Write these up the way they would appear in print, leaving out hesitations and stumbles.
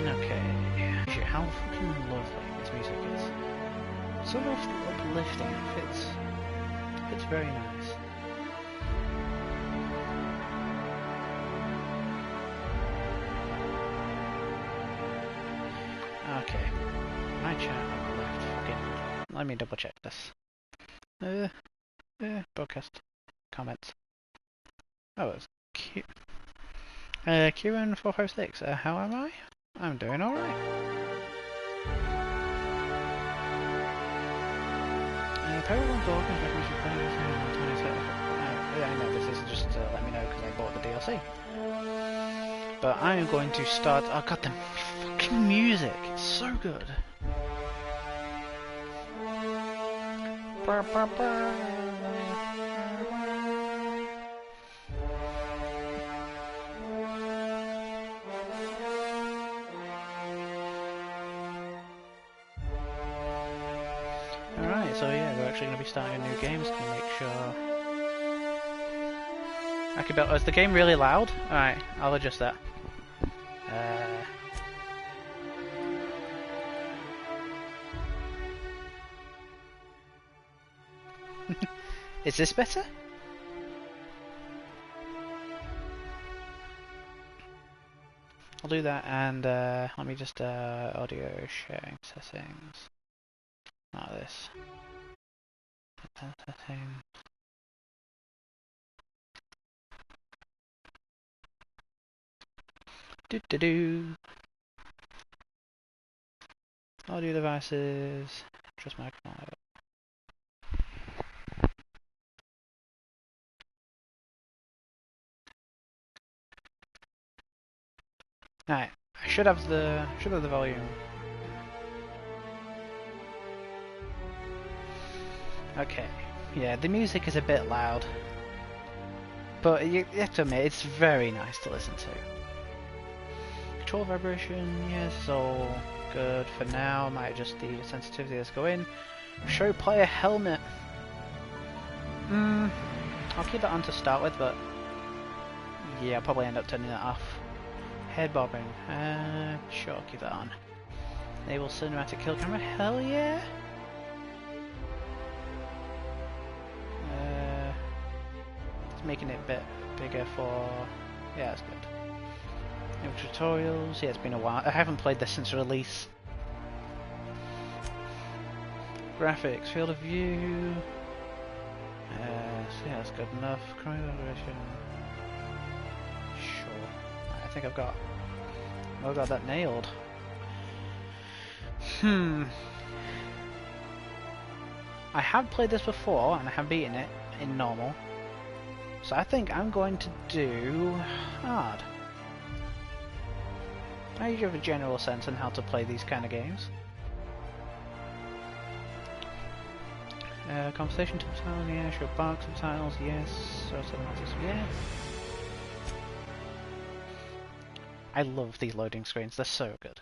Okay. Shit, how fucking lovely this music is. Sort of uplifting. It's very nice. Okay. My chat on the left. Fucking. Let me double check this. Broadcast. Comments. Oh, it's cute. Kieran456, how am I? I'm doing alright. Parallel Dog and recommends you playing this game on Tiny Set. I know this is just to let me know because I bought the DLC. But I am going to start. Oh god, the fucking music! It's so good. Alright, so yeah, we're actually going to be starting a new game, so can you make sure... I could build... Oh, is the game really loud? Alright, I'll adjust that. Is this better? I'll do that, and let me just audio sharing settings. Not this. Settings. Do. Audio devices. Just microphone. Alright, I should have the volume. Okay, yeah, the music is a bit loud, but you have to admit it's very nice to listen to. Control vibration, yes, all good for now. Might adjust the sensitivity. Let's go in. Show player helmet. I'll keep that on to start with, but yeah, I'll probably end up turning that off. Head bobbing. Sure, keep that on. Enable cinematic kill camera. Hell yeah! It's making it a bit bigger for... Yeah, that's good. New tutorials. Yeah, it's been a while. I haven't played this since release. Graphics. Field of view. So yeah, that's good enough. Crime vibration. Sure. I think I've got that nailed. I have played this before and I have beaten it in normal. So I think I'm going to do hard. I usually have a general sense on how to play these kind of games. Conversation subtitles, yeah. Show bark subtitles, yes. So cinematics, yeah. I love these loading screens, they're so good.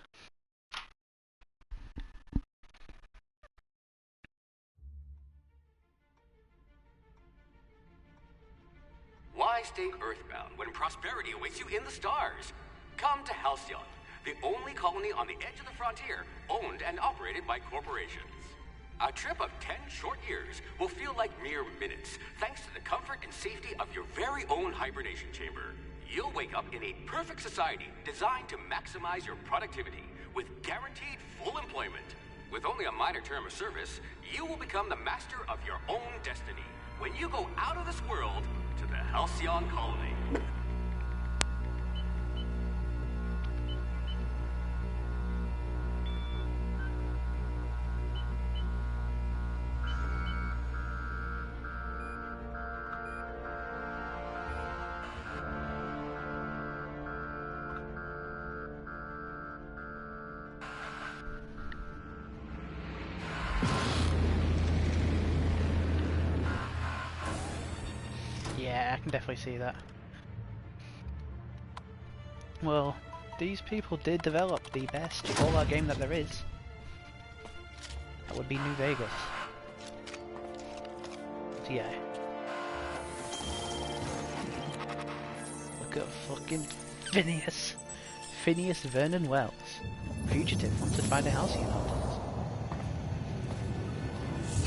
Why stay earthbound when prosperity awaits you in the stars? Come to Halcyon, the only colony on the edge of the frontier, owned and operated by corporations. A trip of 10 short years will feel like mere minutes, thanks to the comfort and safety of your very own hibernation chamber. You'll wake up in a perfect society designed to maximize your productivity with guaranteed full employment. With only a minor term of service, you will become the master of your own destiny when you go out of this world to the Halcyon colony. Yeah, I can definitely see that. Well, these people did develop the best Fallout game that there is. That would be New Vegas. So yeah. Look at fucking Phineas. Phineas Vernon Wells, fugitive wanted by the Halcyon Hunters.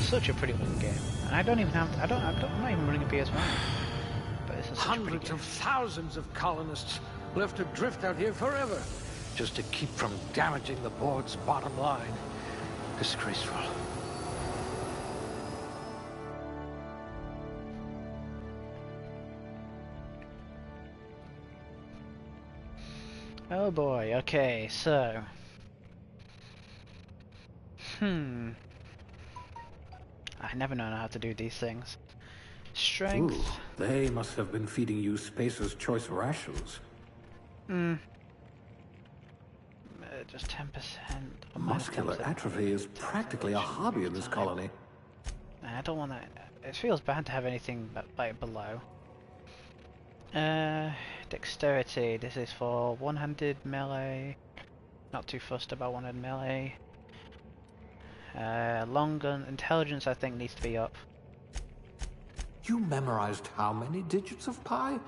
Such a pretty looking game, and I don't even have. I'm not even running a PS1. But this is such a pretty Hundreds game. of thousands of colonists left adrift out here forever, just to keep from damaging the board's bottom line. Disgraceful. Oh boy. Okay, so. I never know how to do these things. Strength. Ooh, they must have been feeding you Spacer's choice rations. Just 10%. Muscular atrophy is practically a hobby in this colony. I don't want that. It feels bad to have anything like below. Dexterity. This is for one-handed melee. Not too fussed about one-handed melee. Long gun. Intelligence, I think, needs to be up. You memorized how many digits of pi?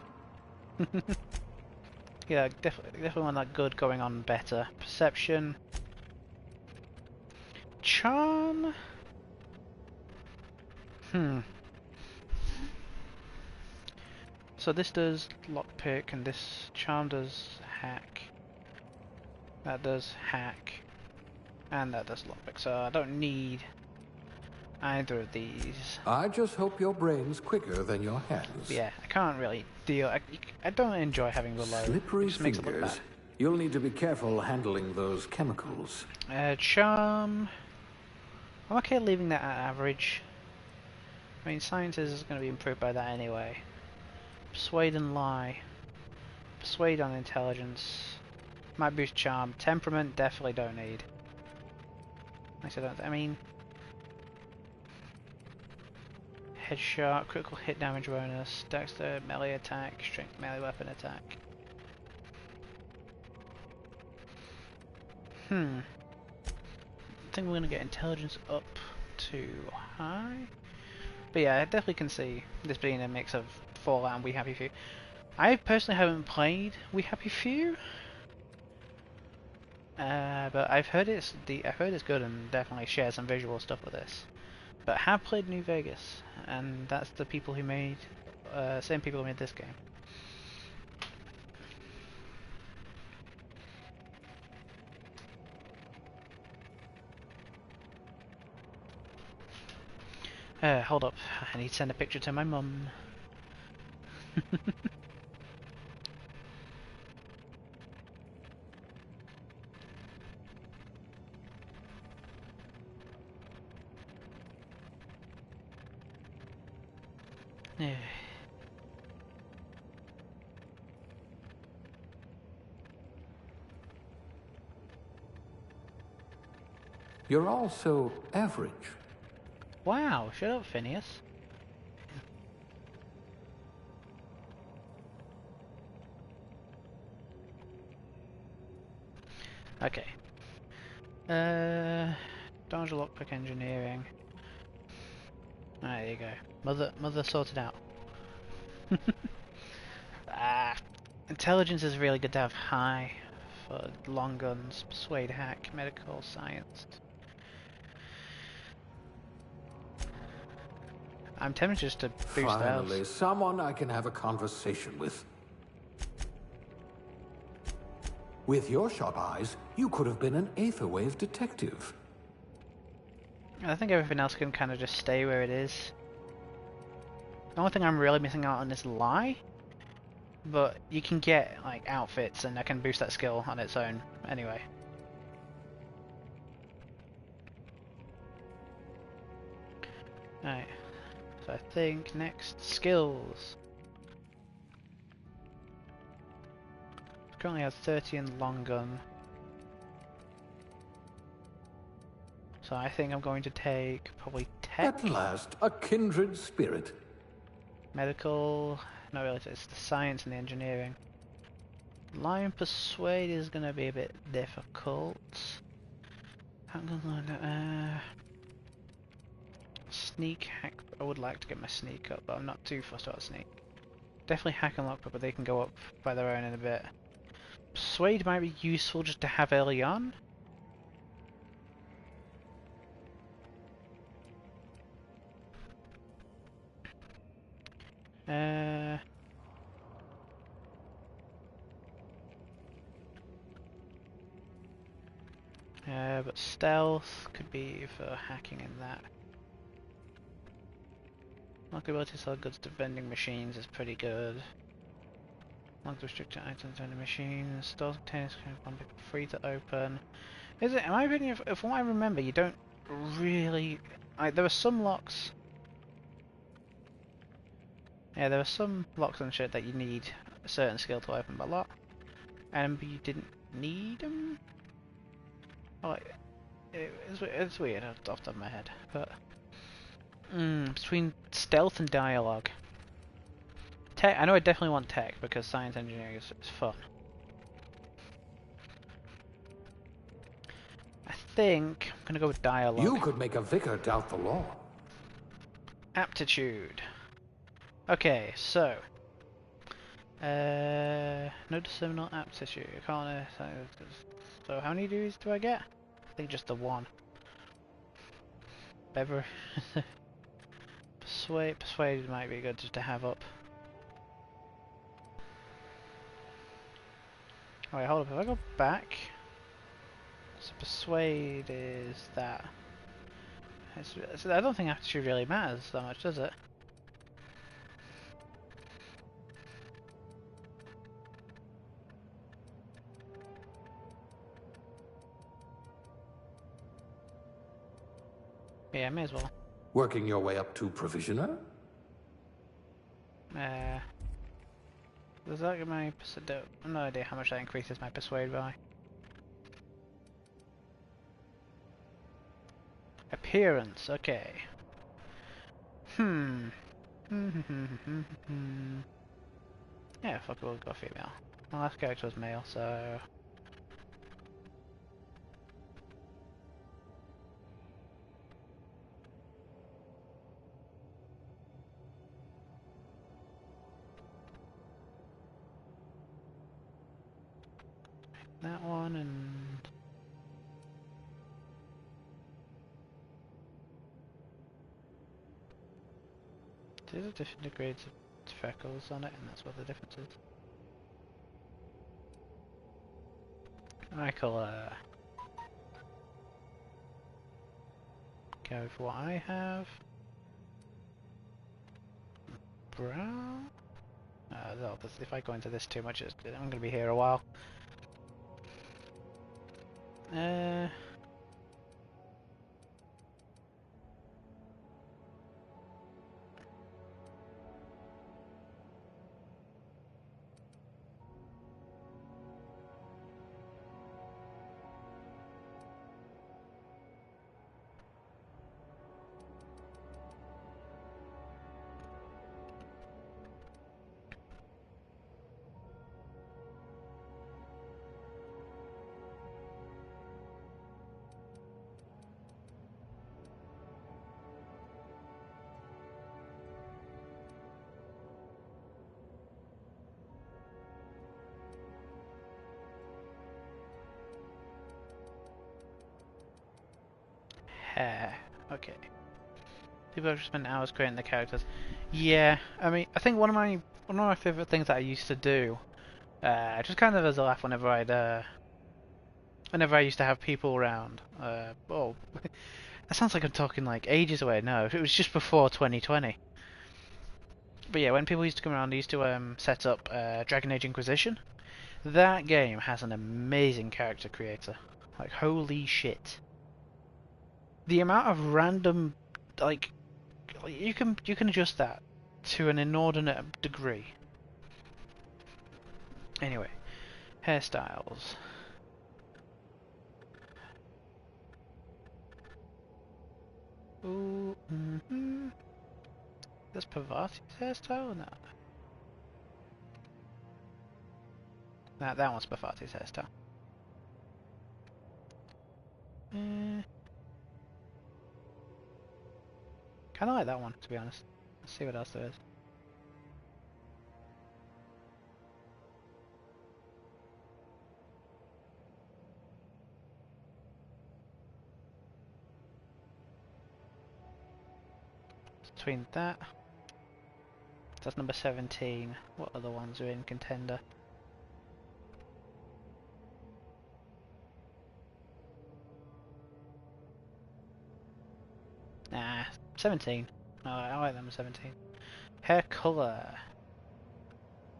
Yeah, definitely want that good going on better. Perception. Charm. So this does lockpick, and this charm does hack. That does hack, and that does lockpick. So I don't need either of these. I just hope your brain's quicker than your hands. Yeah, I can't really deal. I don't enjoy having the low. Slippery It just makes it look fingers. bad. You'll need to be careful handling those chemicals. Charm. I'm okay leaving that at average. I mean, science is going to be improved by that anyway. Persuade and lie. Persuade on intelligence. Might boost charm. Temperament, definitely don't need. I mean, headshot, critical hit damage bonus, dexter, melee attack, strength, melee weapon attack. I think we're going to get intelligence up to high. But yeah, I definitely can see this being a mix of Fallout and We Happy Few. I personally haven't played We Happy Few, but I've heard it's good and definitely share some visual stuff with this. But I have played New Vegas, and that's the people who made, same people who made this game. Hold up, I need to send a picture to my mum. Yeah. You're all so average. Wow, shut up, Phineas. Okay. Dodge lockpick engineering. There you go. Mother sorted out. Intelligence is really good to have high for long guns, persuade, hack, medical, science. I'm tempted just to boost Finally, those. someone I can have a conversation with. With your sharp eyes, you could have been an Aetherwave detective. I think everything else can kind of just stay where it is. The only thing I'm really missing out on is lie, but you can get like outfits and I can boost that skill on its own anyway. Alright, so I think next, skills. Currently has 30 in long gun. So I think I'm going to take probably tech. At last, a kindred spirit. Medical, not really, it's the science and the engineering. Lie and persuade is going to be a bit difficult. Sneak, hack, I would like to get my sneak up, but I'm not too fussed about sneak. Definitely hack and lockpick, but they can go up by their own in a bit. Persuade might be useful just to have early on. But stealth could be for hacking in that. Lock ability to sell goods to vending machines is pretty good. Lock restricted items to vending machines. Stores containers can be free to open. Is it? In my opinion, if what I remember, you don't really. There are some locks. Yeah, there are some locks and shit that you need a certain skill to open, but a lot. And you didn't need them. Oh, it's weird off the top of my head, but between stealth and dialogue. Tech, I know I definitely want tech because science engineering is fun. I think I'm gonna go with dialogue. You could make a vicar doubt the law. Aptitude. Okay, so no discernible aptitude. I can't. So how many degrees do I get? I think just the one. Ever. Persuade might be good just to have up. Alright, hold up. If I go back, so persuade is that. I don't think aptitude really matters that much, does it? Yeah, may as well. Working your way up to provisioner? Does that give my persuade? I have no idea how much that increases my persuade by. Appearance, okay. Yeah, fuck it, we'll go female. My last character was male, so... that one and... There's a different degrees of freckles on it, and that's what the difference is. I call go for what I have. Brown? No, if I go into this too much, I'm going to be here a while. Hair. Okay. People have spent hours creating the characters. Yeah, I mean, I think one of my favorite things that I used to do, just kind of as a laugh whenever I used to have people around. Oh, that sounds like I'm talking like ages away. No, it was just before 2020. But yeah, when people used to come around, they used to set up Dragon Age Inquisition. That game has an amazing character creator. Like, holy shit. The amount of random, like you can adjust that to an inordinate degree. Anyway, hairstyles. Ooh, That's Pavati's hairstyle or not? Nah, that one's Pavati's hairstyle. Kinda like that one, to be honest. Let's see what else there is. between that. That's number 17. What other ones are in contender? Nah, 17. Oh, I like number 17. Hair colour.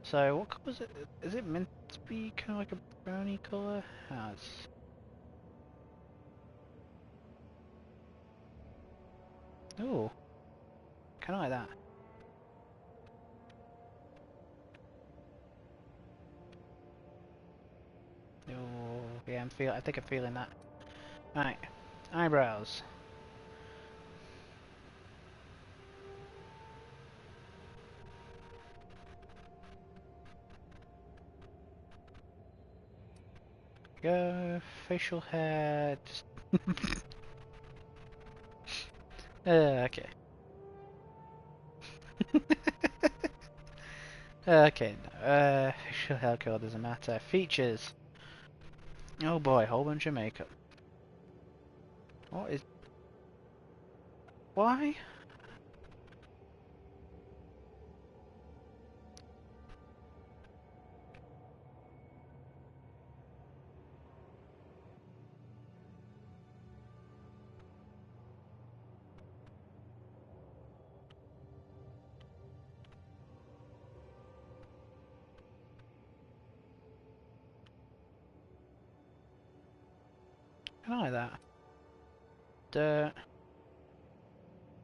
So what colour is it? Is it meant to be kind of like a browny colour? Oh, it's... Ooh. Kind of like that. Oh, yeah, I think I'm feeling that. Right, eyebrows. Go, facial hair, just... okay. Okay, no, facial hair color doesn't matter. Features. Oh boy, whole bunch of makeup. What is... Why? I like that. Dirt.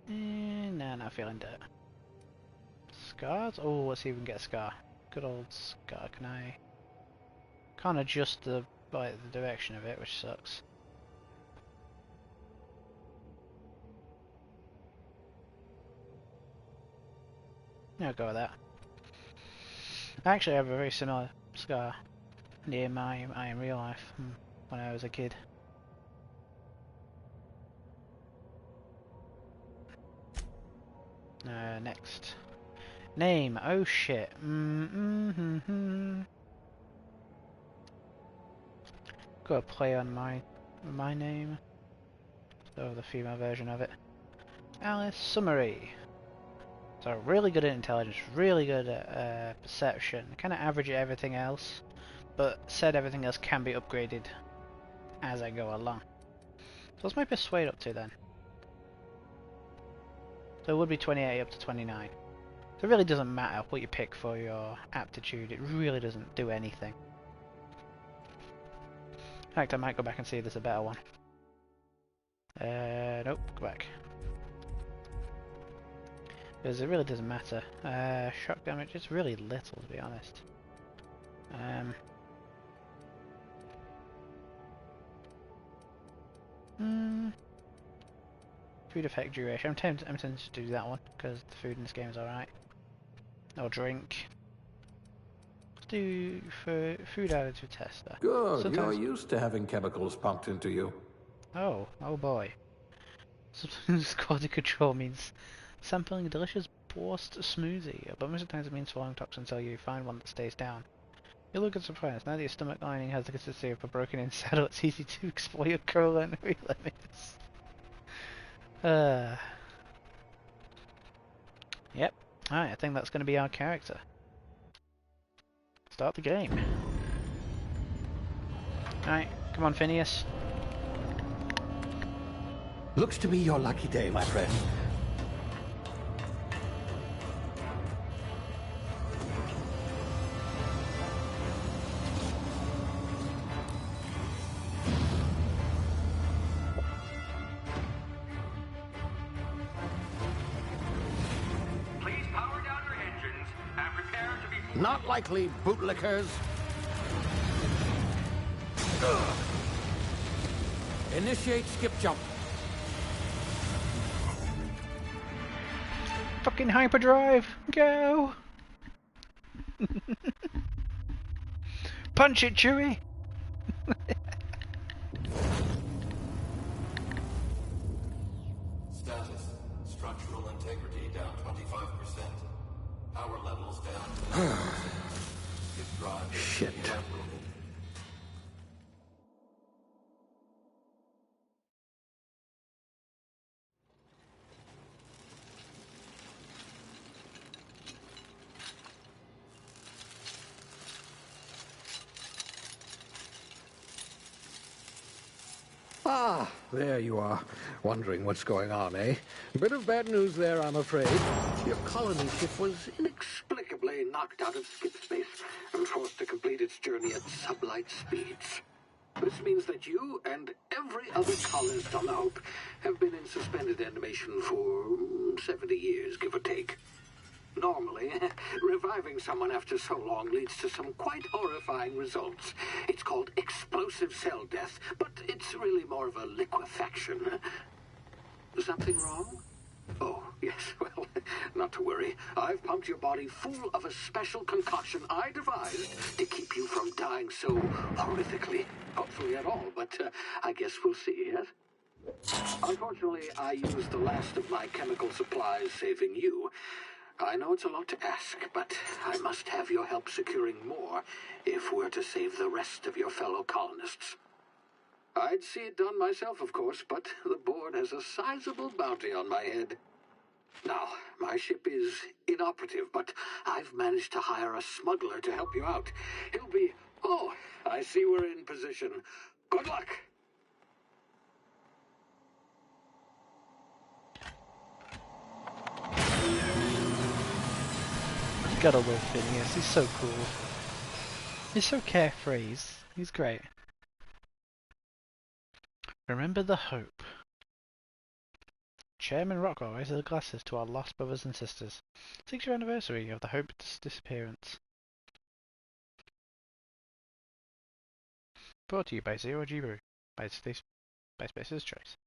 Nah, not feeling dirt. Scars? Oh, let's see if we can get a scar. Good old scar. Can I... Can't adjust the direction of it, which sucks. Yeah, I'll go with that. I actually have a very similar scar near my in real life when I was a kid. Next. Name. Oh shit. Got a play on my name. So the female version of it. Alice Summary. So really good at intelligence, really good at perception. Kind of average at everything else, but said everything else can be upgraded as I go along. So what's my persuade up to then? So it would be 28 up to 29. So it really doesn't matter what you pick for your aptitude, it really doesn't do anything. In fact, I might go back and see if there's a better one. Nope, go back. Because it really doesn't matter. Shock damage, it's really little to be honest. Food effect duration, I'm tempted to do that one, because the food in this game is alright. Or drink. Let's do food additive tester. Good, Sometimes... you're used to having chemicals pumped into you. Oh boy. Sometimes quality control means sampling a delicious Borst smoothie, but most of the times it means swallowing toxins until you find one that stays down. You look at surprise. Now that your stomach lining has the consistency of a broken in saddle, it's easy to explore your culinary limits. Yep. Alright, I think that's going to be our character. Start the game. Alright, come on Phineas. Looks to be your lucky day, my friend. Please power down your engines and prepare to be... Not likely, bootlickers. Initiate skip jump. Fucking hyperdrive! Go! Punch it, Chewie! Status. Structural integrity down 25%. Power levels down. If drive Shit. there you are. Wondering what's going on, eh? A bit of bad news there, I'm afraid. Your colony ship was inexplicably knocked out of skip space and forced to complete its journey at sublight speeds. This means that you and every other colonist on the Hope have been in suspended animation for 70 years, give or take. Normally, reviving someone after so long leads to some quite horrifying results. It's called explosive cell death, but it's really more of a liquefaction. Something wrong? Oh, yes, well, not to worry. I've pumped your body full of a special concoction I devised to keep you from dying so horrifically. Hopefully at all, but I guess we'll see, yes? Unfortunately, I used the last of my chemical supplies saving you. I know it's a lot to ask, but I must have your help securing more if we're to save the rest of your fellow colonists. I'd see it done myself, of course, but the board has a sizable bounty on my head. Now, my ship is inoperative, but I've managed to hire a smuggler to help you out. He'll be... Oh, I see we're in position. Good luck! You gotta love Phineas, he's so cool. He's so carefree, he's great. Remember the Hope. Chairman Rockwell raises glasses to our lost brothers and sisters. 6-year anniversary of the Hope's disappearance. Brought to you by Zero G Brew, by Space's Choice.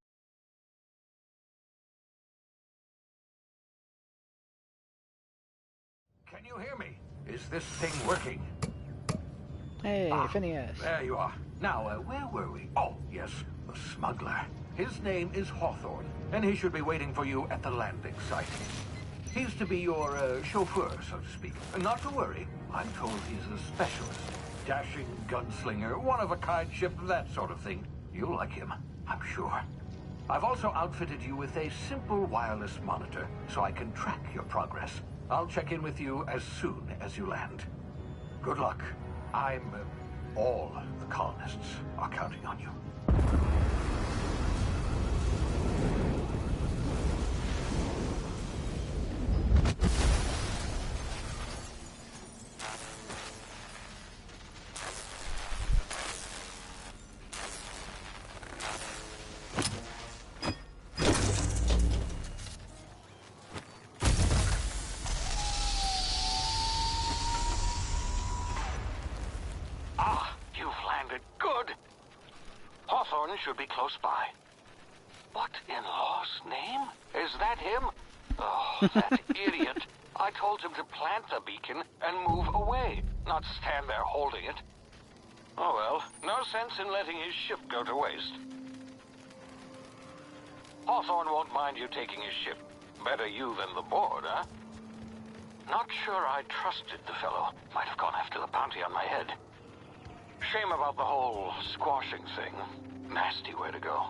Can you hear me? Is this thing working? Hey, Phineas. There you are. Now, where were we? Oh, yes, the smuggler. His name is Hawthorne, and he should be waiting for you at the landing site. He's to be your chauffeur, so to speak. Not to worry. I'm told he's a specialist. Dashing gunslinger, one-of-a-kind ship, that sort of thing. You'll like him, I'm sure. I've also outfitted you with a simple wireless monitor, so I can track your progress. I'll check in with you as soon as you land. Good luck. All the colonists are counting on you. Should be close by. What in law's name? Is that him? Oh, that idiot. I told him to plant the beacon and move away, not stand there holding it. Oh well, no sense in letting his ship go to waste. Hawthorne won't mind you taking his ship. Better you than the board, huh? Not sure I trusted the fellow. Might have gone after the bounty on my head. Shame about the whole squashing thing. Nasty way to go.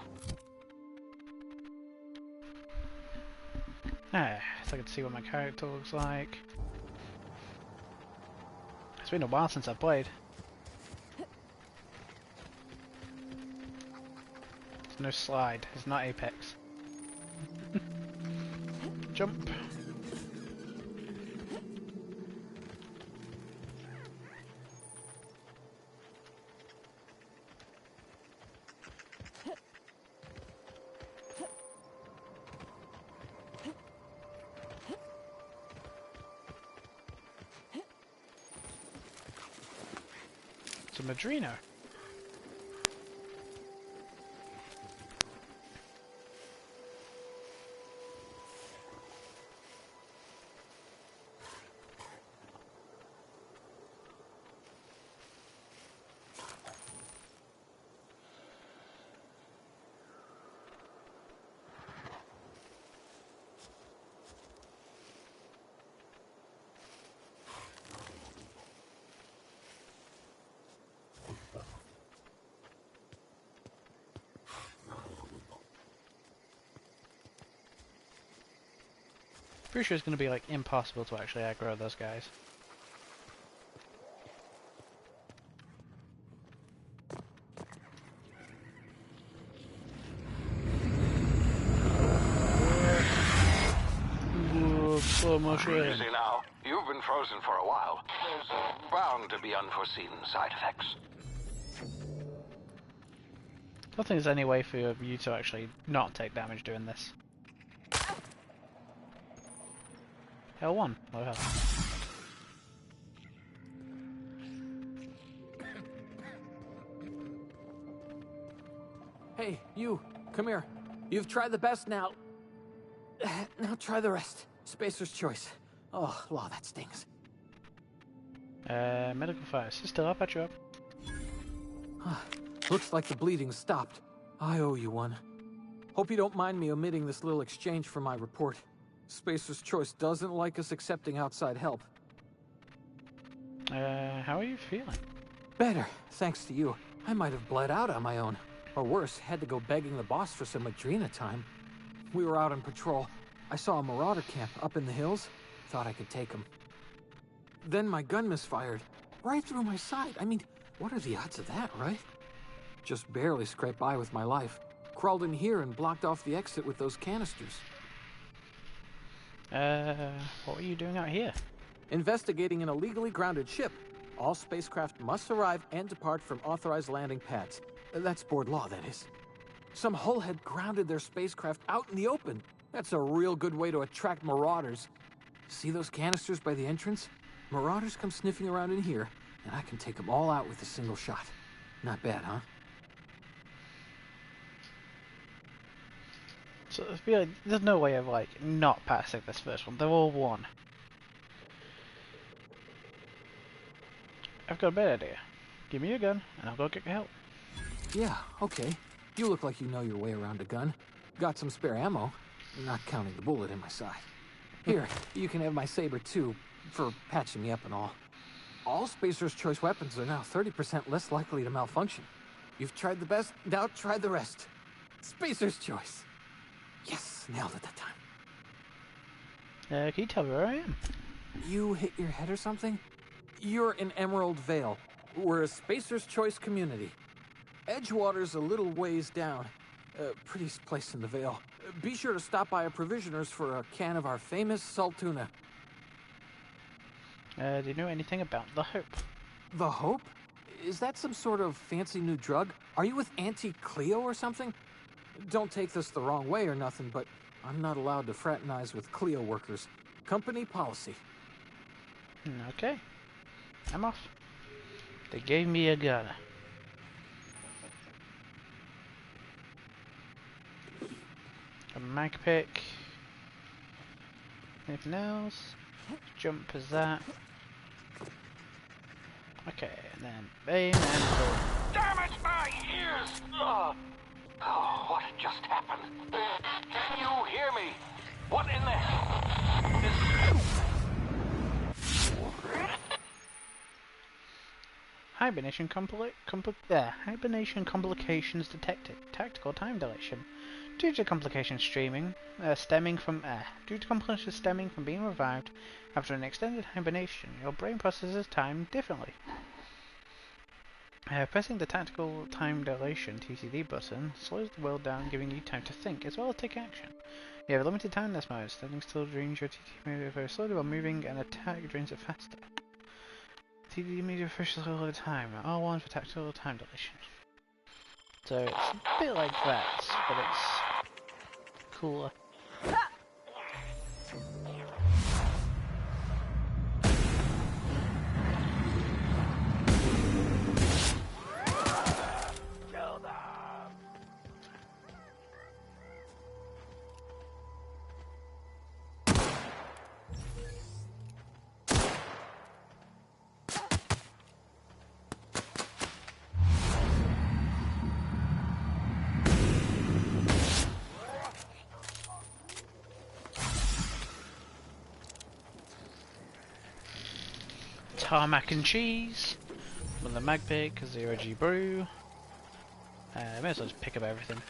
So I can see what my character looks like. It's been a while since I've played. There's no slide, it's not Apex. Jump. It's a Madrina. Pretty sure it's going to be like impossible to actually aggro those guys. slow motion. Easy now. You've been frozen for a while. There's bound to be unforeseen side effects. I don't think there's any way for you to actually not take damage doing this. L1. Low health. Hey, you. Come here. You've tried the best now. Now try the rest. Spacer's choice. Oh, law, that stings. Medical fire system. I'll patch you up. Looks like the bleeding stopped. I owe you one. Hope you don't mind me omitting this little exchange from my report. Spacer's choice doesn't like us accepting outside help. How are you feeling? Better, thanks to you. I might have bled out on my own. Or worse, had to go begging the boss for some Adrena time. We were out on patrol. I saw a marauder camp up in the hills. Thought I could take him. Then my gun misfired. Right through my side. I mean, what are the odds of that, right? Just barely scraped by with my life. Crawled in here and blocked off the exit with those canisters. What were you doing out here? Investigating an illegally grounded ship. All spacecraft must arrive and depart from authorized landing pads. That's board law, that is. Some hull had grounded their spacecraft out in the open. That's a real good way to attract marauders. See those canisters by the entrance? Marauders come sniffing around in here, and I can take them all out with a single shot. Not bad, huh? So I feel like there's no way of like not passing this first one. They're all one. I've got a better idea. Give me your gun, and I'll go get your help. Yeah, okay. You look like you know your way around a gun. Got some spare ammo, not counting the bullet in my side. Here, you can have my saber too, for patching me up and all. All Spacer's choice weapons are now 30% less likely to malfunction. You've tried the best, now try the rest. Spacer's choice. Yes, nailed it that time. Can you tell me where I am? You hit your head or something? You're in Emerald Vale. We're a Spacer's Choice community. Edgewater's a little ways down. Prettiest place in the Vale. Be sure to stop by a provisioner's for a can of our famous salt tuna. Do you know anything about the Hope? The Hope? Is that some sort of fancy new drug? Are you with Auntie Cleo or something? Don't take this the wrong way or nothing, but I'm not allowed to fraternize with Cleo workers. Company policy. Okay. I'm off. They gave me a gun. A mag pick. Anything else? Jump is that. Okay, and then aim and go. Damn it, my ears! Oh, what just happened? Can you hear me? What in the hell is... Hibernation hibernation complications detected. Tactical time dilation. Due to complications stemming from being revived after an extended hibernation, your brain processes time differently. Pressing the tactical time dilation (TTD) button slows the world down, giving you time to think as well as take action. You have a limited time in this mode. Standing still drains your TTD meter very slowly, while moving and attack drains it faster. TTD meter refreshes all the time. R1 for tactical time dilation. So it's a bit like that, but it's cooler. Tarmac and cheese with the mag pick, 0G brew. I may as well just pick up everything.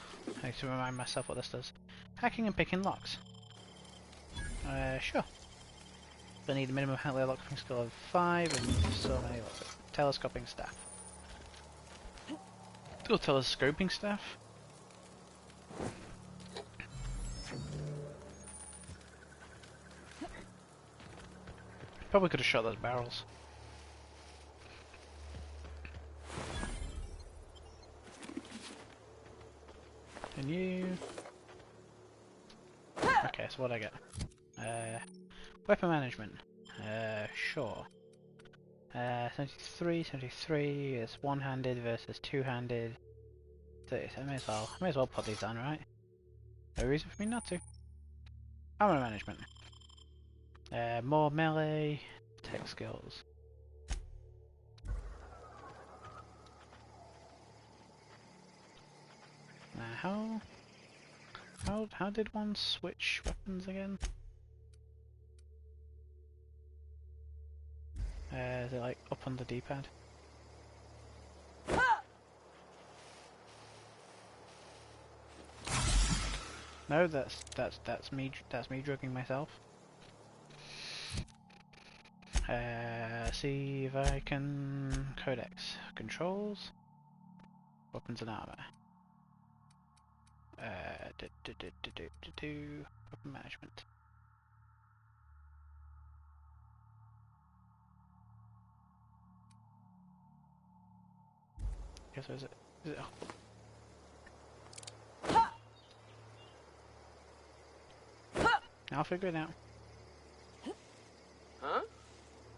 I need to remind myself what this does. Hacking and picking locks. Sure. I need a minimum handler lockpicking skill of 5 and so many telescoping staff. Go telescoping staff. Probably could have shot those barrels. And you... Okay, so what do I get? Weapon management. Sure. 73, 73 is one-handed versus two-handed. I may as well put these on, right? No reason for me not to. Armor management. More melee, tech skills. Now how did one switch weapons again? Is it like up on the D-pad? No, that's me drugging myself. See if I can codex controls, weapons and armor. Weapon management. Guess is it? I'll figure it out. Huh?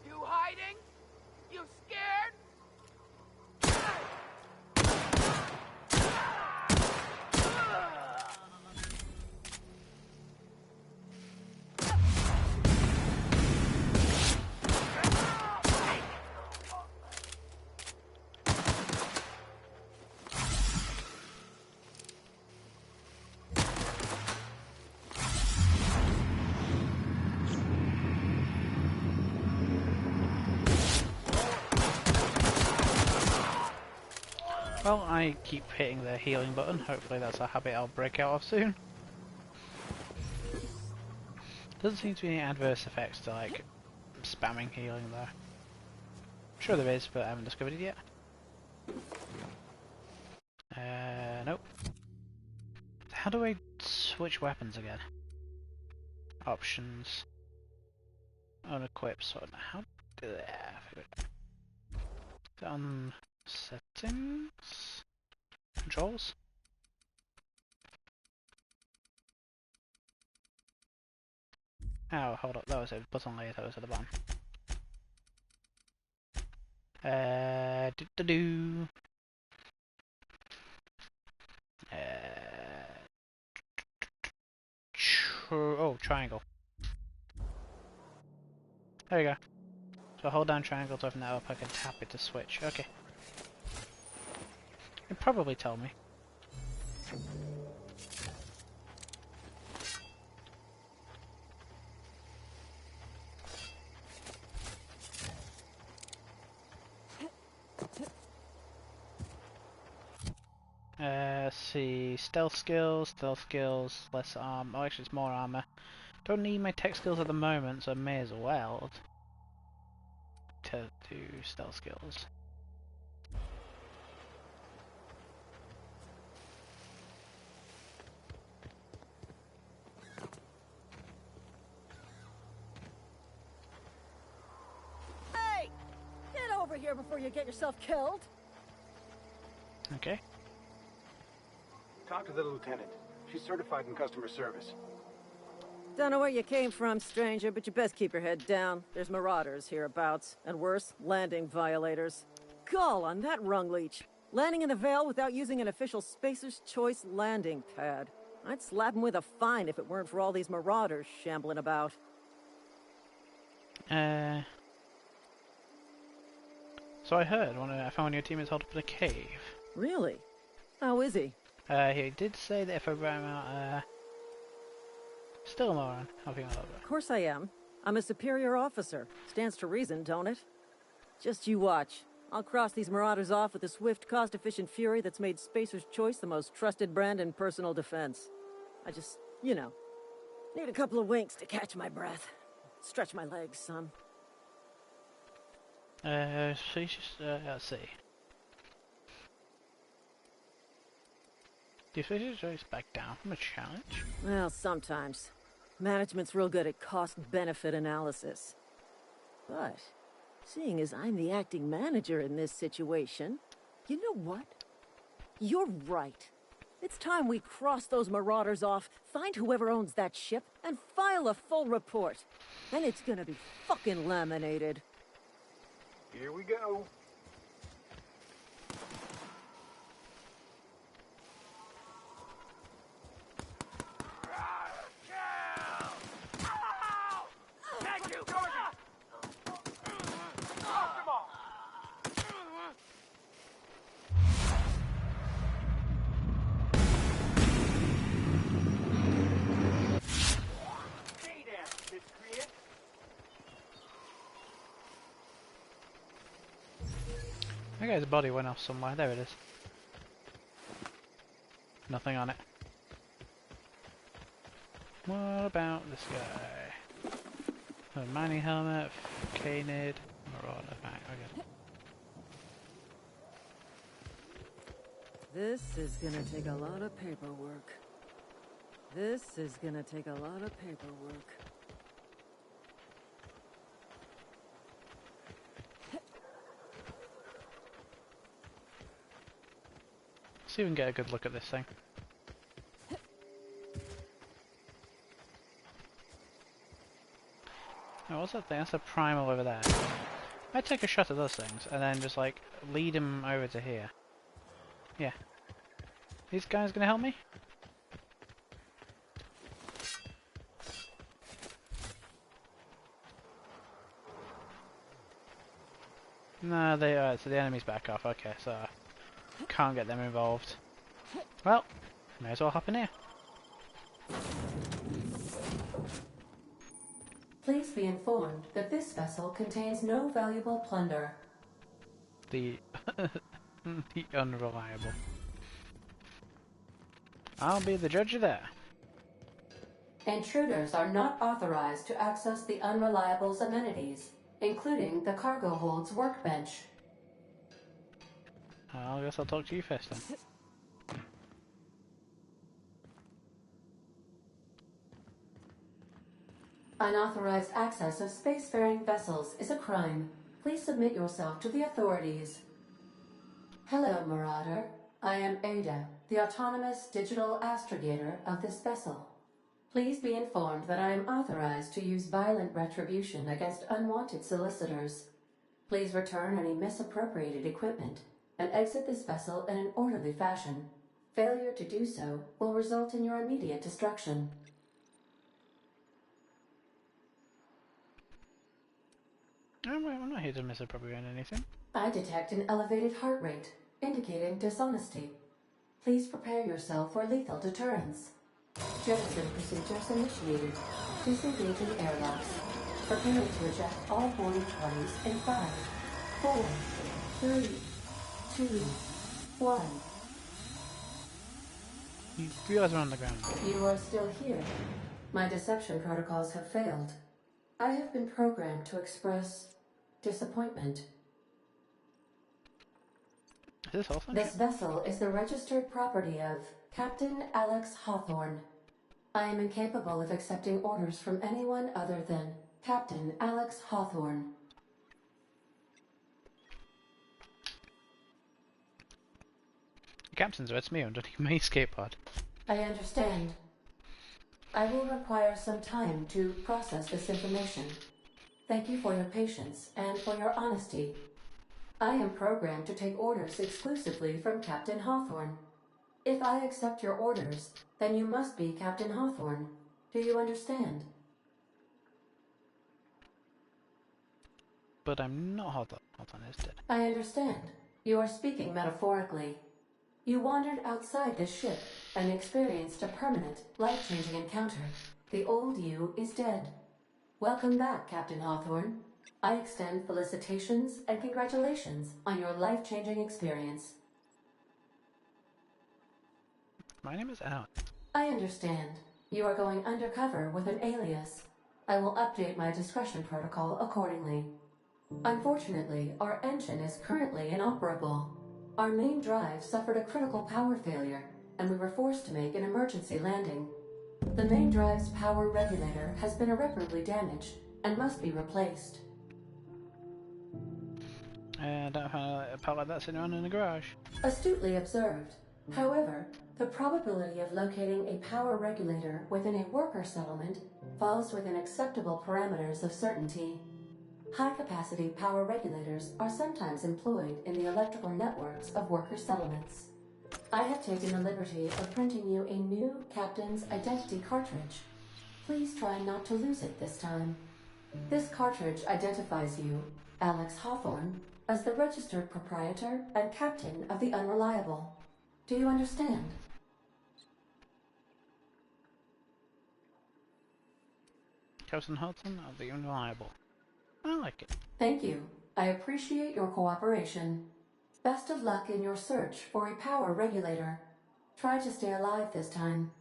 You hiding? You scared? Well, I keep hitting the healing button. Hopefully that's a habit I'll break out of soon. Doesn't seem to be any adverse effects to like spamming healing though. I'm sure there is, but I haven't discovered it yet. Nope. How do I switch weapons again? Options. Unequip, so how do that? On settings? Controls? Oh, hold up, that was a button layer, that was at the bottom. Oh, triangle. There you go. So hold down triangle to open that up, I can tap it to switch. Okay. It probably told me. Let's see, stealth skills, less armor. Oh, actually, it's more armor. Don't need my tech skills at the moment, so I may as well to do stealth skills. Hey! Get over here before you get yourself killed. Okay. Talk to the lieutenant. She's certified in customer service. Don't know where you came from, stranger, but you best keep your head down. There's marauders hereabouts, and worse, landing violators. Gall on that rung leech. Landing in the Vale without using an official Spacer's Choice landing pad. I'd slap him with a fine if it weren't for all these marauders shambling about. So I heard I found one of your teammates held up in a cave. Really? How is he? He did say that if I brought him out, still a moron. Helping out a little bit. Of course I am. I'm a superior officer. Stands to reason, don't it? Just you watch. I'll cross these marauders off with a swift, cost-efficient fury that's made Spacer's Choice the most trusted brand in personal defense. I just, you know, need a couple of winks to catch my breath. Stretch my legs some. Let's see. Do Spacer's Choice back down from a challenge? Well, sometimes. Management's real good at cost-benefit analysis. But, seeing as I'm the acting manager in this situation, you know what? You're right. It's time we cross those marauders off, find whoever owns that ship, and file a full report. And it's gonna be fucking laminated. Here we go. I think his body went off somewhere. There it is. Nothing on it. What about this guy? A mining helmet, canid, marauder. Right, okay. This is gonna take a lot of paperwork. This is gonna take a lot of paperwork. See if we can get a good look at this thing. Oh, what's that thing? That's a primal over there. I'd take a shot at those things and then just like lead him over to here. Yeah. These guys gonna help me? No, they are. So the enemy's back off. Okay, so can't get them involved. Well, may as well hop in here. Please be informed that this vessel contains no valuable plunder. The the unreliable. I'll be the judge of that. Intruders are not authorized to access the Unreliable's amenities, including the cargo hold's workbench. I guess I'll talk to you first then. Unauthorized access of spacefaring vessels is a crime. Please submit yourself to the authorities. Hello, Marauder. I am Ada, the autonomous digital astrogator of this vessel. Please be informed that I am authorized to use violent retribution against unwanted solicitors. Please return any misappropriated equipment and exit this vessel in an orderly fashion. Failure to do so will result in your immediate destruction. I'm not here to misappropriate anything. I detect an elevated heart rate, indicating dishonesty. Please prepare yourself for lethal deterrence. Jettison procedures initiated. Disengaging airlocks. Preparing to eject all boarding parties in 5, 4, 3, 2, 1. You guys are on the ground. You are still here. My deception protocols have failed. I have been programmed to express disappointment. Is this awesome? This vessel is the registered property of Captain Alex Hawthorne. I am incapable of accepting orders from anyone other than Captain Alex Hawthorne. Captain's it's me underneath my escape pod. I understand. I will require some time to process this information. Thank you for your patience and for your honesty. I am programmed to take orders exclusively from Captain Hawthorne. If I accept your orders, then you must be Captain Hawthorne. Do you understand? But I'm not Hawthorne is dead. I understand. You are speaking metaphorically. You wandered outside this ship and experienced a permanent, life-changing encounter. The old you is dead. Welcome back, Captain Hawthorne. I extend felicitations and congratulations on your life-changing experience. My name is Alan. I understand. You are going undercover with an alias. I will update my discretion protocol accordingly. Unfortunately, our engine is currently inoperable. Our main drive suffered a critical power failure, and we were forced to make an emergency landing. The main drive's power regulator has been irreparably damaged and must be replaced. Don't find a part like that sitting around in the garage. Astutely observed. However, the probability of locating a power regulator within a worker settlement falls within acceptable parameters of certainty. High-capacity power regulators are sometimes employed in the electrical networks of worker settlements. I have taken the liberty of printing you a new Captain's Identity cartridge. Please try not to lose it this time. This cartridge identifies you, Alex Hawthorne, as the registered proprietor and captain of the Unreliable. Do you understand? Captain Hudson of the Unreliable. I like it. Thank you. I appreciate your cooperation. Best of luck in your search for a power regulator. Try to stay alive this time.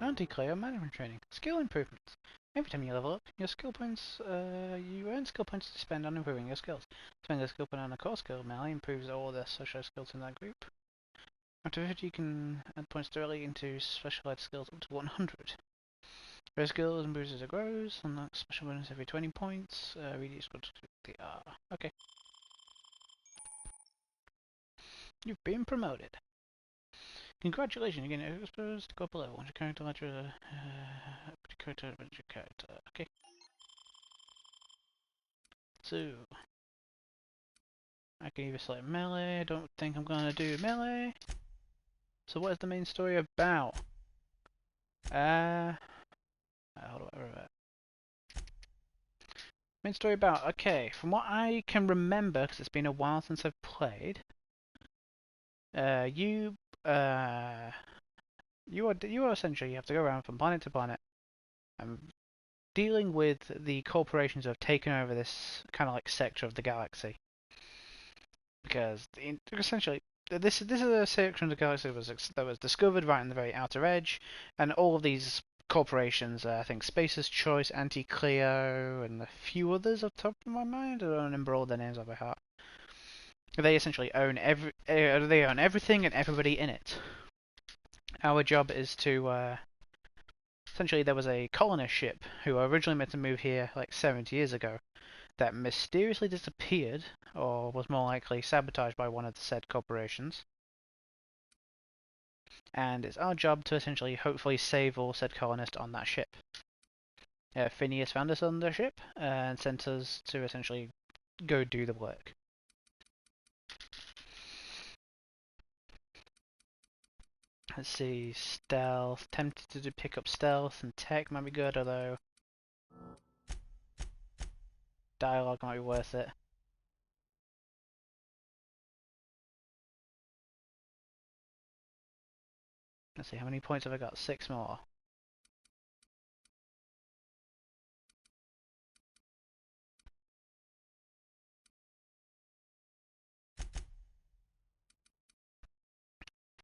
Anti-Cleo management training. Skill improvements. Every time you level up, your skill points, you earn skill points to spend on improving your skills. Spending a skill point on a core skill melee improves all the social skills in that group. After 50, you can add points directly into specialized skills up to 100. Rare skills improves as it grows, unlock special bonus every 20 points, reduce the R. Okay. You've been promoted. Congratulations, you're getting exposed to go up a level. Once your character ledger, character. Okay. So, I can either select melee. I don't think I'm gonna do melee. So what is the main story about? How do I remember? Main story about, okay, from what I can remember, because it's been a while since I've played, you are essentially, you have to go around from planet to planet and dealing with the corporations who have taken over this kind of like sector of the galaxy. Because essentially, this is a section of the galaxy that was discovered right on the very outer edge, and all of these corporations, I think Spacer's Choice, Anti-Cleo, and a few others off the top of my mind. I don't remember all their names off by heart. They essentially own everything and everybody in it. Our job is to essentially, there was a colonist ship who were originally meant to move here like 70 years ago that mysteriously disappeared, or was more likely sabotaged by one of the said corporations. And it's our job to essentially hopefully save all said colonists on that ship. Phineas found us on the ship and sent us to essentially go do the work. Let's see, stealth. Tempted to pick up stealth and tech might be good, although dialogue might be worth it. Let's see, how many points have I got? 6 more.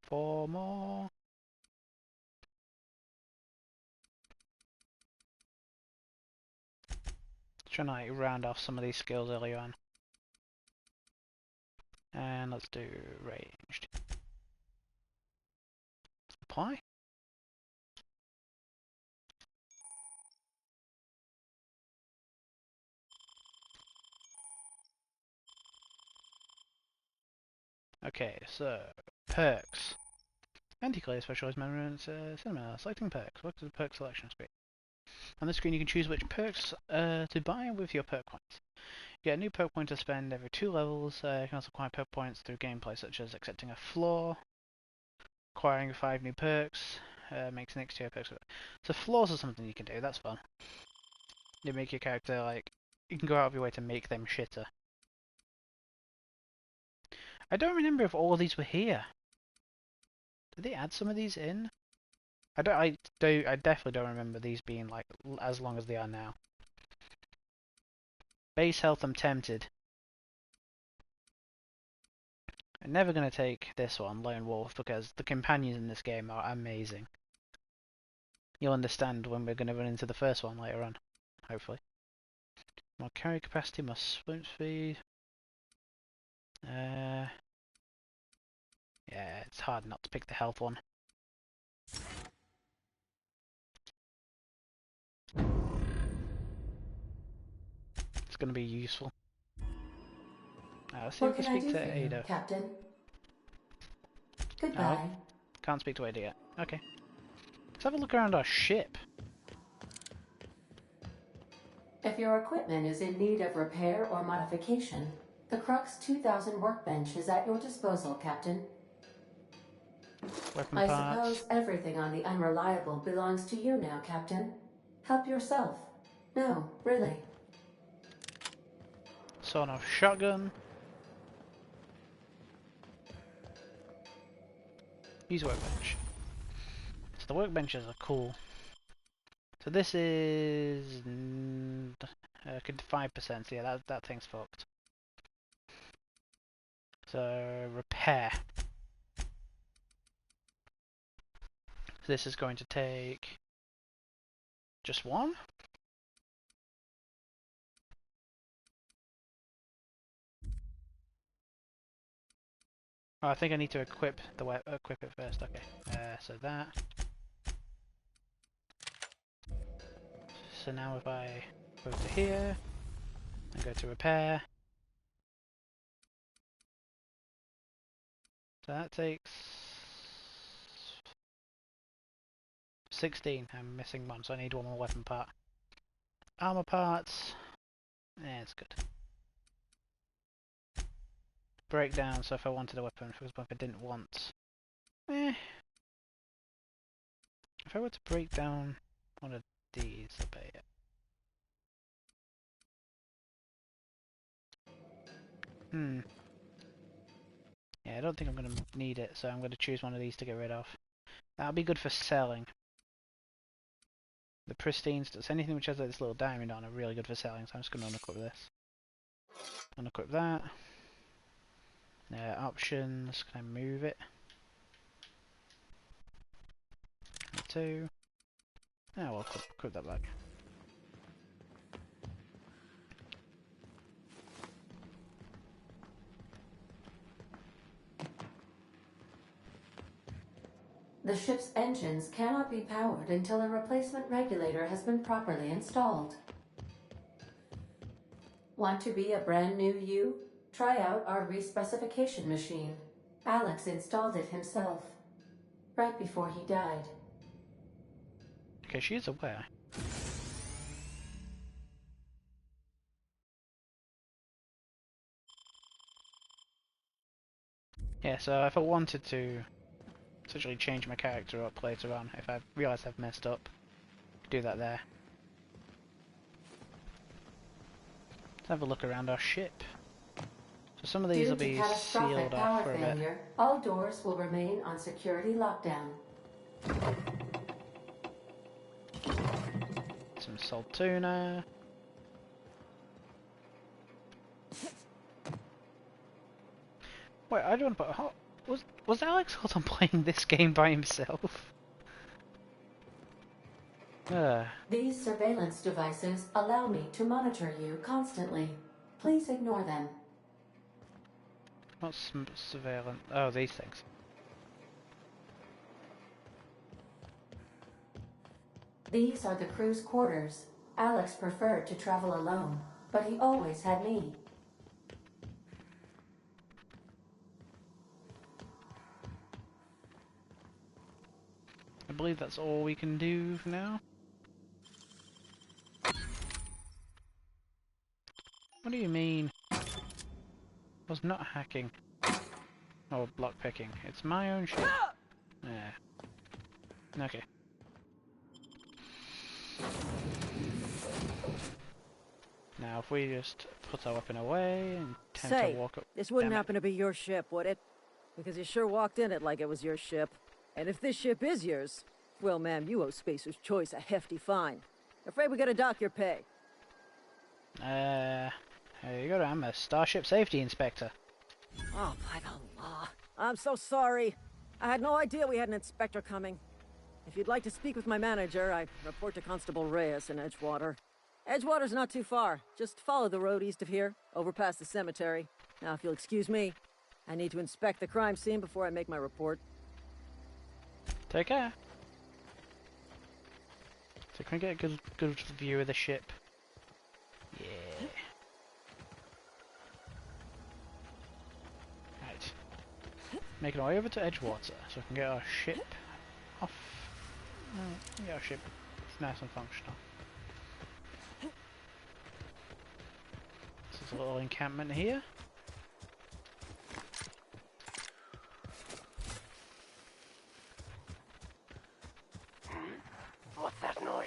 Four more. Trying to like round off some of these skills early on. And let's do ranged. Apply. Okay, so perks. Anti-Cleo specialized memories, cinema. Selecting perks. Work to the perk selection screen. On this screen you can choose which perks to buy with your perk points. You get a new perk point to spend every 2 levels. You can also acquire perk points through gameplay, such as accepting a flaw, acquiring 5 new perks, makes next tier perks. So flaws are something you can do, that's fun. You make your character like, you can go out of your way to make them shitter. I don't remember if all of these were here. Did they add some of these in? I definitely don't remember these being like as long as they are now. Base health, I'm tempted. I'm never going to take this one, Lone Wolf, because the companions in this game are amazing. You'll understand when we're going to run into the first one later on, hopefully. More carry capacity, more swim speed. Yeah, it's hard not to pick the health one. It's going to be useful. Let's see if What we can I speak do to for you, Ada. Captain? Oh, Goodbye. can't speak to Ada yet. Okay. Let's have a look around our ship. If your equipment is in need of repair or modification, the Crux 2000 workbench is at your disposal, Captain. Weapon I parts. suppose everything on the Unreliable belongs to you now, Captain. Help yourself. No, really. Sawn-off shotgun. Use workbench. So the workbenches are cool. So this is 5%. So yeah, that thing's fucked. So repair. So this is going to take just one. Oh, I think I need to equip it first. Okay. So that. So now if I go to here and go to repair. So that takes 16. I'm missing one, so I need one more weapon part. Armor parts. Yeah, it's good. Breakdown, so if I wanted a weapon, if I didn't want... If I were to break down one of these, I'll pay it. Yeah, I don't think I'm going to need it, so I'm going to choose one of these to get rid of. That'll be good for selling. The pristines, so anything which has like this little diamond on are really good for selling, so I'm just going to unequip this. Unequip that. Options, can I move it? 2. Yeah, we'll equip that back. The ship's engines cannot be powered until a replacement regulator has been properly installed. Want to be a brand new you? Try out our respecification machine. Alex installed it himself, right before he died. Okay, she is aware. Yeah, so if I wanted to essentially change my character up later on, if I realise I've messed up, do that there. Let's have a look around our ship. So some of these will be sealed off for a bit. All doors will remain on security lockdown. Some salt tuna. Wait, I don't. But was Alex Houghton playing this game by himself? These surveillance devices allow me to monitor you constantly. Please ignore them. What's surveillance? Oh, these things. These are the crew's quarters. Alex preferred to travel alone, but he always had me. I believe that's all we can do for now. What do you mean? I was not hacking. Or blockpicking. It's my own shit. Yeah. Okay. Now if we just put our weapon away and tend to walk up... This wouldn't happen to be your ship, would it? Because you sure walked in it like it was your ship. And if this ship is yours, well, ma'am, you owe Spacer's Choice a hefty fine. Afraid we gotta dock your pay. There you go, I'm a Starship Safety Inspector. Oh, by the law. I'm so sorry. I had no idea we had an inspector coming. If you'd like to speak with my manager, I report to Constable Reyes in Edgewater. Edgewater's not too far. Just follow the road east of here, over past the cemetery. Now, if you'll excuse me, I need to inspect the crime scene before I make my report. Take care. So can I get a good view of the ship? Yeah. Right. Making our way over to Edgewater so we can get our ship off. Get our ship nice and functional. This is a little encampment here. What's that noise?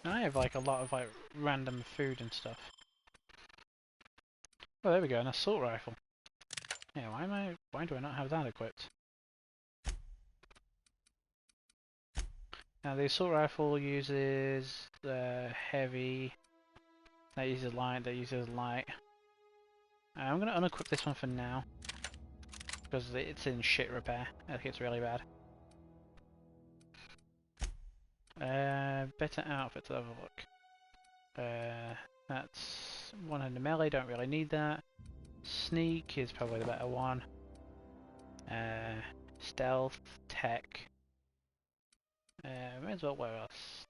I have like a lot of like random food and stuff. Oh, there we go, an assault rifle. Yeah, why do I not have that equipped? Now the assault rifle uses heavy, that uses light. I'm gonna unequip this one for now because it's in shit repair. I think it's really bad. Better outfits, have a look. That's one-handed melee, don't really need that. Sneak is probably the better one. Stealth, tech. May as well wear us.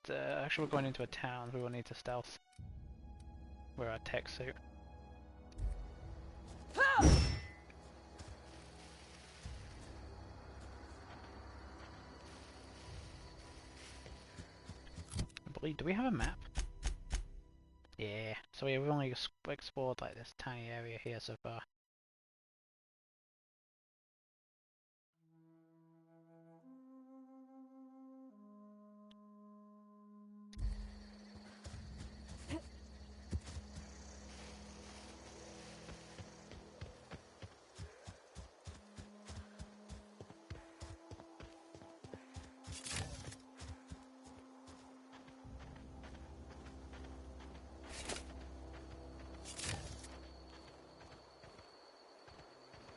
Actually, we're going into a town, we will need to stealth. Wear our tech suit. Do we have a map? Yeah, so we've only explored like this tiny area here so far.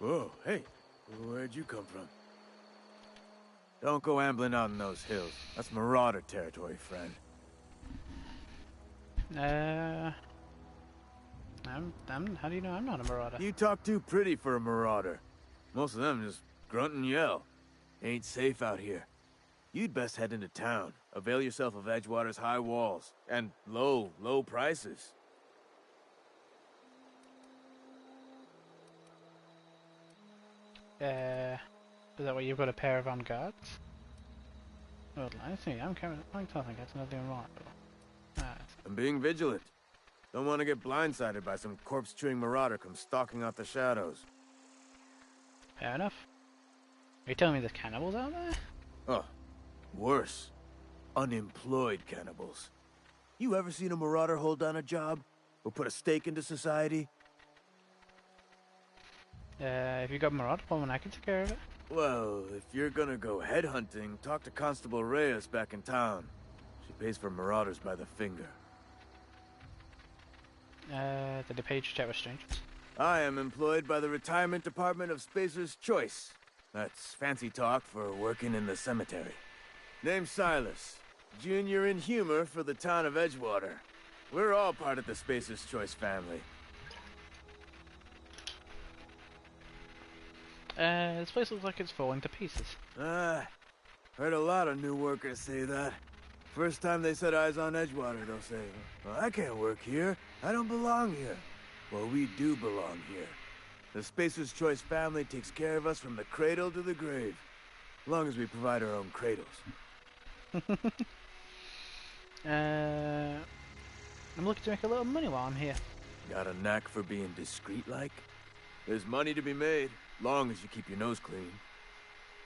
Whoa, hey, where'd you come from? Don't go ambling out in those hills. That's Marauder territory, friend. How do you know I'm not a Marauder? You talk too pretty for a Marauder. Most of them just grunt and yell. Ain't safe out here. You'd best head into town. Avail yourself of Edgewater's high walls. And low prices. Is that why you've got a pair of armed guards? Well, I see, I'm talking, that's nothing wrong. I'm being vigilant. Don't want to get blindsided by some corpse-chewing marauder come stalking out the shadows. Fair enough. Are you telling me there's cannibals out there? Oh, worse. Unemployed cannibals. You ever seen a marauder hold down a job? Or put a stake into society? If you got Marauder woman, I can take care of it. Well, if you're gonna go headhunting, talk to Constable Reyes back in town. She pays for marauders by the finger. Did they pay you to chat with strangers? I am employed by the Retirement Department of Spacer's Choice. That's fancy talk for working in the cemetery. Name's Silas. Junior in humor for the town of Edgewater. We're all part of the Spacer's Choice family. This place looks like it's falling to pieces. Heard a lot of new workers say that. First time they set eyes on Edgewater, they'll say, well, I can't work here. I don't belong here. Well, we do belong here. The Spacer's Choice family takes care of us from the cradle to the grave. As long as we provide our own cradles. I'm looking to make a little money while I'm here. Got a knack for being discreet-like? There's money to be made, long as you keep your nose clean.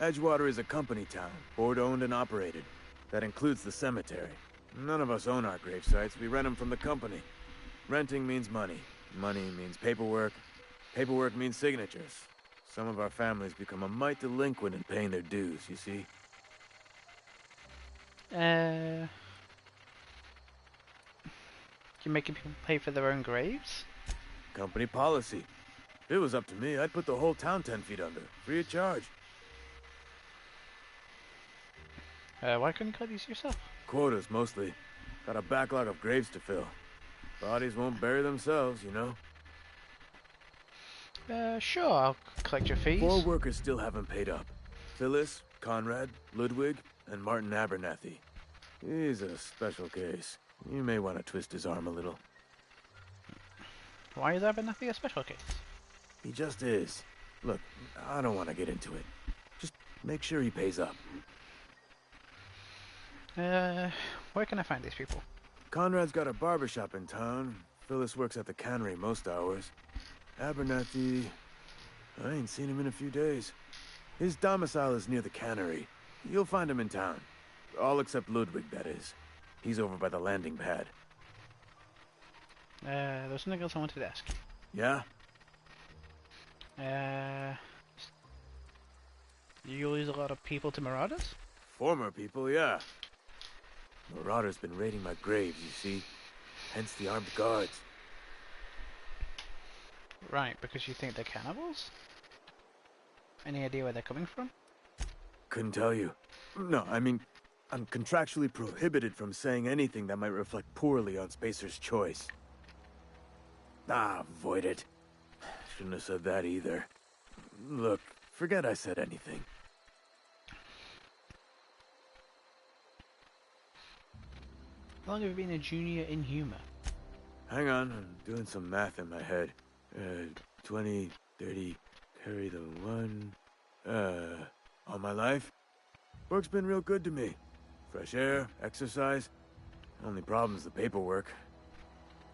Edgewater is a company town, board-owned and operated. That includes the cemetery. None of us own our grave sites, we rent them from the company. Renting means money. Money means paperwork. Paperwork means signatures. Some of our families become a mite delinquent in paying their dues, you see? You're making people pay for their own graves? Company policy. If it was up to me, I'd put the whole town 10 feet under, free of charge. Why couldn't you cut these yourself? Quotas, mostly. Got a backlog of graves to fill. Bodies won't bury themselves, you know? Sure, I'll collect your fees. 4 workers still haven't paid up. Phyllis, Conrad, Ludwig, and Martin Abernathy. He's a special case. You may want to twist his arm a little. Why is Abernathy a special case? He just is. Look, I don't want to get into it. Just make sure he pays up. Where can I find these people? Conrad's got a barbershop in town. Phyllis works at the cannery most hours. Abernathy... I ain't seen him in a few days. His domicile is near the cannery. You'll find him in town. All except Ludwig, that is. He's over by the landing pad. There's something else I wanted to ask you. Yeah? You lose a lot of people to marauders? Former people, yeah. Marauders been raiding my graves, you see. Hence the armed guards. Right, because you think they're cannibals? Any idea where they're coming from? Couldn't tell you. No, I mean, I'm contractually prohibited from saying anything that might reflect poorly on Spacer's choice. Avoid it. Shouldn't have said that either. Look, forget I said anything. How long have you been a junior inhumer? Hang on, I'm doing some math in my head. 20, 30, carry the 1... all my life? Work's been real good to me. Fresh air, exercise. Only problem's the paperwork.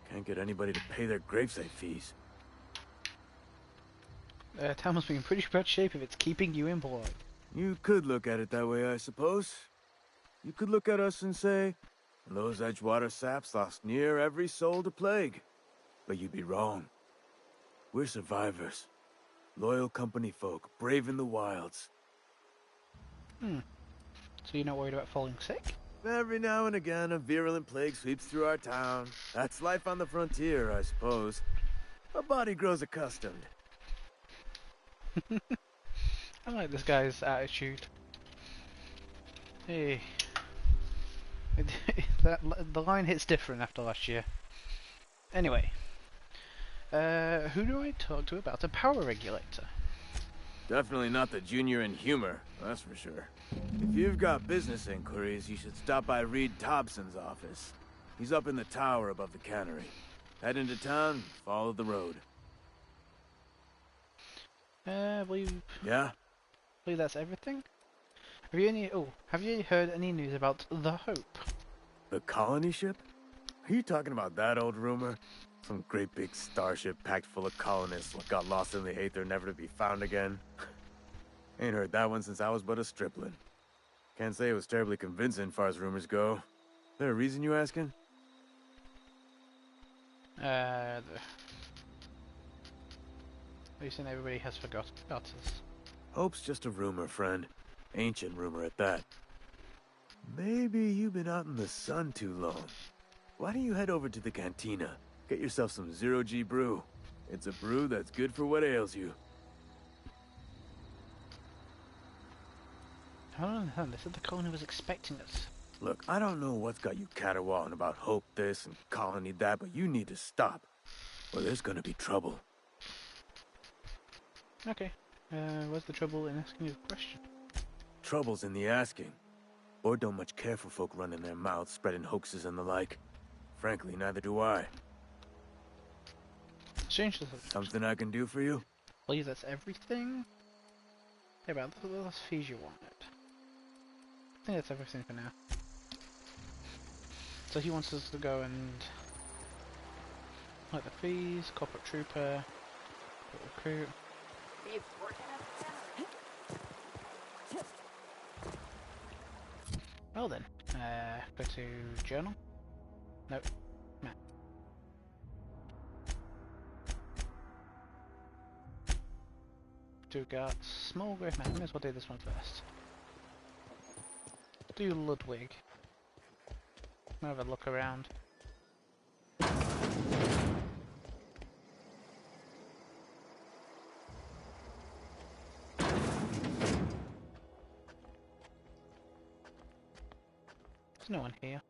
Can't get anybody to pay their gravesite fees. Town must be in pretty bad shape if it's keeping you employed. You could look at it that way, I suppose. You could look at us and say, those Edgewater saps lost near every soul to plague. But you'd be wrong. We're survivors. Loyal company folk, brave in the wilds. So you're not worried about falling sick? Every now and again, a virulent plague sweeps through our town. That's life on the frontier, I suppose. A body grows accustomed. I like this guy's attitude. Hey. The line hits different after last year. Anyway. Who do I talk to about a power regulator? Definitely not the junior in humor, that's for sure. If you've got business inquiries, you should stop by Reed Thompson's office. He's up in the tower above the cannery. Head into town, follow the road. Yeah? Believe that's everything? Have you heard any news about the Hope? The colony ship? Are you talking about that old rumor? Some great big starship packed full of colonists what got lost in the aether never to be found again? Ain't heard that one since I was but a stripling. Can't say it was terribly convincing far as rumors go. Is there a reason you asking? Recently everybody has forgot about us. Hope's just a rumor, friend. Ancient rumor at that. Maybe you've been out in the sun too long. Why don't you head over to the cantina? Get yourself some zero-G brew. It's a brew that's good for what ails you. Hold on, they said the colony was expecting us. Look, I don't know what's got you caterwauling about Hope this and Colony that, but you need to stop. Or there's gonna be trouble. Okay. What's the trouble in asking you a question? Trouble's in the asking. Board don't much care for folk running their mouths, spreading hoaxes and the like. Frankly, neither do I. Change the subject. Something I can do for you? Believe that's everything? Hey, about those fees you wanted. think that's everything for now. So he wants us to go and collect the fees, corporate trooper, recruit. He's working at the Well then, go to journal. Nope. No. Do got small grey man. May as well do this one first. Do Ludwig. Have a look around. There's no one here.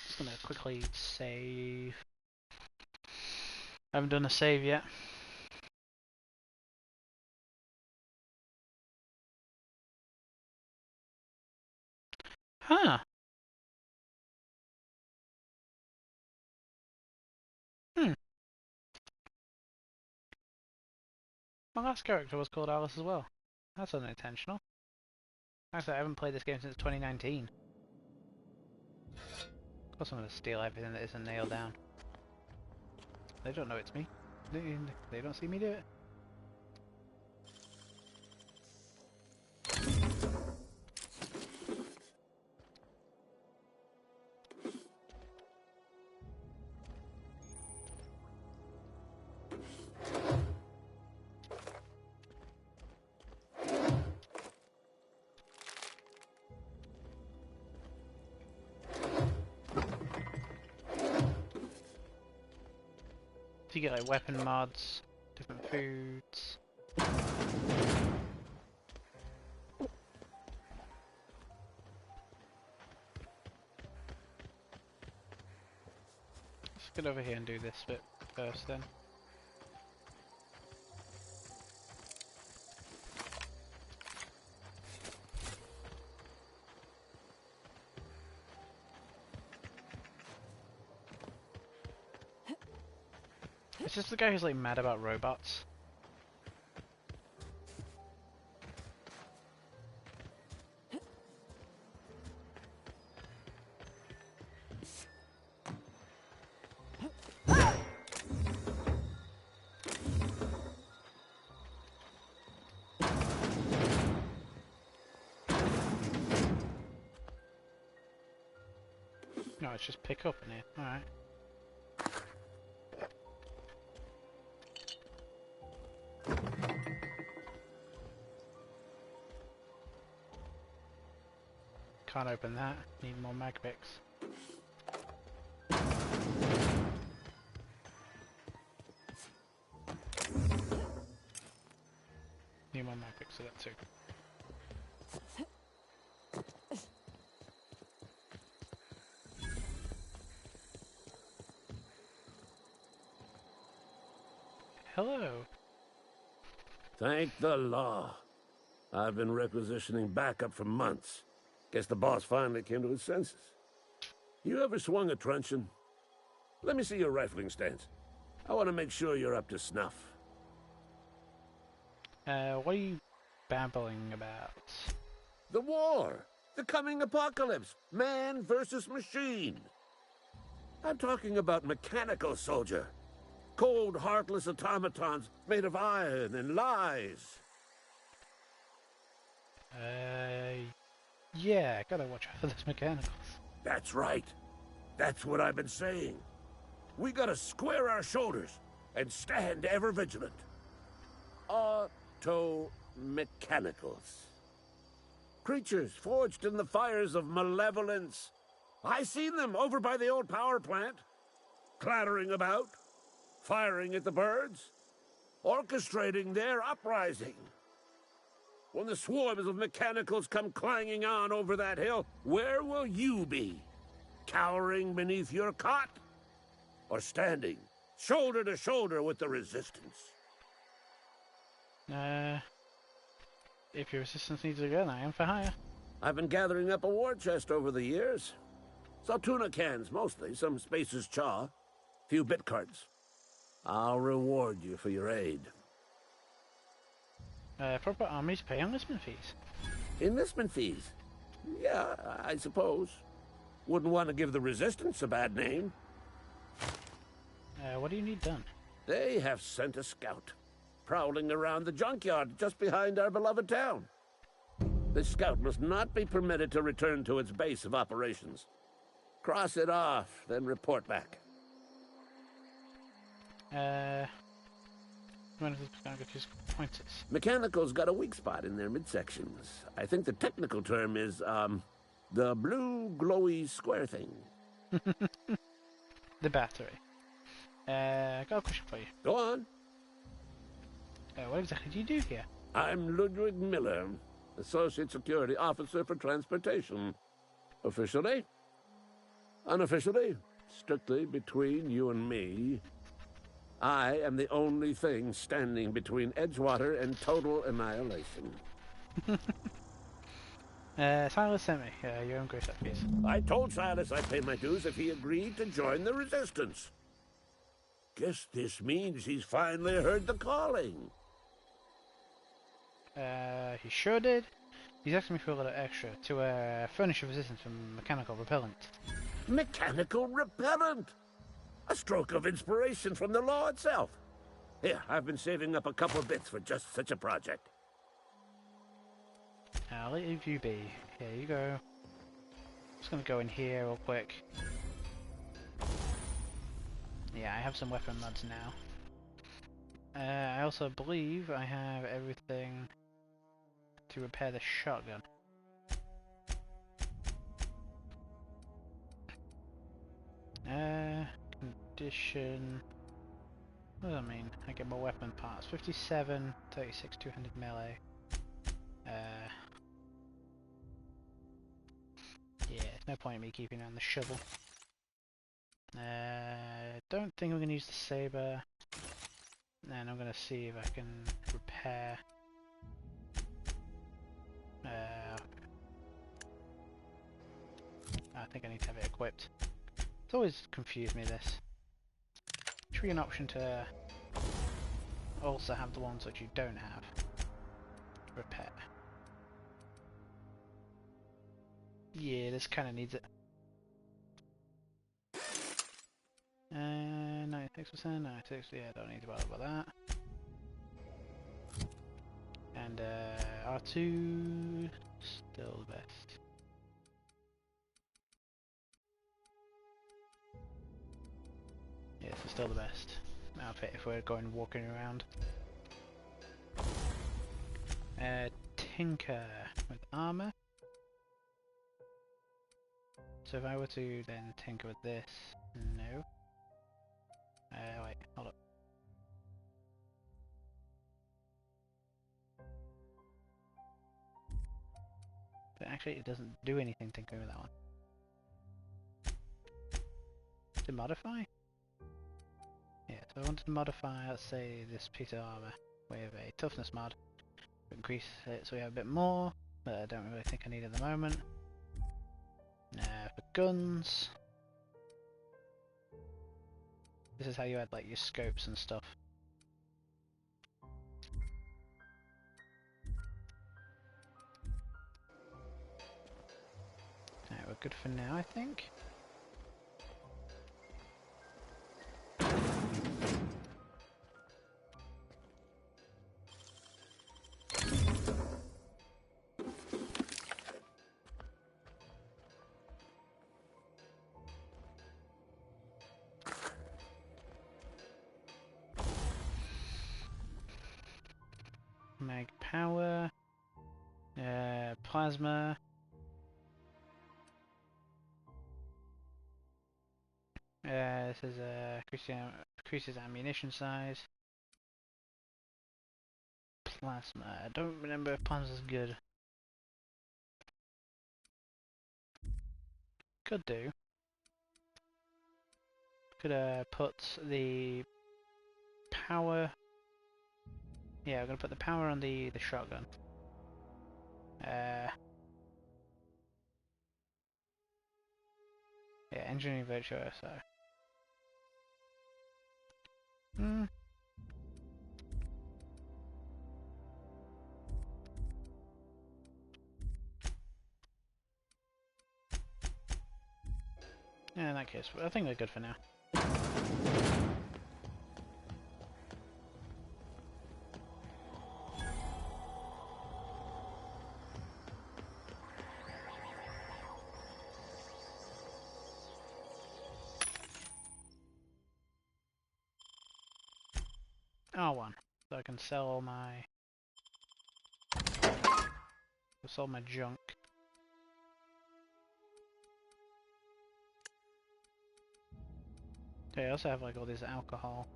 Just gonna quickly save. I haven't done a save yet. Huh. My last character was called Alice as well. That's unintentional. Actually, I haven't played this game since 2019. Of course I'm gonna steal everything that isn't nailed down. They don't know it's me. They don't see me do it. So you get like weapon mods, different foods. Let's get over here and do this bit first then. Is this the guy who's like mad about robots? No, it's just pick up in here. Alright. Can't open that. Need more mag picks. Need more mag picks for that too. Hello. Thank the law. I've been requisitioning backup for months. Guess the boss finally came to his senses. You ever swung a truncheon? Let me see your rifling stance. I want to make sure you're up to snuff. What are you babbling about? The war! The coming apocalypse! Man versus machine! I'm talking about mechanical soldier. Cold, heartless automatons made of iron and lies. Yeah, gotta watch out for those mechanicals. That's right. That's what I've been saying. We gotta square our shoulders and stand ever vigilant. Auto-mechanicals. Creatures forged in the fires of malevolence. I seen them over by the old power plant. Clattering about, firing at the birds, orchestrating their uprising. When the swarms of mechanicals come clanging on over that hill, where will you be? Cowering beneath your cot? Or standing, shoulder to shoulder with the resistance? If your resistance needs a gun, I am for hire. I've been gathering up a war chest over the years. Saw tuna cans, mostly, some Spacer's chaw, few bit cards. I'll reward you for your aid. Proper armies pay enlistment fees. Enlistment fees? Yeah, I suppose. Wouldn't want to give the Resistance a bad name. What do you need done? They have sent a scout, prowling around the junkyard just behind our beloved town. This scout must not be permitted to return to its base of operations. Cross it off, then report back. Pointers. Mechanical's got a weak spot in their midsections. I think the technical term is, the blue glowy square thing. The battery. I got a question for you. Go on. What exactly do you do here? I'm Ludwig Miller, Associate Security Officer for Transportation. Officially? Unofficially? Strictly between you and me. I am the only thing standing between Edgewater and total annihilation. Silas sent me your own grace piece. I told Silas I'd pay my dues if he agreed to join the Resistance. Guess this means he's finally heard the calling. He sure did. He's asking me for a little extra to furnish a resistance from mechanical repellent. Mechanical repellent? A stroke of inspiration from the law itself. Here, I've been saving up a couple bits for just such a project. I'll leave you be. Here you go. Just gonna go in here real quick. Yeah, I have some weapon mods now. I also believe I have everything to repair the shotgun. Condition. What does that mean? I get more weapon parts. 57, 36, 200 melee. Yeah, there's no point in me keeping it on the shovel. Don't think I'm gonna use the saber. And I'm gonna see if I can repair. I think I need to have it equipped. It's always confused me this. Should be an option to also have the ones that you don't have. Repair. Yeah, this kind of needs it. 96%, 96%, yeah, don't need to bother about that. And R2, still the best. Yes, it's still the best outfit if we're going walking around. Tinker with armor. So if I were to then tinker with this, no. Wait, hold up. But actually it doesn't do anything tinkering with that one. To modify? Yeah, so I wanted to modify, let's say, this piece of armor with a toughness mod. Increase it so we have a bit more, but I don't really think I need it at the moment. For guns, this is how you add like your scopes and stuff. Alright, we're good for now, I think. Mag power, plasma, this is increases ammunition size. Plasma, I don't remember if plasma's good. Could do. Could put the power. Yeah, I'm gonna put the power on the shotgun. Yeah, engineering virtuoso. Yeah, in that case, I think they're good for now. R1, so I can sell all my junk. Okay, I also have like all this alcohol.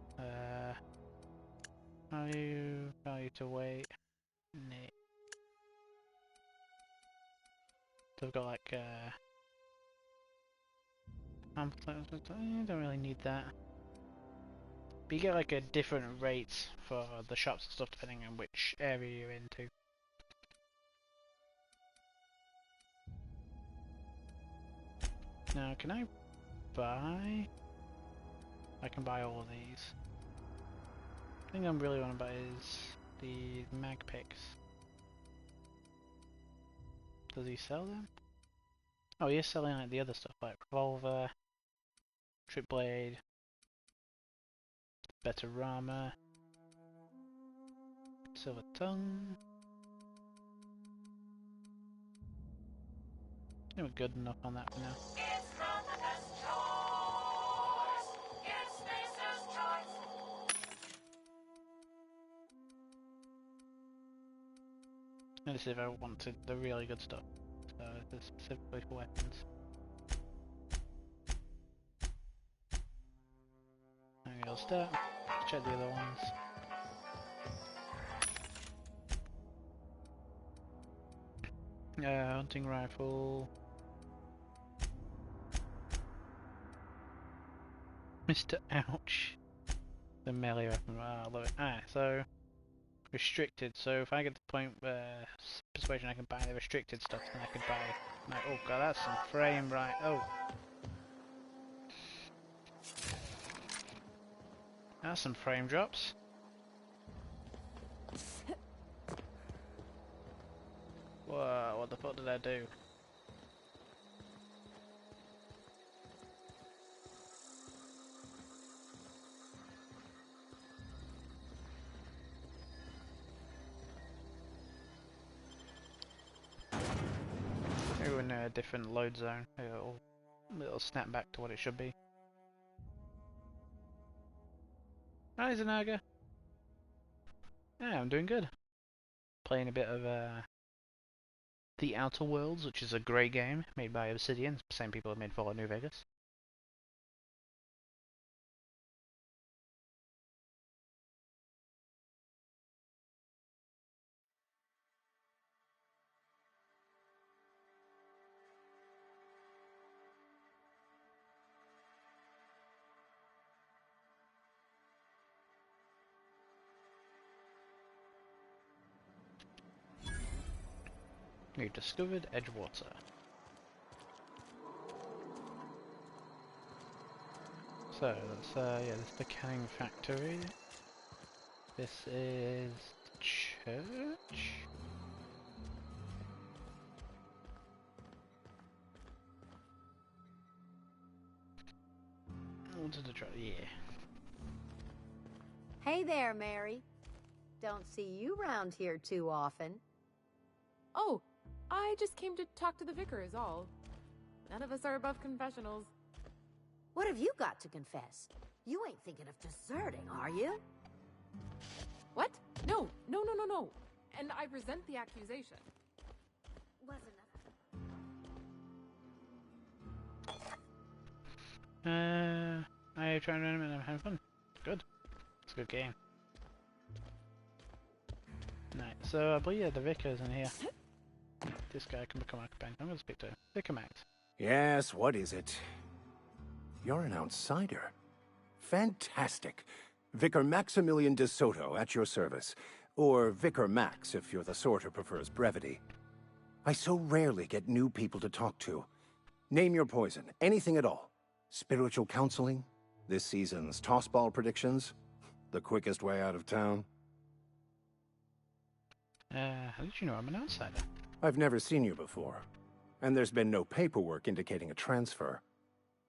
Value to weight. Nah. So I've got like I don't really need that. But you get like a different rates for the shops and stuff depending on which area you're into. Now, can I buy? I can buy all of these. The thing I really want to buy is the mag picks. Does he sell them? Oh, he's selling like the other stuff like revolver, trip blade, better armor, silver tongue. I think we're good enough on that for now. And this is if I wanted the really good stuff. So this is specifically for weapons. Okay, I'll start. Check the other ones. Hunting rifle. Mr. Ouch. The melee weapon. I love it. Alright, so restricted. So if I get to the point where persuasion I can buy the restricted stuff, then I can buy my, oh god, that's some frame right. Oh. That's some frame drops. Whoa, what the fuck did I do? Maybe we're in a different load zone. It'll snap back to what it should be. Hi, Zanaga. Yeah, I'm doing good. Playing a bit of The Outer Worlds, which is a great game made by Obsidian, same people who made Fallout New Vegas. We've discovered Edgewater. So that's yeah, this is the canning factory. This is the church. Wanted to try, yeah. Hey there, Mary. Don't see you round here too often. Oh, I just came to talk to the vicar is all. None of us are above confessionals. What have you got to confess? You ain't thinking of deserting, are you? What? No. And I resent the accusation. Wasn't I trying to run and I'm having fun. Good. It's a good game. Right, so I believe yeah, the vicar's in here. This guy can become a companion. I'm gonna speak to him. Vicar Max. Yes, what is it? You're an outsider. Fantastic. Vicar Maximilian de Soto at your service. Or Vicar Max if you're the sort who prefers brevity. I so rarely get new people to talk to. Name your poison, anything at all. Spiritual counseling? This season's tossball predictions? The quickest way out of town? How did you know I'm an outsider? I've never seen you before. And there's been no paperwork indicating a transfer.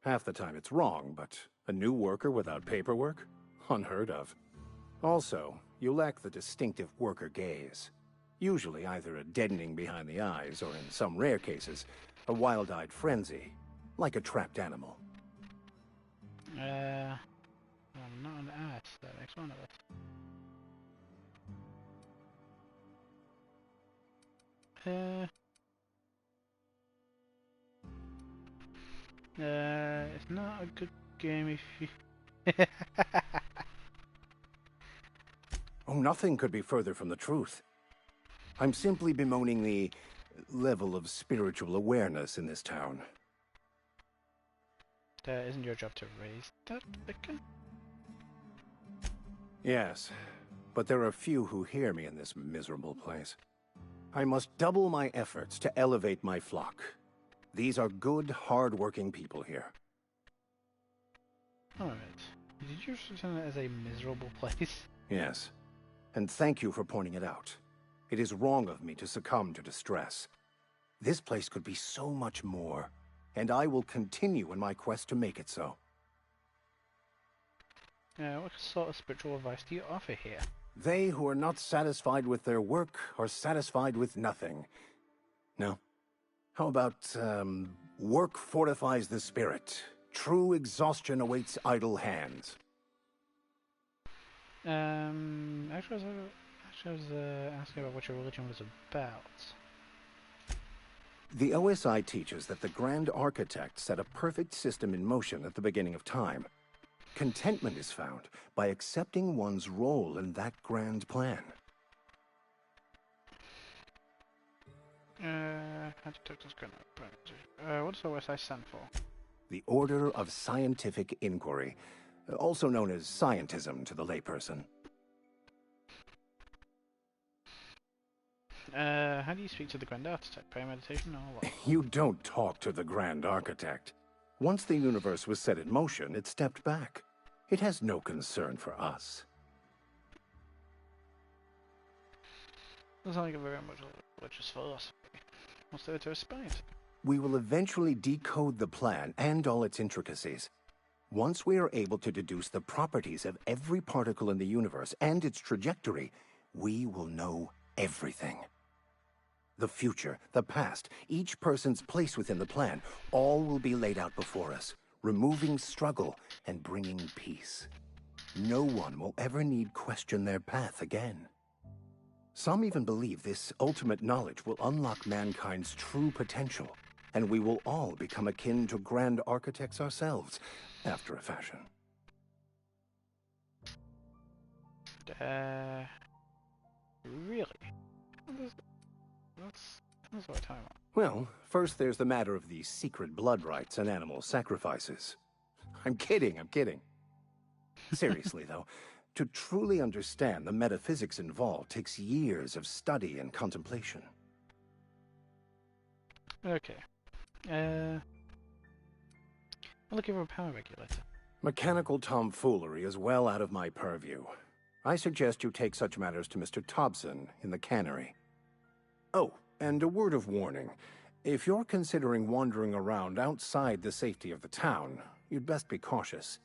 Half the time it's wrong, but a new worker without paperwork? Unheard of. Also, you lack the distinctive worker gaze. Usually either a deadening behind the eyes, or in some rare cases, a wild-eyed frenzy, like a trapped animal. I'm not an ass, that makes one of us. It's not a good game if you... Oh, nothing could be further from the truth. I'm simply bemoaning the level of spiritual awareness in this town. Isn't your job to raise that vicar? Yes, but there are few who hear me in this miserable place. I must double my efforts to elevate my flock. These are good, hard-working people here. Alright. Did you present it as a miserable place? Yes, and thank you for pointing it out. It is wrong of me to succumb to distress. This place could be so much more, and I will continue in my quest to make it so. What sort of spiritual advice do you offer here? They who are not satisfied with their work are satisfied with nothing. No? How about, work fortifies the spirit. True exhaustion awaits idle hands. Actually, I was asking about what your religion was about. The OSI teaches that the Grand Architect set a perfect system in motion at the beginning of time. Contentment is found by accepting one's role in that grand plan. What does OSI stand for? The Order of Scientific Inquiry, also known as scientism to the layperson. How do you speak to the Grand Architect? Prayer, meditation, or what? You don't talk to the Grand Architect. Once the universe was set in motion, it stepped back. It has no concern for us. Doesn't like a very much religious philosophy. What's there to aspire to? We will eventually decode the plan and all its intricacies. Once we are able to deduce the properties of every particle in the universe and its trajectory, we will know everything. The future, the past, each person's place within the plan, all will be laid out before us, removing struggle and bringing peace. No one will ever need question their path again. Some even believe this ultimate knowledge will unlock mankind's true potential, and we will all become akin to Grand Architects ourselves, after a fashion. Really? That's what time on. Well, first there's the matter of the secret blood rites and animal sacrifices. I'm kidding. Seriously, though, to truly understand the metaphysics involved takes years of study and contemplation. Okay. I'm looking for a power regulator. Mechanical tomfoolery is well out of my purview. I suggest you take such matters to Mr. Thompson in the cannery. Oh, and a word of warning. If you're considering wandering around outside the safety of the town, you'd best be cautious.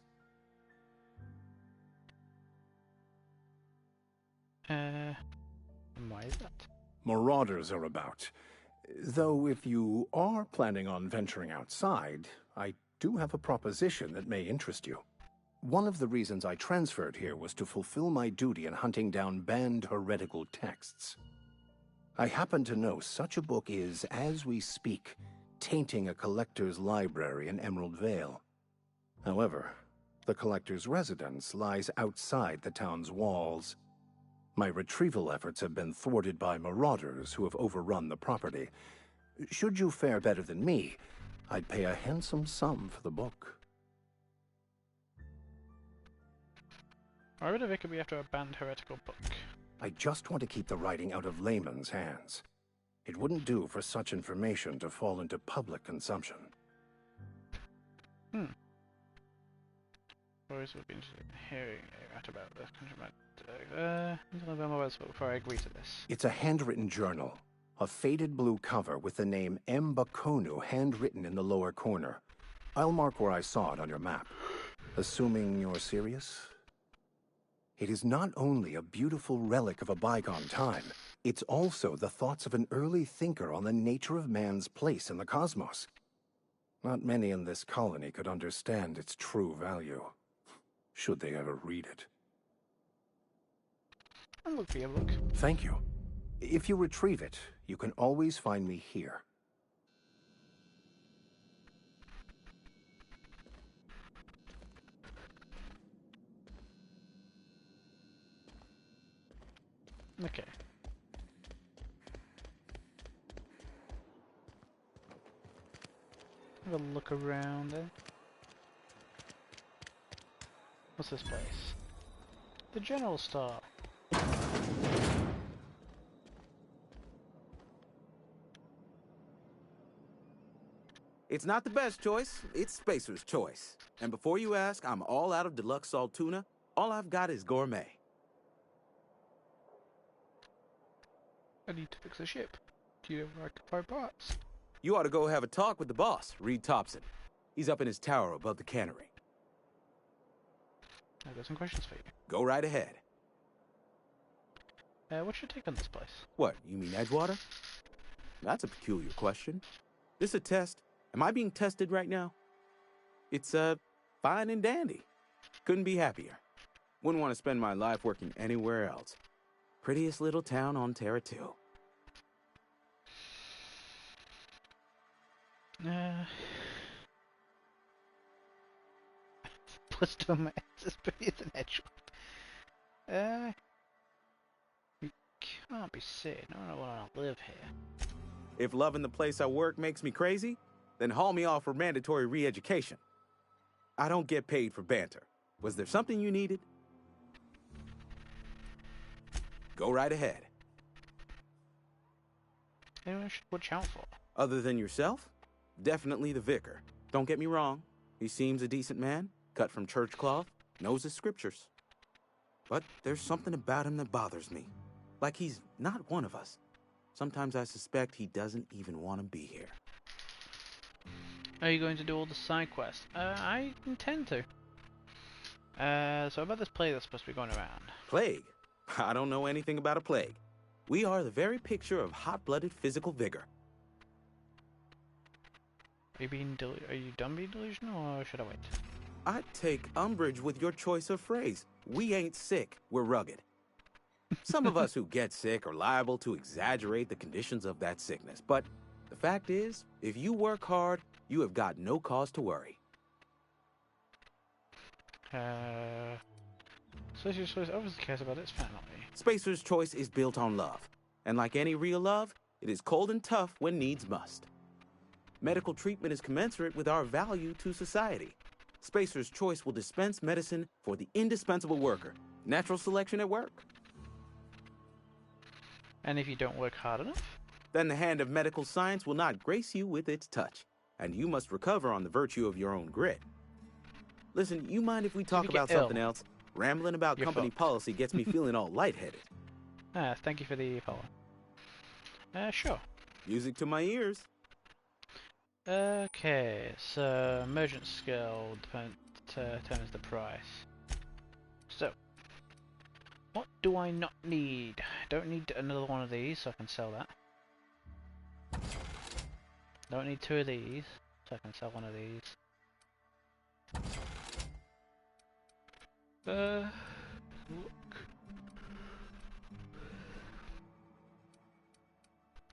And why is that? Marauders are about. Though if you are planning on venturing outside, I do have a proposition that may interest you. One of the reasons I transferred here was to fulfill my duty in hunting down banned heretical texts. I happen to know such a book is, as we speak, tainting a collector's library in Emerald Vale. However, the collector's residence lies outside the town's walls. My retrieval efforts have been thwarted by marauders who have overrun the property. Should you fare better than me, I'd pay a handsome sum for the book. Why would a vicar be after a banned heretical book? I just want to keep the writing out of layman's hands. It wouldn't do for such information to fall into public consumption. Always would be interested in hearing out about this. A little bit more before I agree to this. It's a handwritten journal. A faded blue cover with the name M. Bakonu handwritten in the lower corner. I'll mark where I saw it on your map. Assuming you're serious? It is not only a beautiful relic of a bygone time, it's also the thoughts of an early thinker on the nature of man's place in the cosmos. Not many in this colony could understand its true value, should they ever read it. I'll look for your book. Thank you. If you retrieve it, you can always find me here. Okay. Have a look around there. What's this place? The general store. It's not the best choice, it's Spacer's choice. And before you ask, I'm all out of deluxe salt tuna. All I've got is gourmet. I need to fix the ship. Do you know where I can find parts? You ought to go have a talk with the boss, Reed Thompson. He's up in his tower above the cannery. I've got some questions for you. Go right ahead. What's your take on this place? What, you mean Edgewater? That's a peculiar question. This a test? Am I being tested right now? It's, fine and dandy. Couldn't be happier. Wouldn't want to spend my life working anywhere else. Prettiest little town on Terra 2. Plus domains is prettier than Edgewater. You can't be saying I don't want to live here. If loving the place I work makes me crazy, then haul me off for mandatory re-education. I don't get paid for banter. Was there something you needed? Go right ahead. Anyone I should watch out for? Other than yourself? Definitely the vicar. Don't get me wrong. He seems a decent man, cut from church cloth, knows his scriptures. But there's something about him that bothers me. Like he's not one of us. Sometimes I suspect he doesn't even want to be here. Are you going to do all the side quests? I intend to. So about this plague that's supposed to be going around. Plague? I don't know anything about a plague. We are the very picture of hot-blooded physical vigor. Are you done being delusional, or should I wait? I take umbrage with your choice of phrase. We ain't sick, we're rugged. Some of us who get sick are liable to exaggerate the conditions of that sickness, but the fact is, if you work hard, you have got no cause to worry. Spacer's Choice obviously cares about its family. Spacer's Choice is built on love, and like any real love, it is cold and tough when needs must. Medical treatment is commensurate with our value to society. Spacer's Choice will dispense medicine for the indispensable worker. Natural selection at work. And if you don't work hard enough? Then the hand of medical science will not grace you with its touch, and you must recover on the virtue of your own grit. Listen, you mind if we talk about something else? Rambling about company policy gets me feeling all lightheaded. Thank you for the follow. Sure. Music to my ears. Okay, so emergent skill determines the price. So, what do I not need? Don't need another one of these, so I can sell that. Don't need two of these, so I can sell one of these. Look.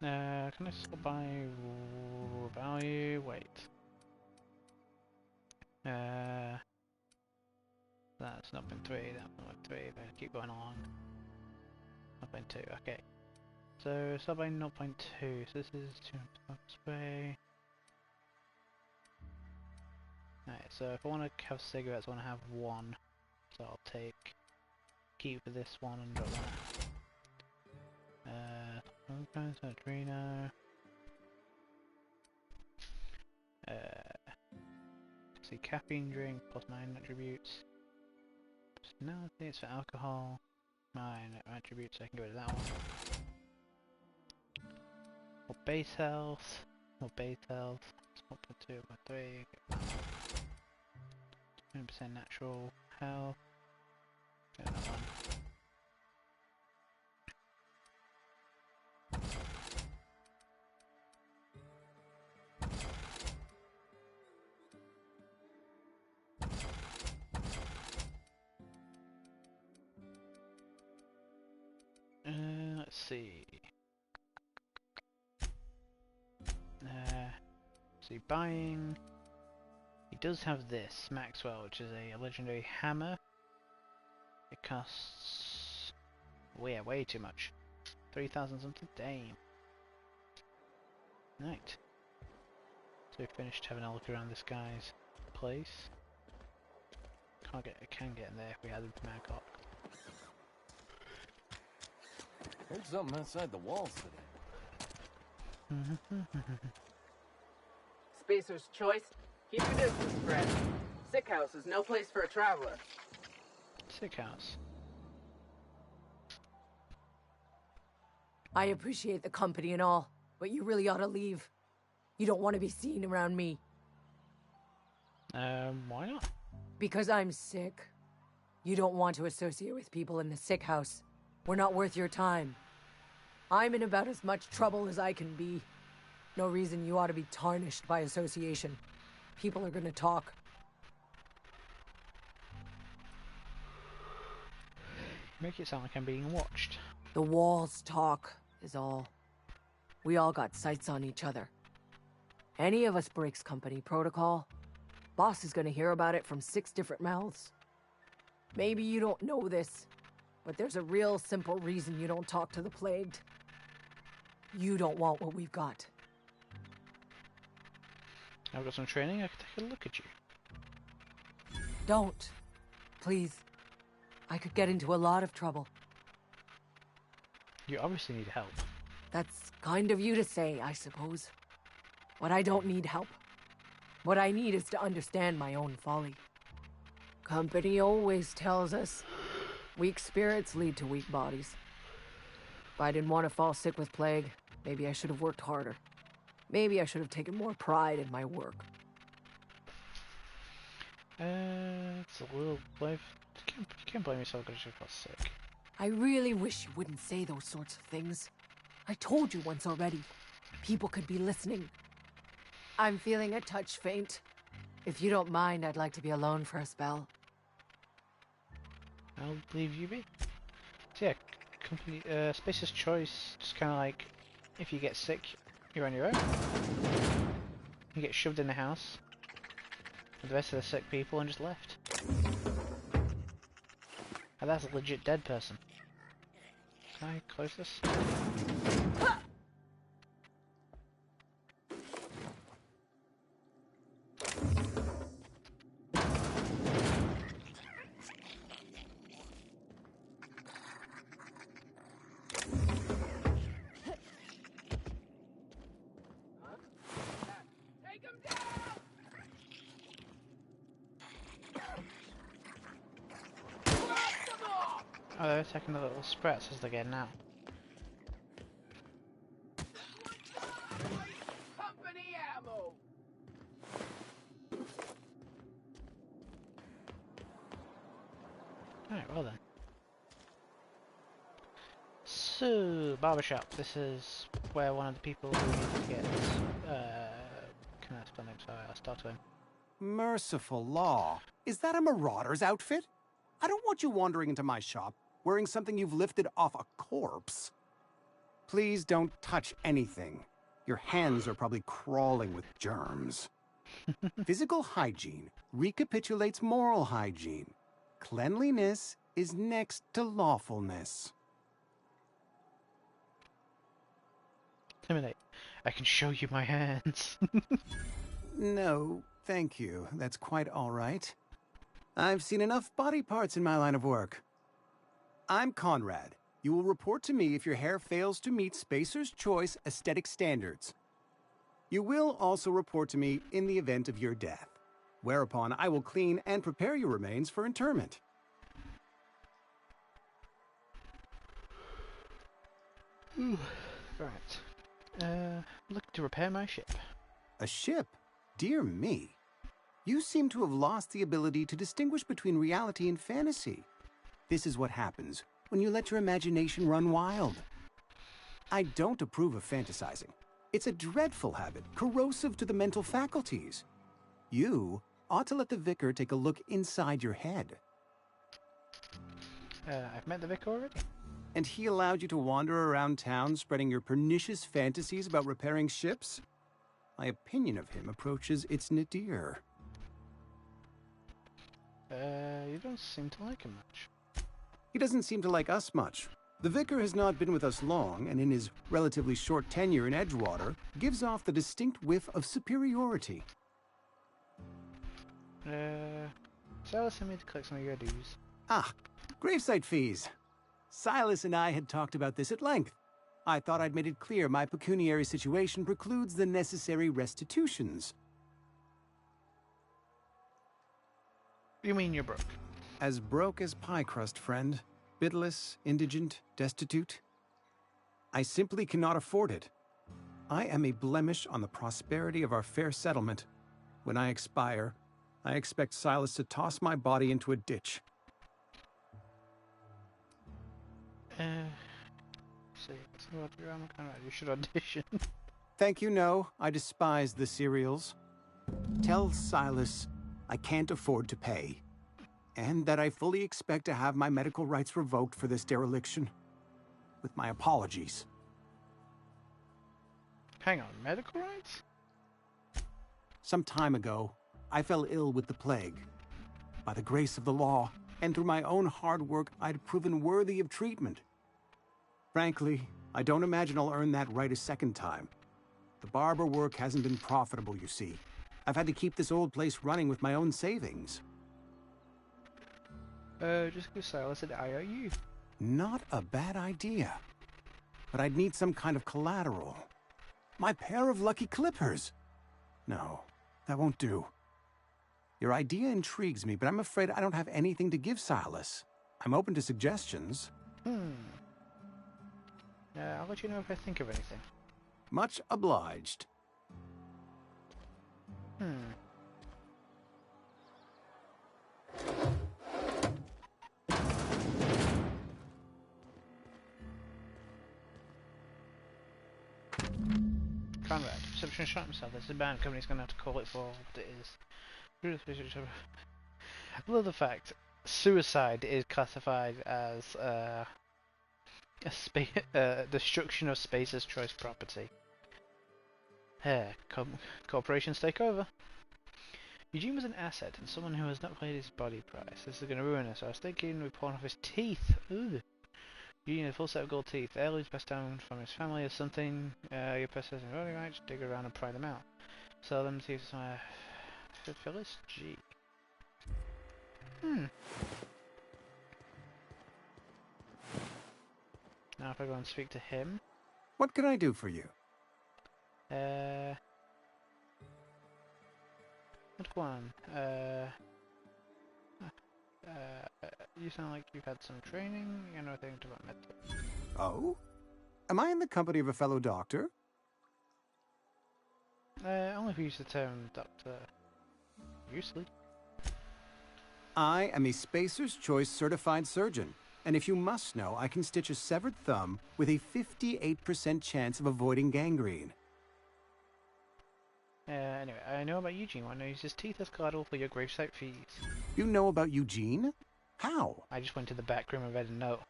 Can I sell by value? Wait. That's 0.3, that's 0.3, but keep going along. 0.2, okay. So sell by 0.2, so this is 2 spray. Alright, so if I want to have cigarettes, I want to have one. So I'll keep this one and drop that. Adreno. See, caffeine drink plus 9 attributes. Personality, it's for alcohol. 9 attributes, so I can go to that one. More base health. More base health. 1.2, 1.3. 10% natural health. Get that one. Let's see. See, buying. He does have this Maxwell, which is a legendary hammer. It costs way too much. 3,000 something. Damn. Right. So we finished having a look around this guy's place. I can get in there if we had the mag lock. Heard something outside the walls today. Spacer's choice. Keep your distance, friend. Sick house is no place for a traveler. Sick house. I appreciate the company and all, but you really ought to leave. You don't want to be seen around me. Why not? Because I'm sick. You don't want to associate with people in the sick house. We're not worth your time. I'm in about as much trouble as I can be. No reason you ought to be tarnished by association. People are gonna talk. Make it sound like I'm being watched. The walls talk, is all. We all got sights on each other. Any of us breaks company protocol, boss is gonna hear about it from 6 different mouths. Maybe you don't know this, but there's a real simple reason you don't talk to the plagued. You don't want what we've got. I've got some training, I can take a look at you. Don't. Please. I could get into a lot of trouble. You obviously need help. That's kind of you to say, I suppose. But I don't need help. What I need is to understand my own folly. Company always tells us weak spirits lead to weak bodies. If I didn't want to fall sick with plague, maybe I should have worked harder. Maybe I should have taken more pride in my work. It's a little life. You can't blame yourself because you got sick. I really wish you wouldn't say those sorts of things. I told you once already. People could be listening. I'm feeling a touch faint. If you don't mind, I'd like to be alone for a spell. I'll leave you be. So yeah, company, Spacer's choice, just kind of like, if you get sick, you're on your own. You get shoved in the house with the rest of the sick people and just left. And that's a legit dead person. Can I close this? Oh, they're attacking the little sprats as they're getting out. Company ammo. Alright, well then. So, barbershop. This is where one of the people who need to get, can I spell him? Sorry, I'll start with him. Merciful law. Is that a marauder's outfit? I don't want you wandering into my shop wearing something you've lifted off a corpse. Please don't touch anything. Your hands are probably crawling with germs. Physical hygiene recapitulates moral hygiene. Cleanliness is next to lawfulness. Intimidate. I can show you my hands. No, thank you. That's quite all right. I've seen enough body parts in my line of work. I'm Conrad. You will report to me if your hair fails to meet Spacer's Choice aesthetic standards. You will also report to me in the event of your death, whereupon I will clean and prepare your remains for interment. Right. Looking to repair my ship. A ship? Dear me. You seem to have lost the ability to distinguish between reality and fantasy. This is what happens when you let your imagination run wild. I don't approve of fantasizing. It's a dreadful habit, corrosive to the mental faculties. You ought to let the vicar take a look inside your head. I've met the vicar already. And he allowed you to wander around town spreading your pernicious fantasies about repairing ships? My opinion of him approaches its nadir. You don't seem to like him much. He doesn't seem to like us much. The vicar has not been with us long, and in his relatively short tenure in Edgewater, gives off the distinct whiff of superiority. Silas sent me to collect some of your dues. Ah, gravesite fees. Silas and I had talked about this at length. I thought I'd made it clear my pecuniary situation precludes the necessary restitutions. You mean you're broke? As broke as pie crust, friend. Bitless, indigent, destitute. I simply cannot afford it. I am a blemish on the prosperity of our fair settlement. When I expire, I expect Silas to toss my body into a ditch. You should audition. Thank you, no. I despise the serials. Tell Silas I can't afford to pay. And that I fully expect to have my medical rights revoked for this dereliction. With my apologies. Hang on, medical rights? Some time ago, I fell ill with the plague. By the grace of the law, and through my own hard work, I'd proven worthy of treatment. Frankly, I don't imagine I'll earn that right a second time. The barber work hasn't been profitable, you see. I've had to keep this old place running with my own savings. Just give Silas an IOU. Not a bad idea. But I'd need some kind of collateral. My pair of lucky clippers. No, that won't do. Your idea intrigues me, but I'm afraid I don't have anything to give Silas. I'm open to suggestions. I'll let you know if I think of anything. Much obliged. Conrad, perception shot himself. This is a band company's gonna have to call it for what it is. Below the fact, suicide is classified as destruction of Spacer's choice property. Corporations take over. Eugene was an asset and someone who has not paid his body price. This is going to ruin us. So I was thinking we'd pawn off his teeth. Ugh. Eugene had a full set of gold teeth. Heirlooms passed down from his family or something. Your person has voting rights. Dig around and pry them out. Sell them to Phyllis G. Now if I go and speak to him. What can I do for you? What one? You sound like you've had some training. You know anything about medicine. Oh? Am I in the company of a fellow doctor? Only if you use the term doctor loosely. I am a Spacer's Choice certified surgeon, and if you must know, I can stitch a severed thumb with a 58% chance of avoiding gangrene. Anyway, I know about Eugene. I want to use his teeth as collateral for your gravesite fees. You know about Eugene? How? I just went to the back room and read a note.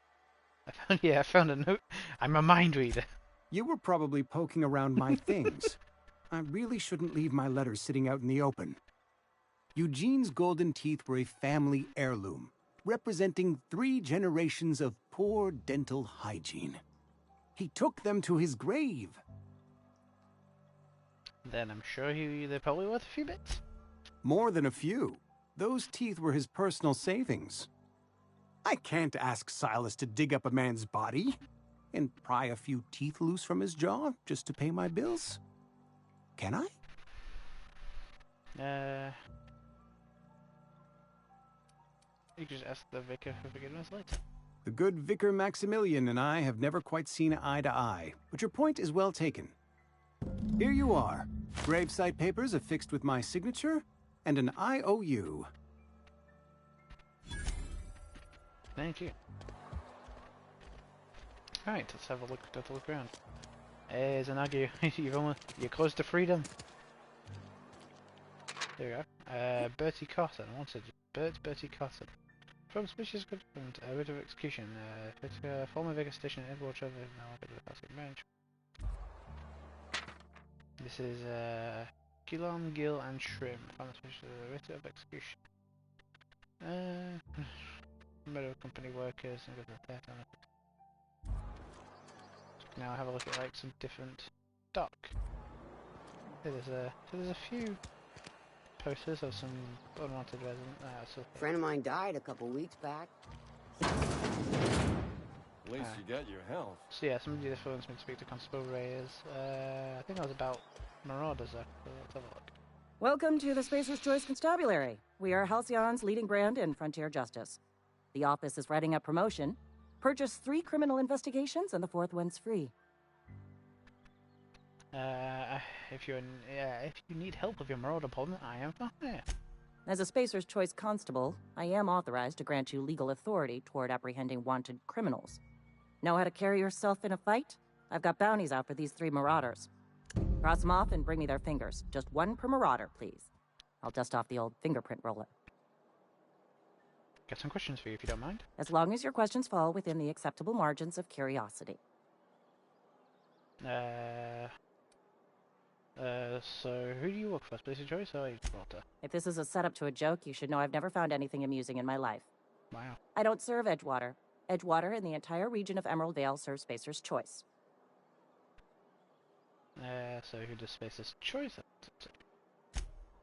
I found a note. I'm a mind reader. You were probably poking around my things. I really shouldn't leave my letters sitting out in the open. Eugene's golden teeth were a family heirloom, representing 3 generations of poor dental hygiene. He took them to his grave. Then I'm sure they're probably worth a few bits. More than a few. Those teeth were his personal savings. I can't ask Silas to dig up a man's body and pry a few teeth loose from his jaw just to pay my bills. Can I? You can just ask the vicar for forgiveness later. The good Vicar Maximilian and I have never quite seen eye to eye, but your point is well taken. Here you are. Gravesite papers affixed with my signature, and an IOU. Thank you. Right, let's have a look at the look around. Hey, Zanagu, you're close to freedom. There you go. Bertie Cotton, wanted. Bertie Cotton. From Species Good a bit of execution. Former Vega Station, Edward Trevor, now a bit of a classic range. This is Gilon, Gill, and Shrim. From Species, a bit of execution. Medical company workers and good that. Now have a look at like some different stock. There's a few posters of some unwanted residents. A friend of mine died a couple weeks back. At least you got your health. So yeah, somebody just wants me to speak to Constable Reyes. I think that was about Marauders though. So let's have a look. Welcome to the Spacer's Choice Constabulary. We are Halcyon's leading brand in frontier justice. The office is writing up promotion. Purchase 3 criminal investigations and the 4th one's free. If you need help with your Marauder problem, I am fine. Yeah. As a Spacer's Choice Constable, I am authorized to grant you legal authority toward apprehending wanted criminals. Know how to carry yourself in a fight? I've got bounties out for these 3 marauders. Cross them off and bring me their fingers. Just 1 per marauder, please. I'll dust off the old fingerprint roller. Got some questions for you if you don't mind. As long as your questions fall within the acceptable margins of curiosity. So who do you work for? Spacer's Choice or Edgewater? If this is a setup to a joke, you should know I've never found anything amusing in my life. Wow. I don't serve Edgewater. Edgewater and the entire region of Emerald Vale serve Spacer's Choice. So who does Spacer's Choice?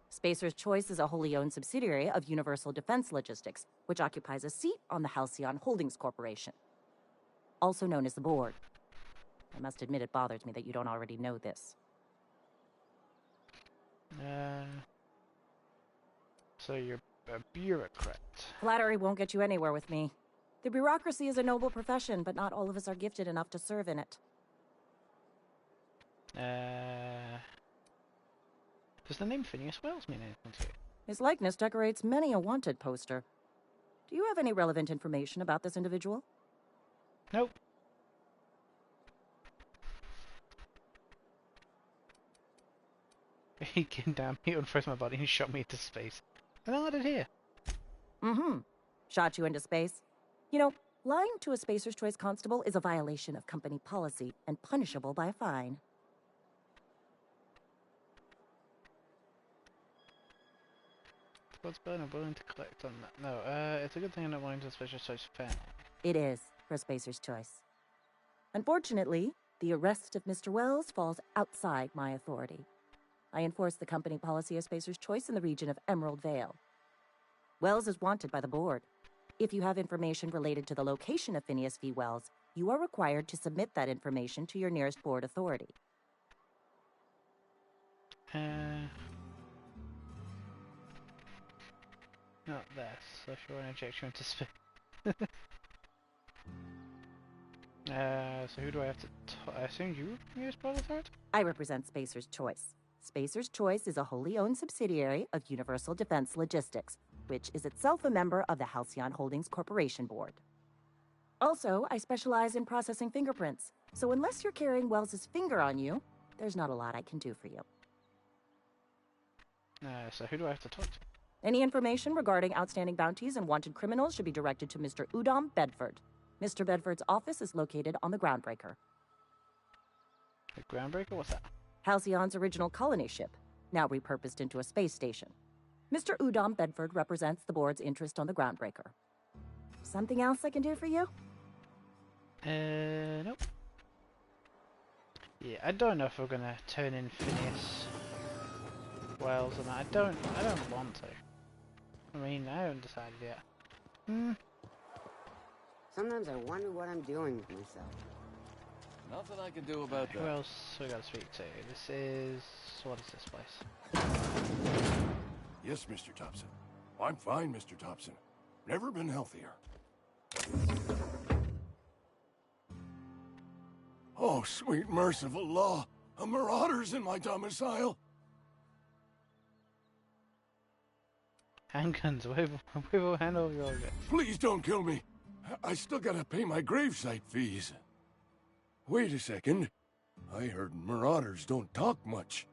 Spacer's Choice is a wholly owned subsidiary of Universal Defense Logistics, which occupies a seat on the Halcyon Holdings Corporation, also known as the Board. I must admit it bothers me that you don't already know this. So you're a bureaucrat. Flattery won't get you anywhere with me. The bureaucracy is a noble profession, but not all of us are gifted enough to serve in it. Does the name Phineas Wells mean anything to you? His likeness decorates many a wanted poster. Do you have any relevant information about this individual? Nope. He came down, he unfroze my body and shot me into space. And I landed here. Mm-hmm. Shot you into space. You know, lying to a Spacer's Choice constable is a violation of company policy and punishable by a fine. What's burn? I'm willing to collect on that. No, it's a good thing I'm not willing to Spacer's Choice fan. It is, for Spacer's Choice. Unfortunately, the arrest of Mr. Wells falls outside my authority. I enforce the company policy of Spacer's Choice in the region of Emerald Vale. Wells is wanted by the Board. If you have information related to the location of Phineas V. Wells, you are required to submit that information to your nearest Board authority. Not this. So if you want to inject you into space. So who do I have to I assume you use Board authority? I represent Spacer's Choice. Spacer's Choice is a wholly owned subsidiary of Universal Defense Logistics, which is itself a member of the Halcyon Holdings Corporation Board. Also, I specialize in processing fingerprints, so unless you're carrying Wells's finger on you, there's not a lot I can do for you. So who do I have to talk to? Any information regarding outstanding bounties and wanted criminals should be directed to Mr. Udom Bedford. Mr. Bedford's office is located on the Groundbreaker. The Groundbreaker? What's that? Halcyon's original colony ship, now repurposed into a space station. Mr. Udom Bedford represents the Board's interest on the Groundbreaker. Something else I can do for you? Nope. Yeah, I don't know if we're gonna turn in Phineas Wells, and I don't want to. I mean, I haven't decided yet. Sometimes I wonder what I'm doing with myself. Nothing I can do about that. Who else we gotta speak to? This is... what is this place? Yes, Mr. Thompson. I'm fine, Mr. Thompson. Never been healthier. Oh, sweet merciful law. A marauder's in my domicile. Handguns, we will hand over your guns. Please don't kill me. I still gotta pay my gravesite fees. Wait a second. I heard marauders don't talk much.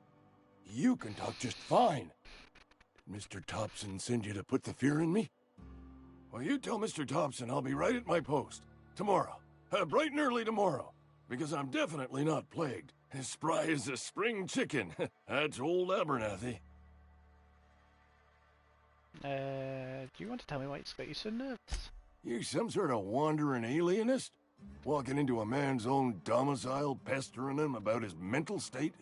You can talk just fine. Did Mr. Thompson send you to put the fear in me? Well, you tell Mr. Thompson I'll be right at my post. Tomorrow. Bright and early tomorrow. Because I'm definitely not plagued. As spry as a spring chicken. That's old Abernathy. Do you want to tell me why it's got you so nervous? You some sort of wandering alienist? Walking into a man's own domicile, pestering him about his mental state?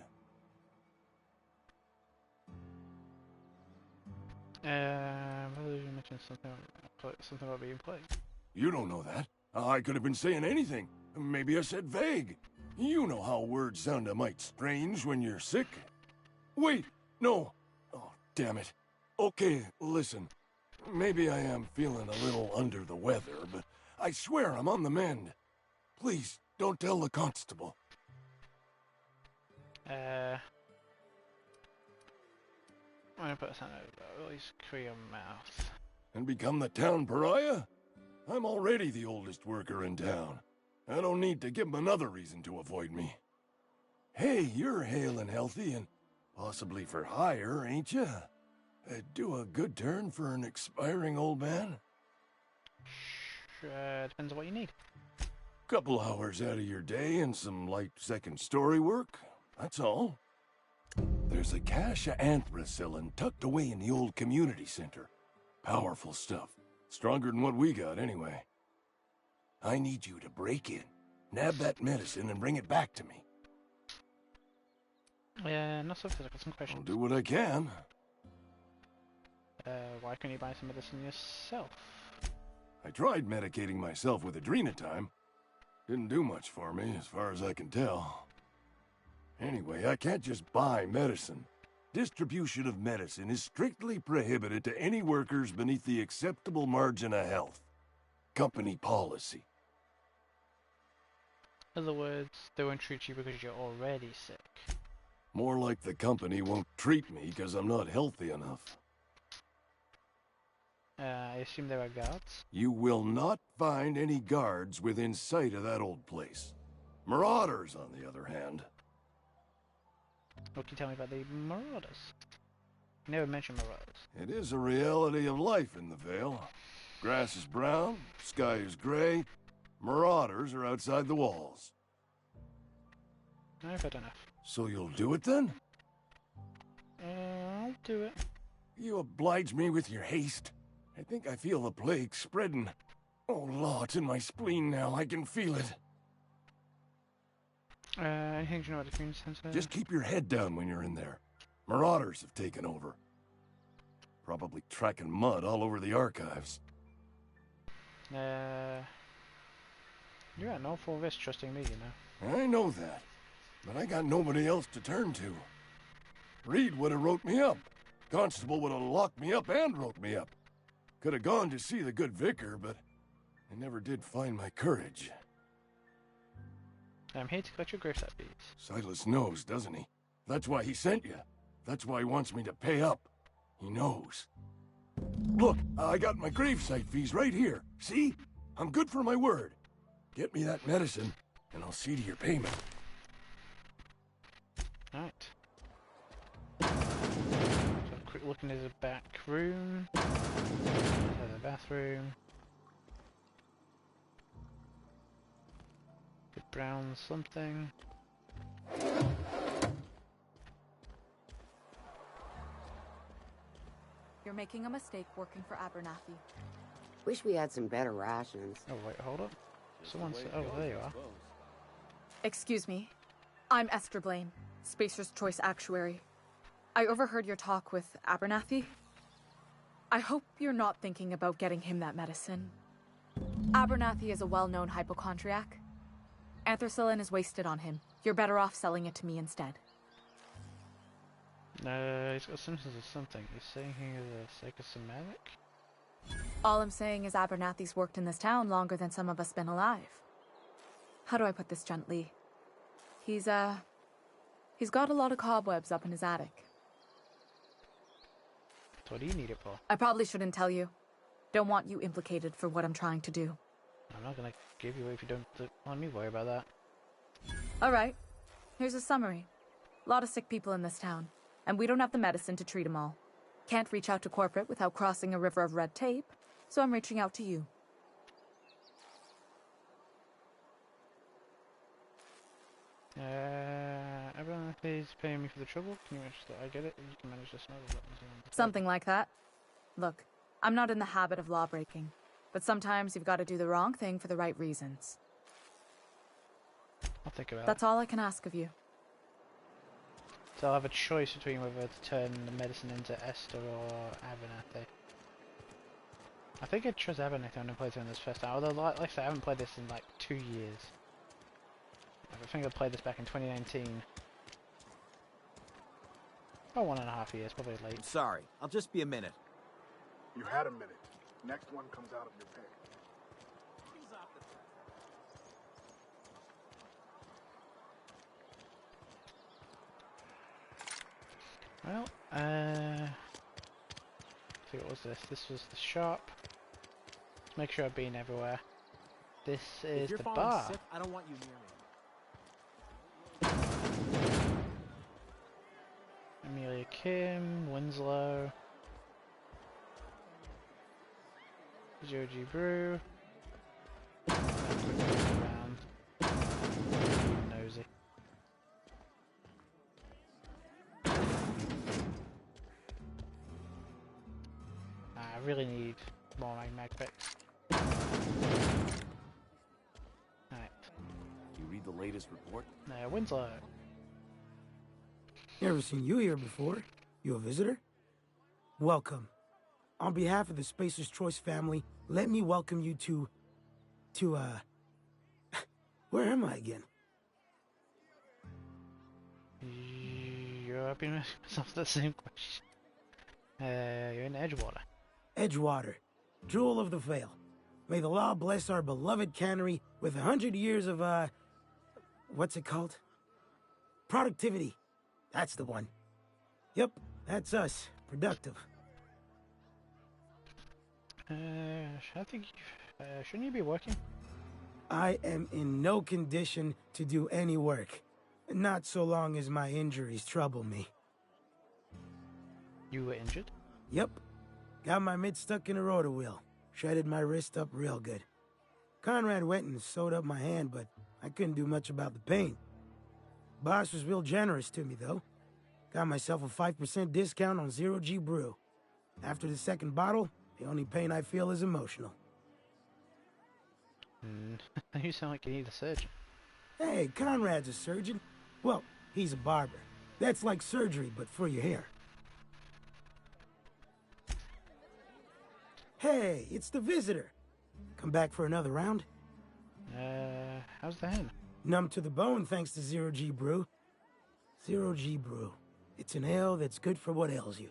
You mentioned something about being plagued. You don't know that. I could have been saying anything. Maybe I said vague. You know how words sound a mite strange when you're sick. Wait, no. Oh, damn it. Okay, listen. Maybe I am feeling a little under the weather, but I swear I'm on the mend. Please, don't tell the constable. I'm gonna put a sign over. Always clear your mouth. And become the town pariah? I'm already the oldest worker in town. I don't need to give him another reason to avoid me. Hey, you're hale and healthy and possibly for hire, ain't you? Do a good turn for an expiring old man? Depends on what you need. Couple hours out of your day and some light second story work. That's all. There's a cache of anthracillin tucked away in the old community center. Powerful stuff. Stronger than what we got, anyway. I need you to break in, nab that medicine, and bring it back to me. Not so fast. I got some questions. I'll do what I can. Why can't you buy some medicine yourself? I tried medicating myself with adrenatime. Didn't do much for me, as far as I can tell. Anyway, I can't just buy medicine. Distribution of medicine is strictly prohibited to any workers beneath the acceptable margin of health. Company policy. In other words, they won't treat you because you're already sick. More like the company won't treat me because I'm not healthy enough. I assume there are guards? You will not find any guards within sight of that old place. Marauders, on the other hand. What can you tell me about the marauders? You never mentioned marauders. It is a reality of life in the Vale. Grass is brown, sky is gray. Marauders are outside the walls. I've had enough. So you'll do it then? I'll do it. You oblige me with your haste. I think I feel the plague spreading. Oh, Law, it's in my spleen now. I can feel it. Anything you know about the community center? Just keep your head down when you're in there. Marauders have taken over. Probably tracking mud all over the archives. You're at no full risk trusting me, you know. I know that. But I got nobody else to turn to. Reed would have wrote me up. Constable would have locked me up and wrote me up. Could have gone to see the good vicar, but I never did find my courage. I'm here to collect your gravesite fees. Silas knows, doesn't he? That's why he sent you. That's why he wants me to pay up. He knows. Look, I got my gravesite fees right here. See? I'm good for my word. Get me that medicine, and I'll see to your payment. Alright. So a quick look into the back room. There's a bathroom. Good brown something. You're making a mistake working for Abernathy. Wish we had some better rations. Oh wait, hold up. Someone's... oh, there you are. Excuse me. I'm Esther Blaine, Spacer's Choice Actuary. I overheard your talk with Abernathy. I hope you're not thinking about getting him that medicine. Abernathy is a well-known hypochondriac. Anthracillin is wasted on him. You're better off selling it to me instead. He's got symptoms of something. He's saying he is a psychosomatic? All I'm saying is Abernathy's worked in this town longer than some of us been alive. How do I put this gently? He's got a lot of cobwebs up in his attic. So what do you need it for? I probably shouldn't tell you. Don't want you implicated for what I'm trying to do. I'm not gonna give you it if you don't let me worry about that. Alright, here's a summary. A lot of sick people in this town, and we don't have the medicine to treat them all. Can't reach out to corporate without crossing a river of red tape, so I'm reaching out to you. Everyone is paying me for the trouble. Can you manage that? I get it. You can manage the smell of it. Something like that. Look, I'm not in the habit of law breaking, but sometimes you've got to do the wrong thing for the right reasons. I'll think about it. That's all I can ask of you. So I'll have a choice between whether to turn the medicine into Esther or Abernathy. I think I'd trust Abernathy when I played through this first time, although like I said, I haven't played this in like 2 years. I think I played this back in 2019. Oh, 1.5 years, probably late. I'm sorry, I'll just be a minute. You had a minute. Next one comes out of your pay. Well, see, what was this? This was the shop. Let's make sure I've been everywhere. This is if you're the falling bar. sick, I don't want you near me. Amelia Kim, Winslow, Zero G Brew. Quick look around. Nosy. I really need more mag picks. Alright. You read the latest report? Winslow. Never seen you here before. You a visitor? Welcome. On behalf of the Spacer's Choice family, let me welcome you to, where am I again? You're asking myself the same question. You're in Edgewater. Edgewater, jewel of the Vale. May the law bless our beloved cannery with 100 years of, what's it called? Productivity. That's the one. Yep, that's us. Productive. I think shouldn't you be working? I am in no condition to do any work. Not so long as my injuries trouble me. You were injured? Yep. Got my mid stuck in a rotor wheel. Shredded my wrist up real good. Conrad went and sewed up my hand, but I couldn't do much about the pain. Boss was real generous to me, though. Got myself a 5% discount on Zero G Brew. After the second bottle, the only pain I feel is emotional. You sound like you need a surgeon. Hey, Conrad's a surgeon. Well, he's a barber. That's like surgery, but for your hair. Hey, it's the visitor. Come back for another round? How's the hand? Numb to the bone thanks to Zero G Brew. Zero G Brew. It's an ale that's good for what ails you.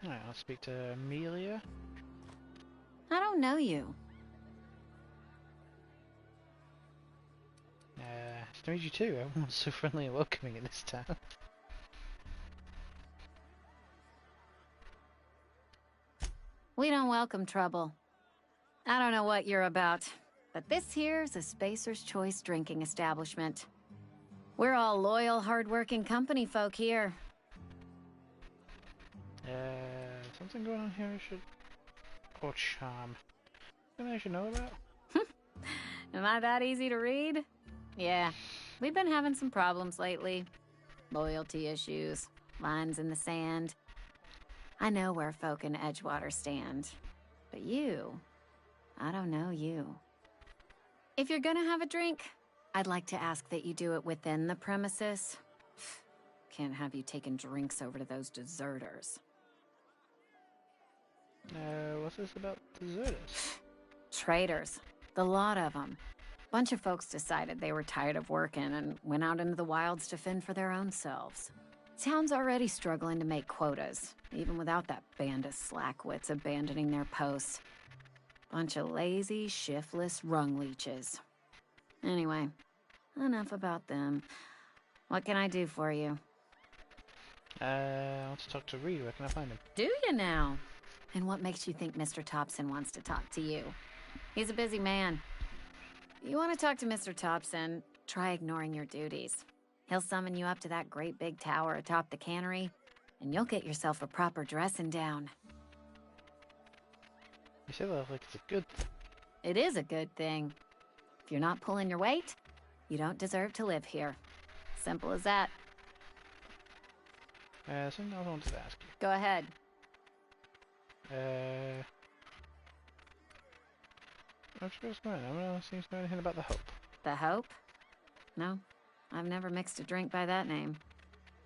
Alright, I'll speak to Amelia. I don't know you. Nice to meet you too. Everyone's so friendly and welcoming in this town. We don't welcome trouble. I don't know what you're about, but this here's a Spacer's Choice drinking establishment. We're all loyal, hard-working company folk here. Something going on here I should... Or charm. Something I should know about? Am I that easy to read? Yeah, we've been having some problems lately. Loyalty issues, lines in the sand. I know where folk in Edgewater stand. But you... I don't know you. If you're gonna have a drink, I'd like to ask that you do it within the premises. Can't have you taking drinks over to those deserters. What's this about deserters? Traitors. The lot of them. Bunch of folks decided they were tired of working and went out into the wilds to fend for their own selves. Town's already struggling to make quotas, even without that band of slackwits abandoning their posts. Bunch of lazy, shiftless rung leeches. Anyway, enough about them. What can I do for you? I want to talk to Reed. Where can I find him? Do you now? And what makes you think Mr. Thompson wants to talk to you? He's a busy man. You want to talk to Mr. Thompson, try ignoring your duties. He'll summon you up to that great big tower atop the cannery, and you'll get yourself a proper dressing down. You say that like it's a good thing. It is a good thing. If you're not pulling your weight, you don't deserve to live here. Simple as that. Something else I wanted to ask you. Go ahead. I'm just going. I don't seem to know anything about the Hope. The Hope? No, I've never mixed a drink by that name.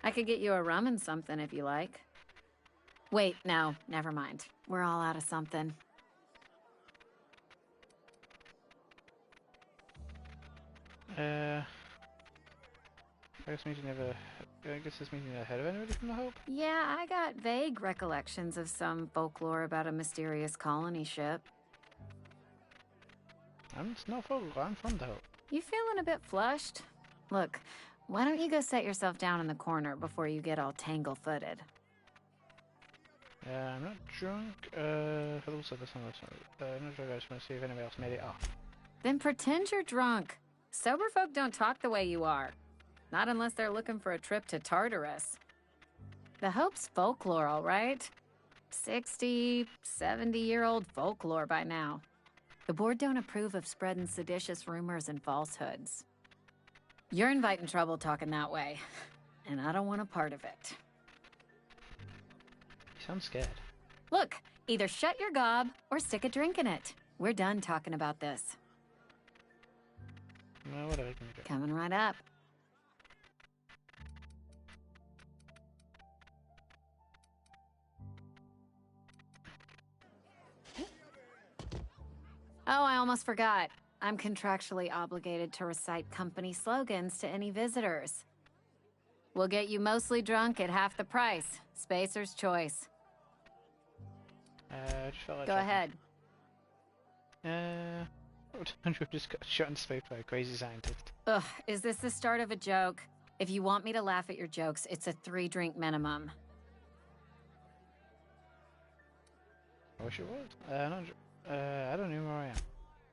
I could get you a rum and something if you like. Wait, no, never mind. We're all out of something. I guess this meeting ahead of anybody from the Hope? Yeah, I got vague recollections of some folklore about a mysterious colony ship. It's no folklore. I'm from the Hope. You feeling a bit flushed? Look, why don't you go set yourself down in the corner before you get all tangle-footed? I'm not drunk. For the also this one, I'm not drunk. I just want to see if anybody else made it off. Then pretend you're drunk. Sober folk don't talk the way you are. Not unless they're looking for a trip to Tartarus. The Hope's folklore, all right? 60, 70-year-old folklore by now. The board don't approve of spreading seditious rumors and falsehoods. You're inviting trouble talking that way, and I don't want a part of it. You sound scared. Look, either shut your gob or stick a drink in it. We're done talking about this. No, whatever. Can you do? Coming right up. Oh, I almost forgot. I'm contractually obligated to recite company slogans to any visitors. We'll get you mostly drunk at half the price. Spacer's choice. I just felt like Go ahead. Andrew just got shot in the face by a crazy scientist. Ugh, is this the start of a joke? If you want me to laugh at your jokes, it's a 3-drink minimum. I wish it was. I don't know where I am.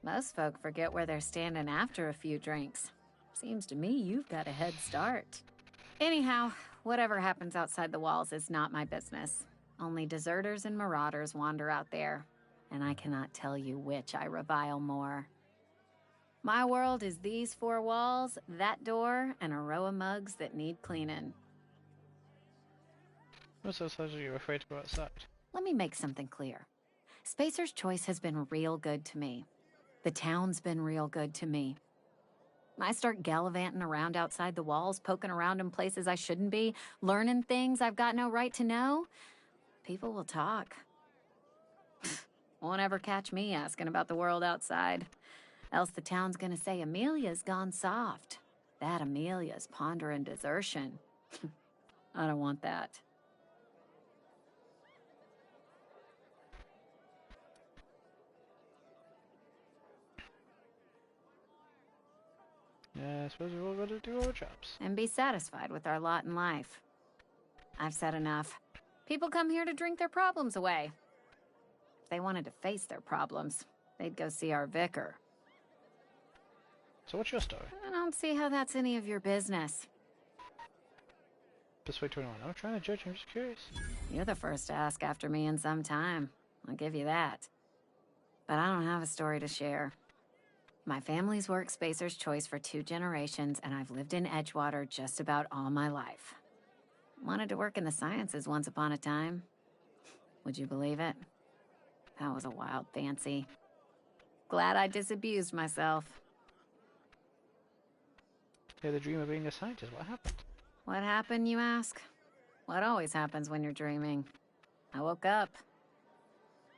Most folk forget where they're standing after a few drinks. Seems to me you've got a head start. Anyhow, whatever happens outside the walls is not my business. Only deserters and marauders wander out there, and I cannot tell you which I revile more. My world is these 4 walls, that door, and a row of mugs that need cleaning. What's so are you afraid to go outside? Let me make something clear. Spacer's Choice has been real good to me. The town's been real good to me. I start gallivanting around outside the walls, poking around in places I shouldn't be, learning things I've got no right to know. People will talk. Won't ever catch me asking about the world outside. Else the town's gonna say Amelia's gone soft. That Amelia's pondering desertion. I don't want that. Yeah, I suppose we've all got to do our jobs. And be satisfied with our lot in life. I've said enough. People come here to drink their problems away. If they wanted to face their problems, they'd go see our vicar. So what's your story? I don't see how that's any of your business. Persuade 21. I'm not trying to judge, I'm just curious. You're the first to ask after me in some time. I'll give you that. But I don't have a story to share. My family's worked Spacer's Choice for 2 generations, and I've lived in Edgewater just about all my life. Wanted to work in the sciences once upon a time. Would you believe it? That was a wild fancy. Glad I disabused myself. Yeah, the dream of being a scientist, what happened? What happened, you ask? What always happens when you're dreaming. I woke up.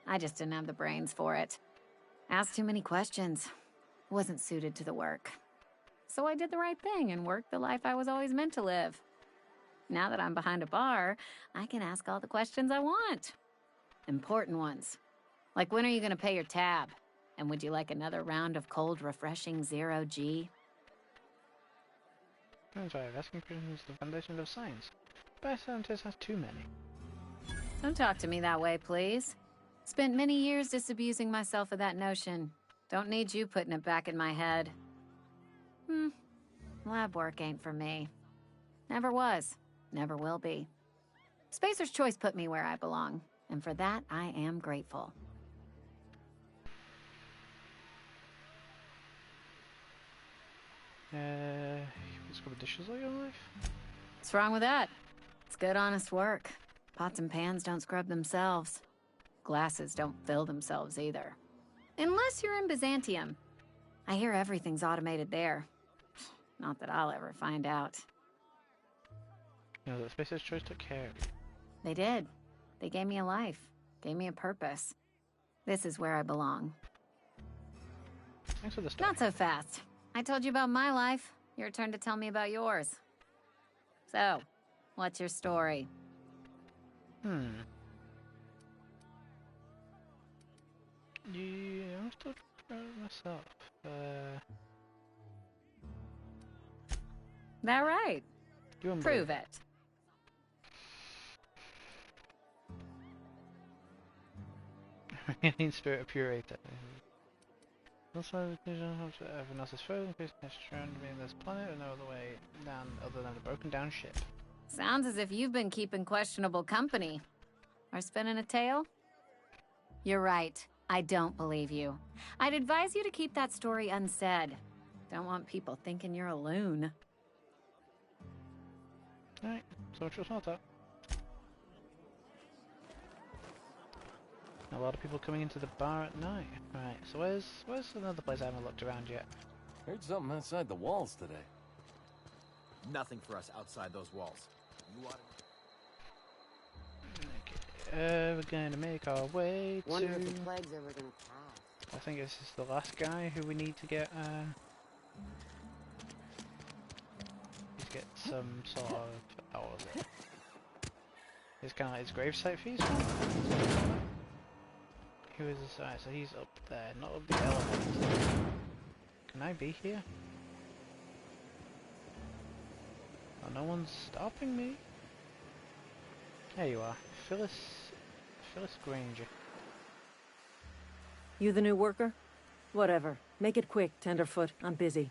I just didn't have the brains for it. Asked too many questions. Wasn't suited to the work. So I did the right thing and worked the life I was always meant to live. Now that I'm behind a bar, I can ask all the questions I want. Important ones. Like, when are you going to pay your tab? And would you like another round of cold, refreshing 0G? That's why asking questions is the foundation of science. But scientist has too many. Don't talk to me that way, please. Spent many years disabusing myself of that notion. Don't need you putting it back in my head. Lab work ain't for me. Never was. Never will be. Spacer's Choice put me where I belong, and for that, I am grateful. You scrub the dishes all your life? What's wrong with that? It's good, honest work. Pots and pans don't scrub themselves. Glasses don't fill themselves either. Unless you're in Byzantium. I hear everything's automated there. Not that I'll ever find out. You know, the Spacer's Choice took care of you. They did. They gave me a life. Gave me a purpose. This is where I belong. Thanks for the story. Not so fast. I told you about my life. Your turn to tell me about yours. So, what's your story? Yeah, I'm still trying to mess up. That right? Prove it. In spirit of purity. Also, everyone else is frozen. Chris has shown to be in this planet, and no other way down other than a broken down ship. Sounds as if you've been keeping questionable company. Or spinning a tale? You're right. I don't believe you. I'd advise you to keep that story unsaid. Don't want people thinking you're a loon. Alright, so much was not that. A lot of people coming into the bar at night. Right, so where's another place I haven't looked around yet? Heard something outside the walls today. Nothing for us outside those walls. You want We're gonna make our way to... Wonder if the plague's ever gonna pass. I think this is the last guy who we need to get, some sort of... Oh, what was it? It's kind of like his gravesite fees one? Who is this? Alright, so he's up there, not up the elevator. Can I be here? Oh, no one's stopping me. There you are. Phyllis Granger. You the new worker? Whatever. Make it quick, Tenderfoot. I'm busy.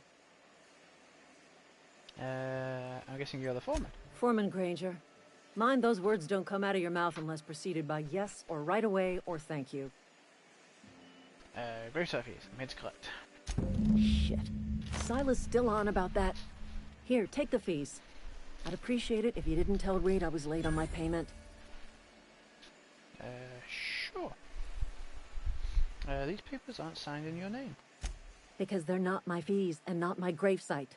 I'm guessing you're the foreman. Foreman Granger. Mind those words don't come out of your mouth unless preceded by yes, or right away, or thank you. Gravesite fees. Made to collect. Shit. Silas still on about that. Here, take the fees. I'd appreciate it if you didn't tell Reed I was late on my payment. Sure. These papers aren't signed in your name. Because they're not my fees, and not my gravesite.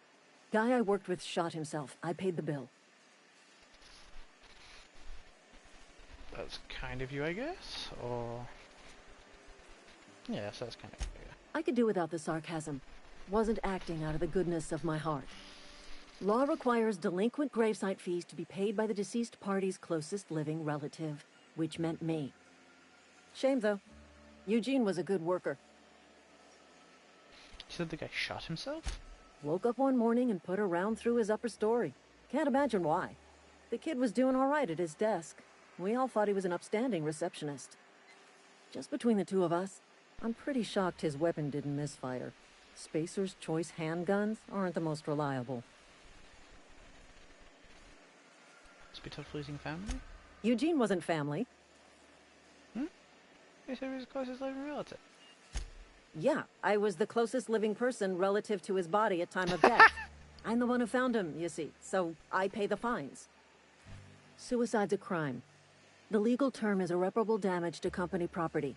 Guy I worked with shot himself. I paid the bill. That's kind of you, I guess? Or... Yes, that's kind of you. I could do without the sarcasm. Wasn't acting out of the goodness of my heart. Law requires delinquent gravesite fees to be paid by the deceased party's closest living relative, which meant me. Shame, though. Eugene was a good worker. You said the guy shot himself? Woke up one morning and put a round through his upper story. Can't imagine why. The kid was doing all right at his desk. We all thought he was an upstanding receptionist. Just between the two of us, I'm pretty shocked his weapon didn't misfire. Spacer's Choice handguns aren't the most reliable. Must be tough losing family? Eugene wasn't family. You said he was his closest living relative. Yeah, I was the closest living person relative to his body at time of death. I'm the one who found him, you see, so I pay the fines. Suicide's a crime. The legal term is irreparable damage to company property.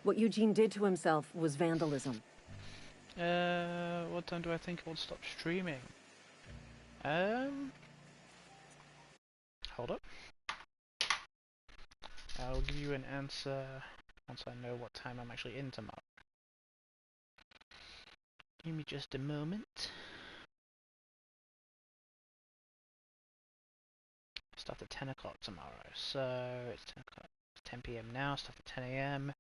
What Eugene did to himself was vandalism. What time do I think I will stop streaming? Hold up. I'll give you an answer once I know what time I'm actually in tomorrow. Give me just a moment. Start at 10 o'clock tomorrow, so it's 10 o'clock. 10 p.m. now, start at 10 a.m.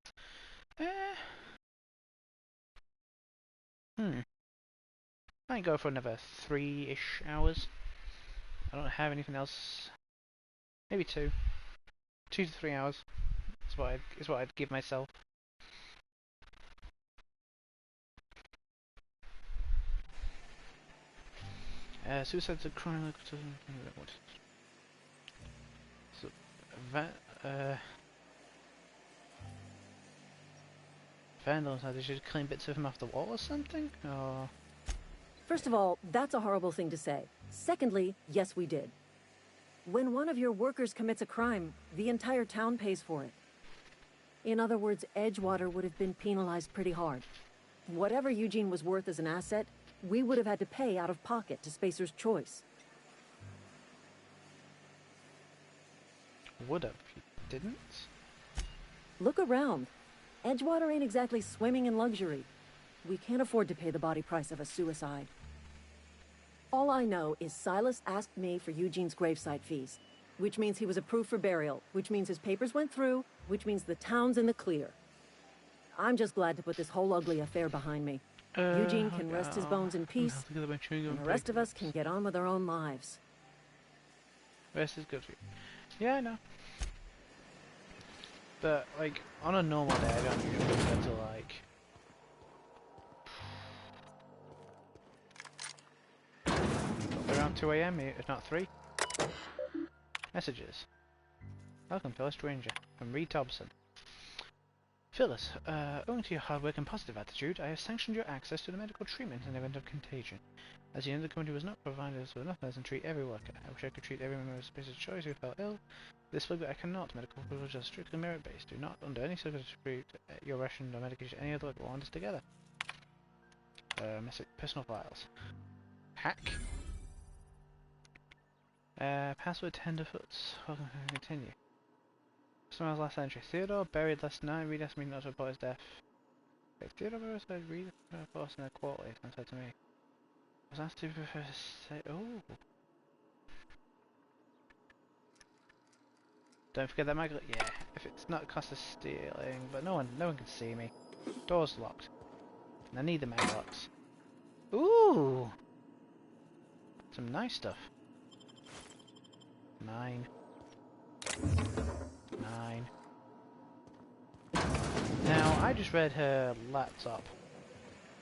Might go for another 3-ish hours. I don't have anything else Maybe 2. 2 to 3 hours. Is what I'd give myself. Suicide's a crime. So, vandals, did you clean bits of him off the wall or something? Or... First of all, that's a horrible thing to say. Secondly, yes, we did. When one of your workers commits a crime, the entire town pays for it. In other words, Edgewater would have been penalized pretty hard. Whatever Eugene was worth as an asset, we would have had to pay out of pocket to Spacer's Choice. Would have. You didn't? Look around. Edgewater ain't exactly swimming in luxury. We can't afford to pay the body price of a suicide. All I know is Silas asked me for Eugene's gravesite fees, which means he was approved for burial, which means his papers went through, which means the town's in the clear. I'm just glad to put this whole ugly affair behind me. Eugene can rest his bones in peace, and the rest of us can get on with our own lives. Rest is good for you. Yeah, I know. But, like, on a normal day, I don't usually go to bed till, like... around 2 AM, if not 3. Messages. Welcome, fellow stranger. From Reed Thompson. Phyllis, owing to your hard work and positive attitude, I have sanctioned your access to the medical treatment in the event of contagion. As you know, the company was not provided us with enough medicine to treat every worker. I wish I could treat every member of Spacer's Choice who fell ill. This way, but I cannot. Medical privileges are strictly merit-based. Do not, under any circumstances, treat your ration or medication any other way. We'll want us together. Message, personal files. Hack. Password Tenderfoots. Welcome to continue. Someone's last entry. Theodore buried last night. Reed asked me not to report his death. Wait, Theodore buried Reed reports in a quarterly, and said to me. I was asked to say, oh. Don't forget that Michael. Yeah, if it's not cost of stealing, but no one can see me. Door's locked. And I need the maglocks. Ooh, some nice stuff. 9. Now, I just read her laptop.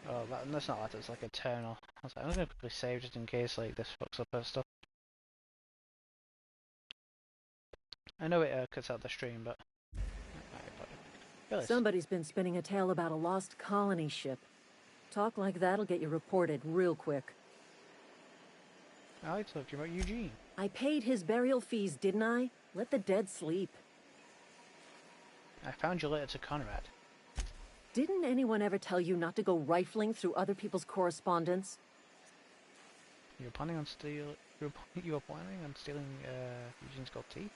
Oh, that's not laptop, it's like a terminal. I was like, I'm gonna quickly save just in case like this fucks up her stuff. I know it cuts out the stream, but... Somebody's been spinning a tale about a lost colony ship. Talk like that'll get you reported real quick. I talked to you about Eugene. I paid his burial fees, didn't I? Let the dead sleep. I found your letter to Conrad. Didn't anyone ever tell you not to go rifling through other people's correspondence? You were planning on stealing Eugene's gold teeth?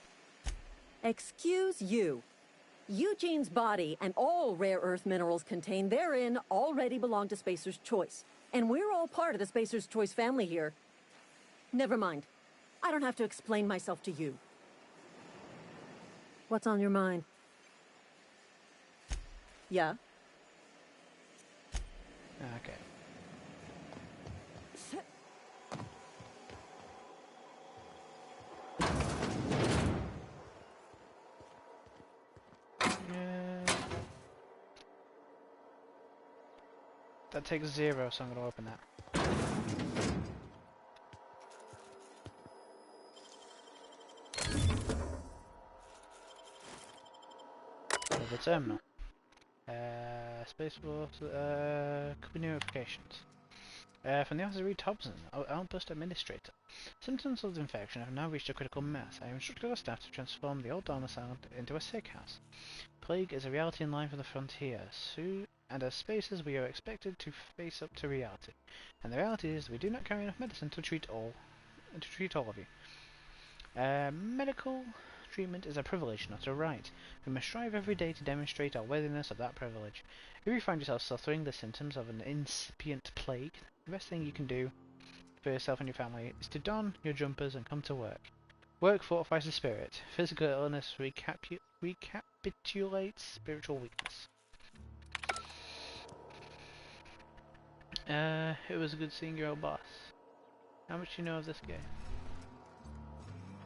Excuse you. Eugene's body and all rare earth minerals contained therein already belong to Spacer's Choice. And we're all part of the Spacer's Choice family here. Never mind. I don't have to explain myself to you. What's on your mind? Yeah? Okay. That takes 0, so I'm going to open that. The terminal. Space Force, company notifications. From the office of Reed Thompson, Outpost Administrator. Symptoms of the infection have now reached a critical mass. I have instructed our staff to transform the old domicile into a sick house. Plague is a reality in line for the frontier. And as spacers, we are expected to face up to reality. And the reality is, we do not carry enough medicine to treat all of you. Medical treatment is a privilege, not a right. We must strive every day to demonstrate our worthiness of that privilege. If you find yourself suffering the symptoms of an incipient plague, the best thing you can do for yourself and your family is to don your jumpers and come to work. Work fortifies the spirit. Physical illness recapitulates spiritual weakness. It was good seeing your old boss. How much do you know of this guy?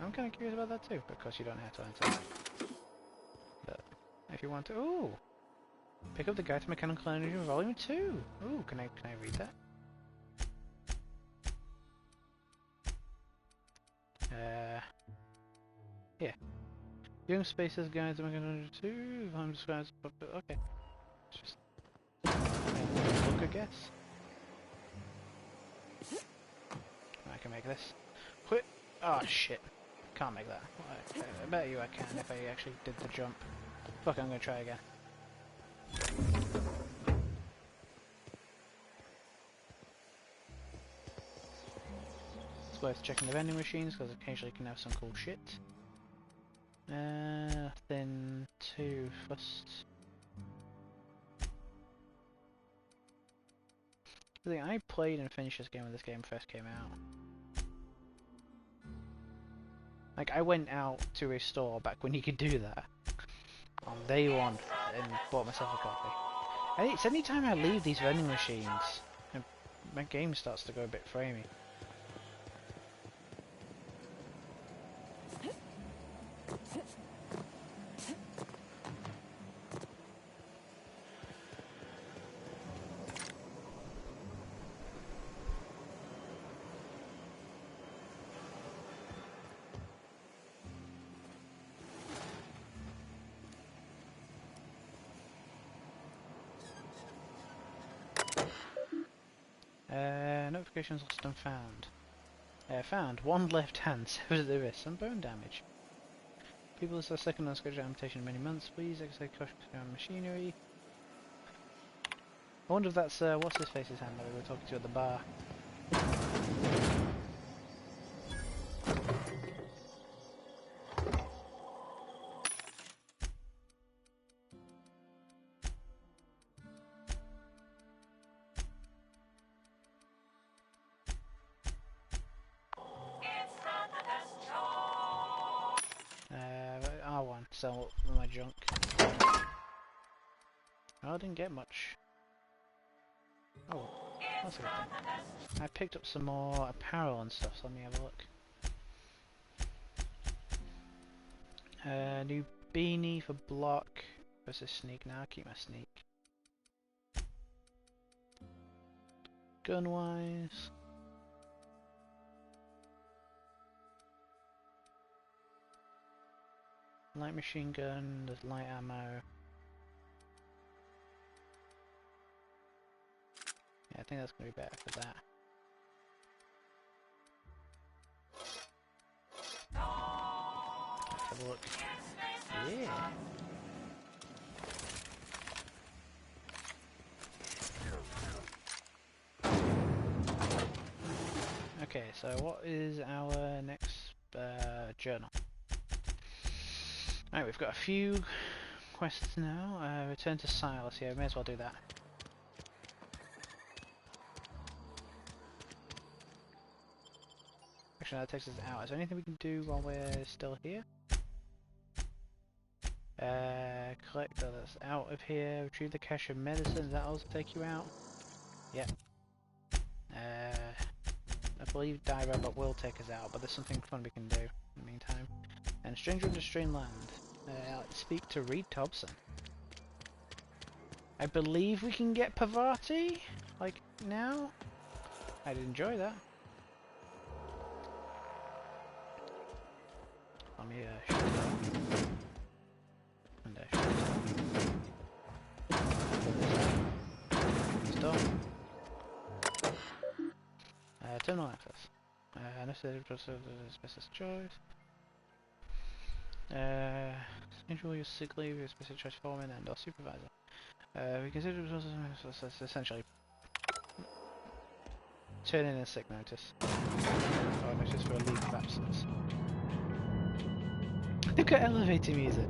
I'm kind of curious about that too. Of course, you don't have to enter. But if you want to, ooh, pick up the Guide to Mechanical Energy Volume 2. Ooh, can I read that? Yeah. Young Spaces Guide to Mechanical Energy 2. I'm described. Okay. It's just look, I guess. I can make this. Quit. Oh shit. Can't make that. I bet you I can if I actually did the jump. Fuck, I'm gonna try again. It's worth checking the vending machines because occasionally you can have some cool shit. Then 2 first. I think I played and finished this game when this game first came out. Like, I went out to a store back when you could do that on day one and bought myself a copy. And it's any time I leave these vending machines, and my game starts to go a bit framey. Notifications lost and found. Found 1 left hand, severed at the wrist, some bone damage. People are second on scheduled amputation in many months. Please exercise caution around machinery. I wonder if that's what's his face's hand that we were talking to at the bar. R1, sell my junk. Oh, I didn't get much. Oh, that's a good thing. I picked up some more apparel and stuff, so let me have a look. New beanie for block versus sneak. Now I'll keep my sneak. Gun wise. Light machine gun, there's light ammo. Yeah, I think that's going to be better for that. Let's have a look. Yeah! Okay, so what is our next journal? Alright, we've got a few quests now. Return to Silas. Yeah, we may as well do that. Actually, that takes us out. Is there anything we can do while we're still here? Collect others out of here. Retrieve the cache of medicine. Does that also take you out? Yep. I believe Die Robot will take us out, but there's something fun we can do in the meantime. And Stranger into Strange Land. Speak to Reed Thompson. I believe we can get Pavati? Like, now? I'd enjoy that. Let me, shoot that. And, shoot that. Stop. Terminal access. Necessary process specific choice. Schedule your sick leave, your specific choice foreman and or supervisor. We consider essentially turn in a sick notice. Or notice for a leave of absence. Look at elevator music.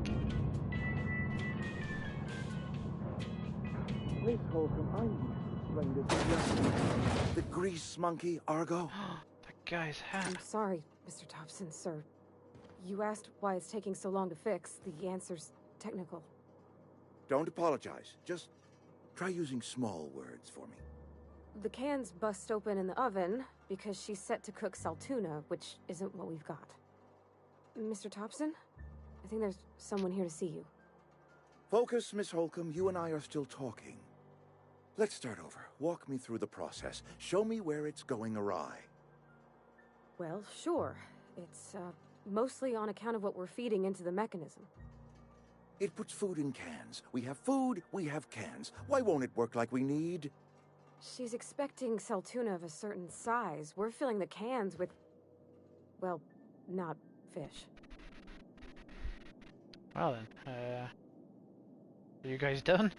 Please hold him. I need to explain this. The grease monkey, Argo. That guy's hat. I'm sorry, Mr. Thompson, sir. You asked why it's taking so long to fix. The answer's technical. Don't apologize. Just try using small words for me. The can's bust open in the oven because she's set to cook saltuna, which isn't what we've got. Mr. Thompson? I think there's someone here to see you. Focus, Miss Holcomb. You and I are still talking. Let's start over. Walk me through the process. Show me where it's going awry. Well, sure. It's, mostly on account of what we're feeding into the mechanism. It puts food in cans. We have food, we have cans. Why won't it work like we need? She's expecting Saltuna of a certain size. We're filling the cans with, well, not fish. Well then, are you guys done?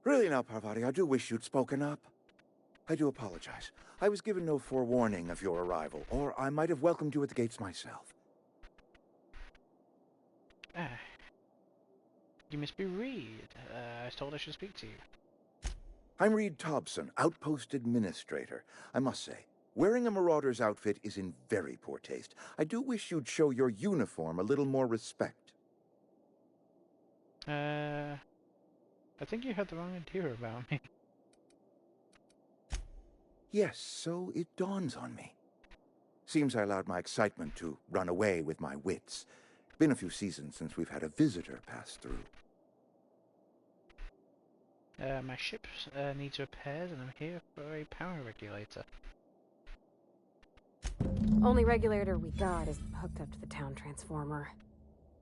Really now, Parvati, I do wish you'd spoken up. I do apologize. I was given no forewarning of your arrival, or I might have welcomed you at the gates myself. You must be Reed. I was told I should speak to you. I'm Reed Thompson, Outpost Administrator. I must say, wearing a Marauder's outfit is in very poor taste. I do wish you'd show your uniform a little more respect. I think you had the wrong idea about me. Yes, so it dawns on me. Seems I allowed my excitement to run away with my wits. Been a few seasons since we've had a visitor pass through. My ship needs repairs and I'm here for a power regulator. Only regulator we got is hooked up to the town transformer.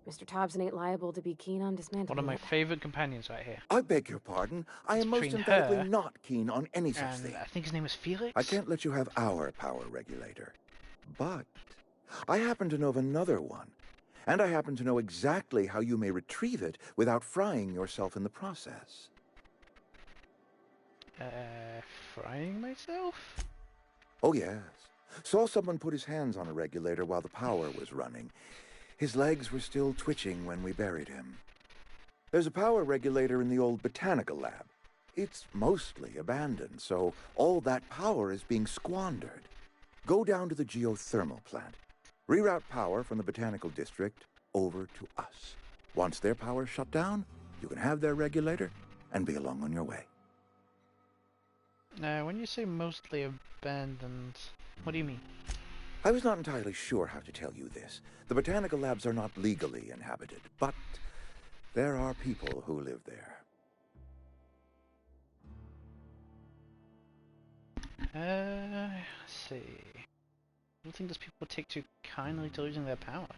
Mr. Thompson ain't liable to be keen on dismantling One of my it. favourite companions right here. I beg your pardon. I am most Between emphatically her not keen on any such thing. I think his name is Felix? I can't let you have our power regulator. But I happen to know of another one. And I happen to know exactly how you may retrieve it without frying yourself in the process. Frying myself? Oh, yes. Saw someone put his hands on a regulator while the power was running. His legs were still twitching when we buried him. There's a power regulator in the old botanical lab. It's mostly abandoned, so all that power is being squandered. Go down to the geothermal plant. Reroute power from the botanical district over to us. Once their power's shut down, you can have their regulator and be along on your way. When you say mostly abandoned, what do you mean? I was not entirely sure how to tell you this. The botanical labs are not legally inhabited, but there are people who live there. Let's see. I don't think those people take too kindly to losing their power.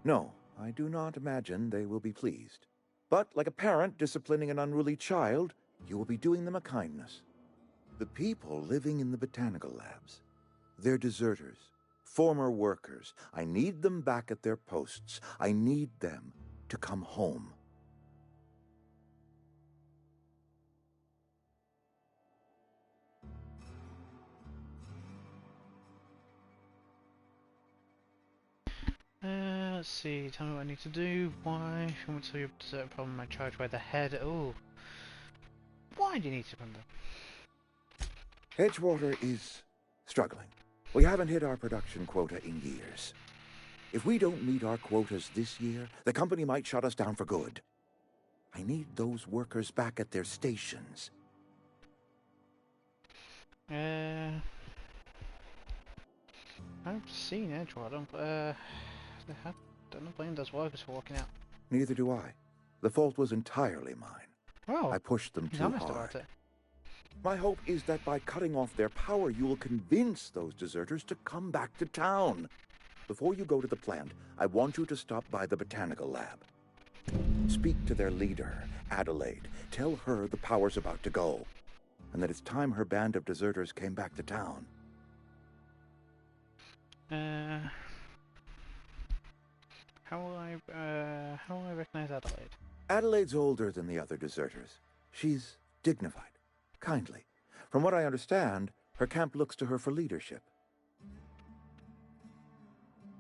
No, I do not imagine they will be pleased. But like a parent disciplining an unruly child, you will be doing them a kindness. The people living in the botanical labs, they're deserters, former workers. I need them back at their posts. I need them to come home. Let's see, tell me what I need to do. Why? If you want to tell you a problem, I charge by the head. Oh. Why do you need to run them? Edgewater is struggling. We haven't hit our production quota in years. If we don't meet our quotas this year, the company might shut us down for good. I need those workers back at their stations. I've seen Edgewater. I don't blame those workers for walking out. Neither do I. The fault was entirely mine. Oh, I pushed them too honest hard. about it. My hope is that by cutting off their power, you will convince those deserters to come back to town. Before you go to the plant, I want you to stop by the botanical lab. Speak to their leader, Adelaide. Tell her the power's about to go, and that it's time her band of deserters came back to town. How will I recognize Adelaide? Adelaide's older than the other deserters. She's dignified, kindly. From what I understand, her camp looks to her for leadership.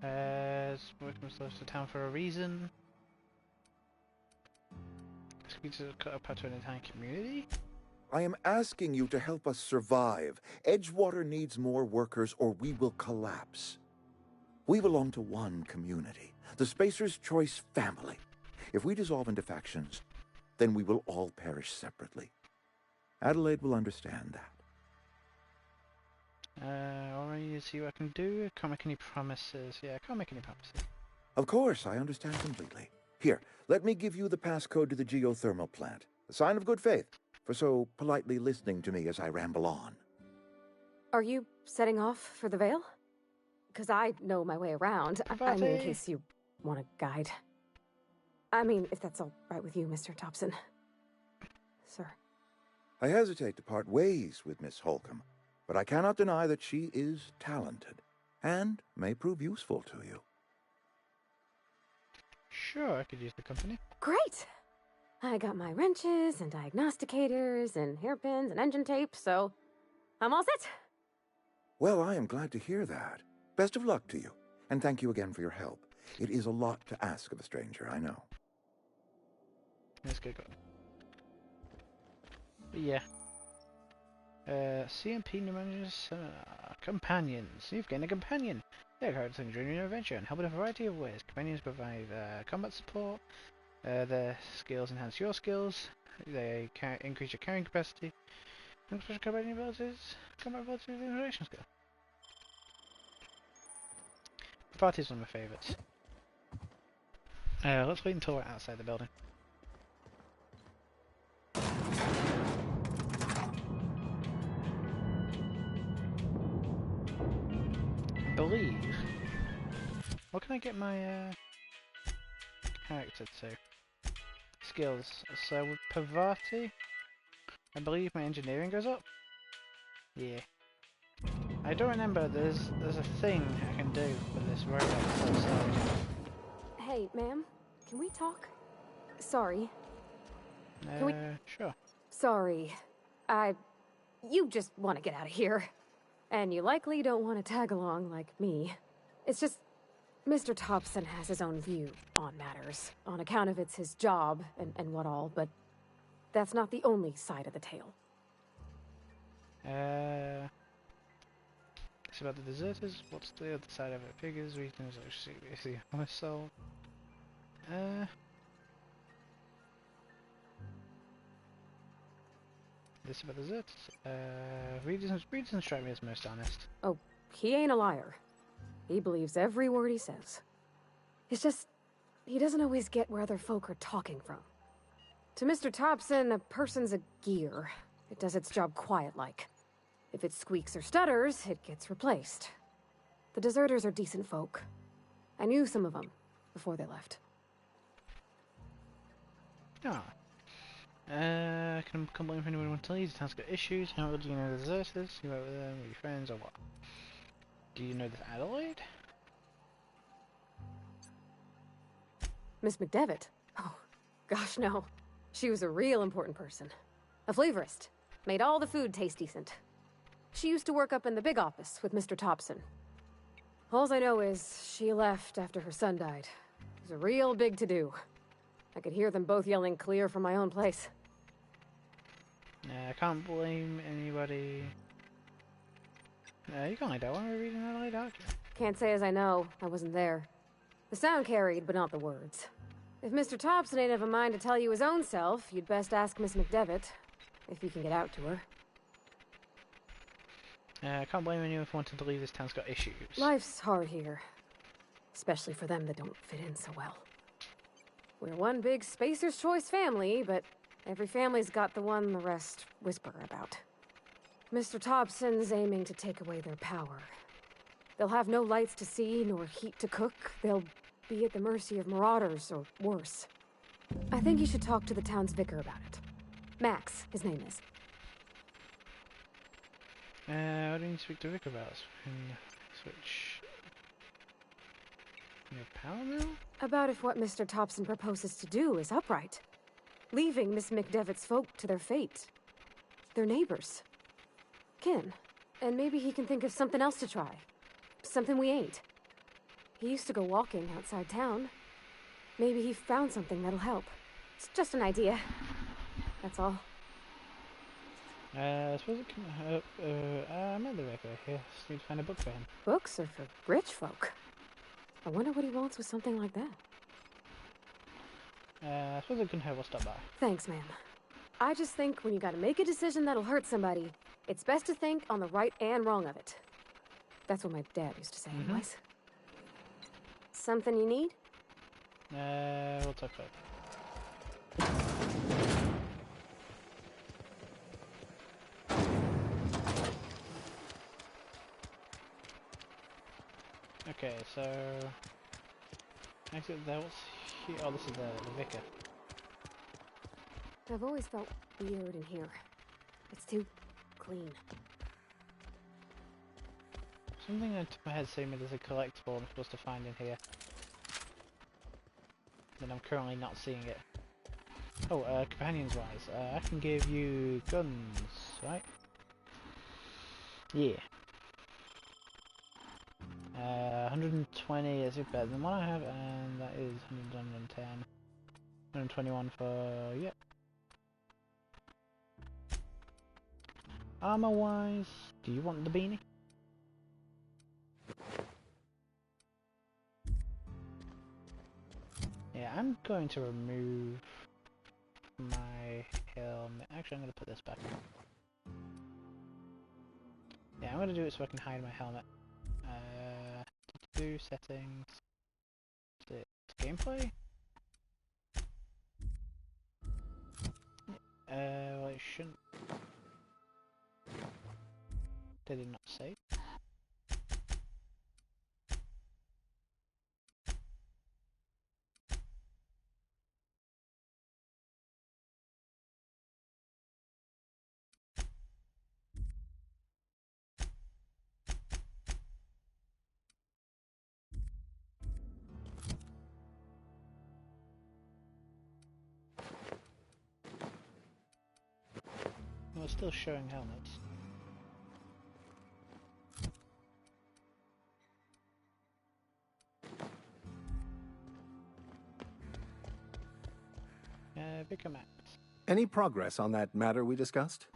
Working close to town for a reason. Speak to cut up to an entire community? I am asking you to help us survive. Edgewater needs more workers or we will collapse. We belong to one community, the Spacer's Choice family. If we dissolve into factions, then we will all perish separately. Adelaide will understand that. Alright, see what I can do. Can't make any promises. Yeah, I can't make any promises. Of course, I understand completely. Here, let me give you the passcode to the geothermal plant. A sign of good faith, for so politely listening to me as I ramble on. Are you setting off for the Vale? Because I know my way around. I mean, in case you want a guide. I mean, if that's all right with you, Mr. Thompson. Sir. I hesitate to part ways with Miss Holcomb, but I cannot deny that she is talented, and may prove useful to you. Sure, I could use the company. Great! I got my wrenches and diagnosticators and hairpins and engine tape, so I'm all set. Well, I am glad to hear that. Best of luck to you, and thank you again for your help. It is a lot to ask of a stranger, I know. Let's go. But yeah. CMP managers, companions. You've gained a companion. They're characters during your adventure and help in a variety of ways. Companions provide combat support. Their skills enhance your skills. They increase your carrying capacity. And special companion abilities. Combat abilities and interaction skill. The party's one of my favourites. Let's wait until we're outside the building. I believe. What can I get my character to? Skills. So with Pavati, I believe my engineering goes up. Yeah. I don't remember. There's a thing I can do with this robot outside. Hey, ma'am, can we talk? Sorry. Can we? Sure. Sorry. You just want to get out of here. And you likely don't want to tag along like me. It's just, Mr. Thompson has his own view on matters, on account of it's his job and what all, but that's not the only side of the tale. It's about the deserters. What's the other side of it? Figures, reasons, actually, myself. This about the deserters. Reasons strike me as most honest. Oh, he ain't a liar. He believes every word he says. It's just, he doesn't always get where other folk are talking from. To Mr. Thompson, a person's a gear. It does its job quiet-like. If it squeaks or stutters, it gets replaced. The deserters are decent folk. I knew some of them before they left. Ah. Can complain for anyone who wants to leave. The town's got issues. How well do you know the deserters? You work with them, with your friends, or what? Do you know this Adelaide? Miss McDevitt? Oh, gosh, no. She was a real important person. A flavorist. Made all the food taste decent. She used to work up in the big office with Mr. Thompson. All I know is she left after her son died. It was a real big to-do. I could hear them both yelling clear from my own place. I can't blame anybody. You can't like that one. We're reading that like that. Can't say as I know. I wasn't there. The sound carried, but not the words. If Mr. Thompson ain't of a mind to tell you his own self, you'd best ask Miss McDevitt, if you can get out to her. I can't blame anyone for wanting to leave. This town's got issues. Life's hard here. Especially for them that don't fit in so well. We're one big Spacer's Choice family, but every family's got the one the rest whisper about. Mr. Thompson's aiming to take away their power. They'll have no lights to see, nor heat to cook. They'll be at the mercy of marauders, or worse. I think you should talk to the town's vicar about it. Max, his name is. What do you need to speak to Vic about? Switch your power now? About if what Mr. Thompson proposes to do is upright. Leaving Miss McDevitt's folk to their fate. Their neighbors. Kin. And maybe he can think of something else to try. Something we ain't. He used to go walking outside town. Maybe he found something that'll help. It's just an idea. That's all. I suppose it can help. I met the vicar here. Just need to find a book for him. Books are for rich folk. I wonder what he wants with something like that. I suppose it can help. We'll stop by. Thanks, ma'am. I just think when you gotta make a decision that'll hurt somebody, It's best to think on the right and wrong of it. That's what my dad used to say anyways. Something you need? We'll talk about it. Okay, so exit there. What's here? Oh, this is the vicar. I've always felt weird in here. It's too clean. Something in my head saying there's a collectible I'm supposed to find in here. But I'm currently not seeing it. Oh, companions wise, I can give you guns, right? Yeah. 120 is better than what I have, and that is 110. 121 for, yep. Armor wise, do you want the beanie? Yeah, I'm going to remove my helmet. Actually, I'm going to put this back on. Yeah, I'm going to do it so I can hide my helmet. Do settings. Gameplay? Well, it shouldn't. Did it not save? Well, it's still showing helmets. Vicar Max. Any progress on that matter we discussed?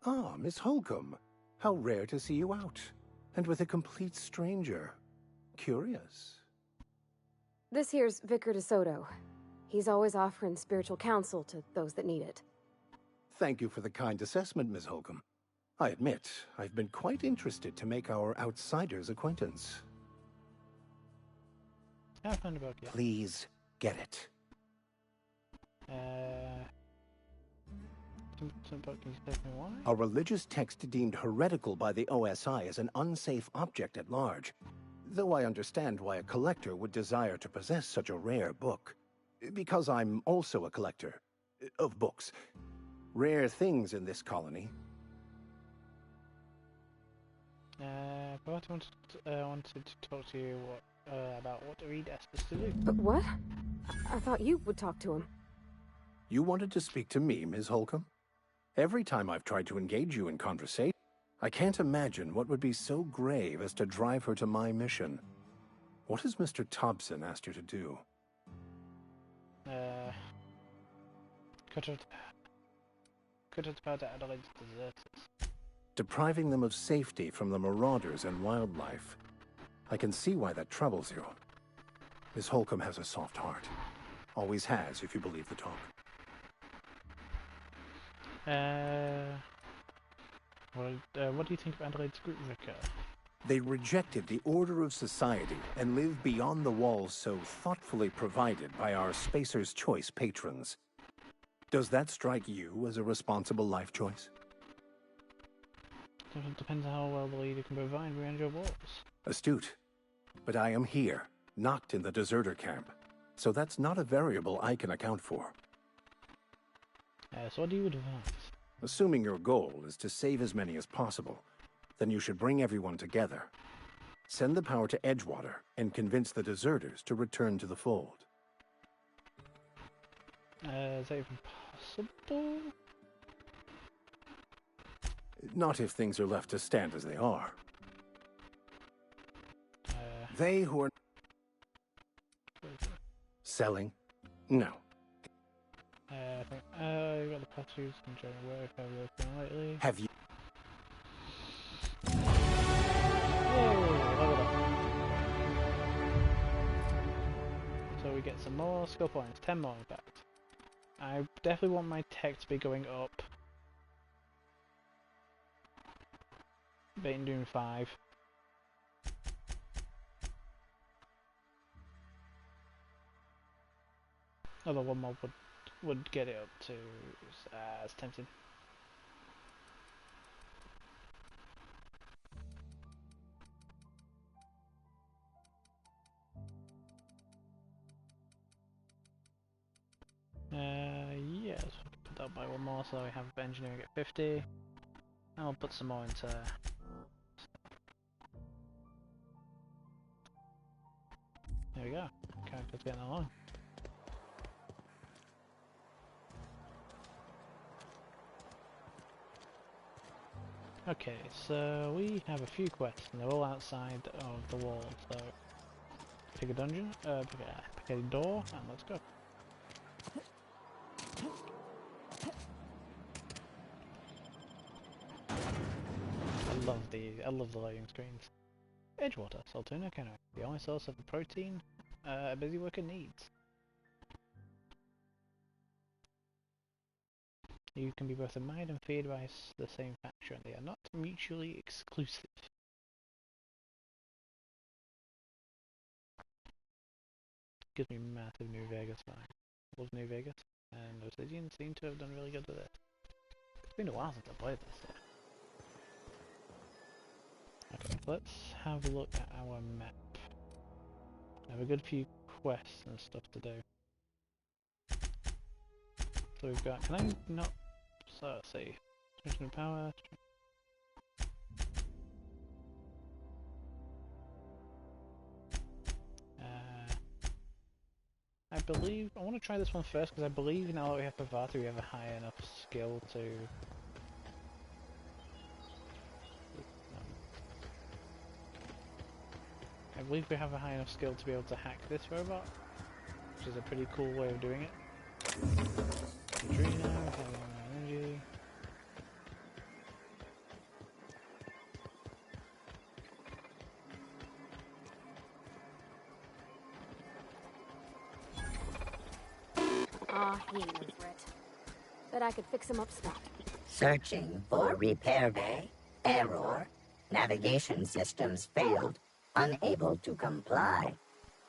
Ah, Miss Holcomb. How rare to see you out. And with a complete stranger. Curious. This here's Vicar DeSoto. He's always offering spiritual counsel to those that need it. Thank you for the kind assessment, Miss Holcomb. I admit, I've been quite interested to make our outsider's acquaintance. I found a book yet. Please, get it. Some book, can you tell me why? A religious text deemed heretical by the OSI is an unsafe object at large. Though I understand why a collector would desire to possess such a rare book. Because I'm also a collector of books. Rare things in this colony. But I wanted to talk to you about what Reed asked us to do. But what? I thought you would talk to him. You wanted to speak to me, Ms. Holcomb? Every time I've tried to engage you in conversation, I can't imagine what would be so grave as to drive her to my mission. What has Mr. Thompson asked you to do? Cut out about Adelaide's deserters. Depriving them of safety from the marauders and wildlife. I can see why that troubles you. Miss Holcomb has a soft heart. Always has, if you believe the talk. What do you think of Adelaide's group, Vicar? They rejected the order of society and live beyond the walls so thoughtfully provided by our Spacer's Choice patrons. Does that strike you as a responsible life choice? It depends on how well the leader can provide beyond your walls. Astute. But I am here, not in the deserter camp. So that's not a variable I can account for. So what do you advise? Assuming your goal is to save as many as possible, then you should bring everyone together. Send the power to Edgewater and convince the deserters to return to the fold. Is that even possible? Not if things are left to stand as they are. They who are selling? No. You got the patches and general work I've worked on lately. Have you? So we get some more skill points, 10 more in fact. I definitely want my tech to be going up. Bane doing 5. Although one mob would get it up to as tempting. Yes, put that by one more so we have engineering at 50. And we'll put some more into... There we go. Character's getting along. Okay, so we have a few quests and they're all outside of the wall, so pick a dungeon, pick a door and let's go. I love the loading screens. Edgewater, Saltuna Cannery, the only source of the protein a busy worker needs. You can be both admired and feared by the same faction. They are not mutually exclusive. Gives me massive New Vegas vibe. Love New Vegas, and Obsidian seem to have done really good with it. It's been a while since I played this. Okay, let's have a look at our map. I have a good few quests and stuff to do. So we've got, can I not, so let's see, transmission power, I believe, I want to try this one first because I believe now that we have Pavati we have a high enough skill to... I believe we have a high enough skill to be able to hack this robot, which is a pretty cool way of doing it. Adrena, having energy. Ah, he knows it. Bet I could fix him up spot. Searching for repair bay. Error. Navigation systems failed. Unable to comply.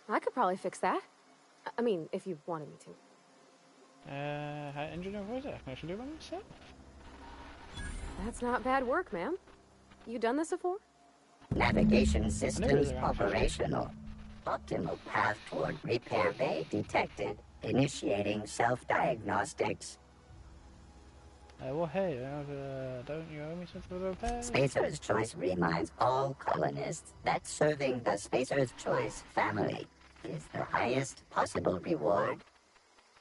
I could probably fix that. I mean, if you wanted me to. Engineer voice act. I should do it by myself. That's not bad work, ma'am. You done this before? Navigation systems operational. Optimal path toward repair bay detected. Initiating self-diagnostics. Well, hey, don't you owe me something for the repair? Spacer's Choice reminds all colonists that serving the Spacer's Choice family is the highest possible reward.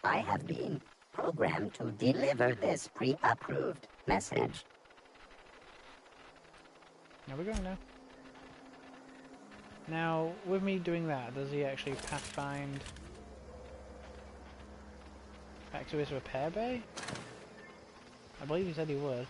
I have been programmed to deliver this pre-approved message. There we go now. Now, with me doing that, does he actually pathfind back to his repair bay? I believe he said he would.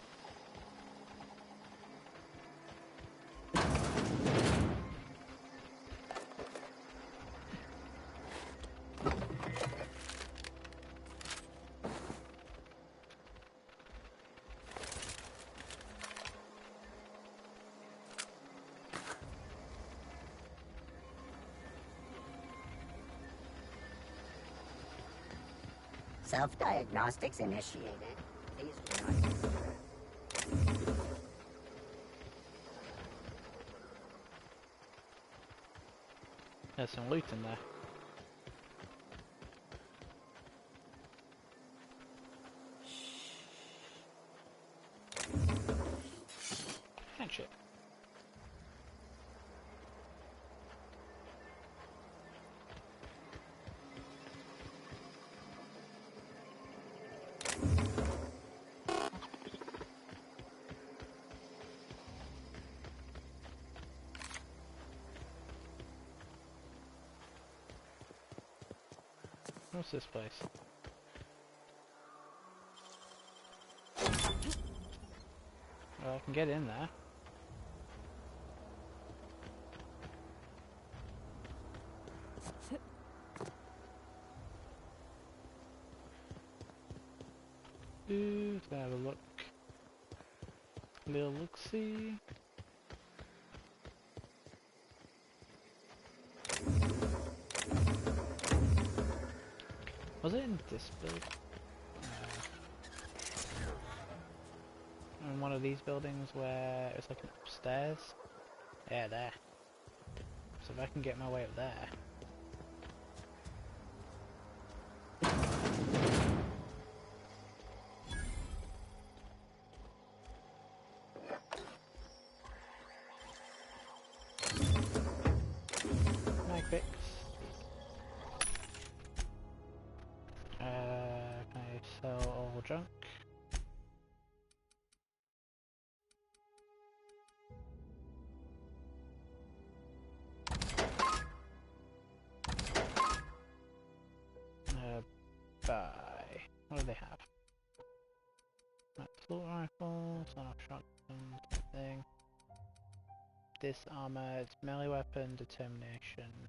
Self-diagnostics initiated. Please do not... There's some loot in there. Catch it. What's this place? Well, I can get in there. Let's have a look. Little look-see. Was it in this building? In one of these buildings where it's like an upstairs? Yeah, there. So if I can get my way up there. Mag fix. Can I sell all junk? Buy. What do they have? Assault rifle, son-off shotgun, thing. This armor, it's melee weapon, determination.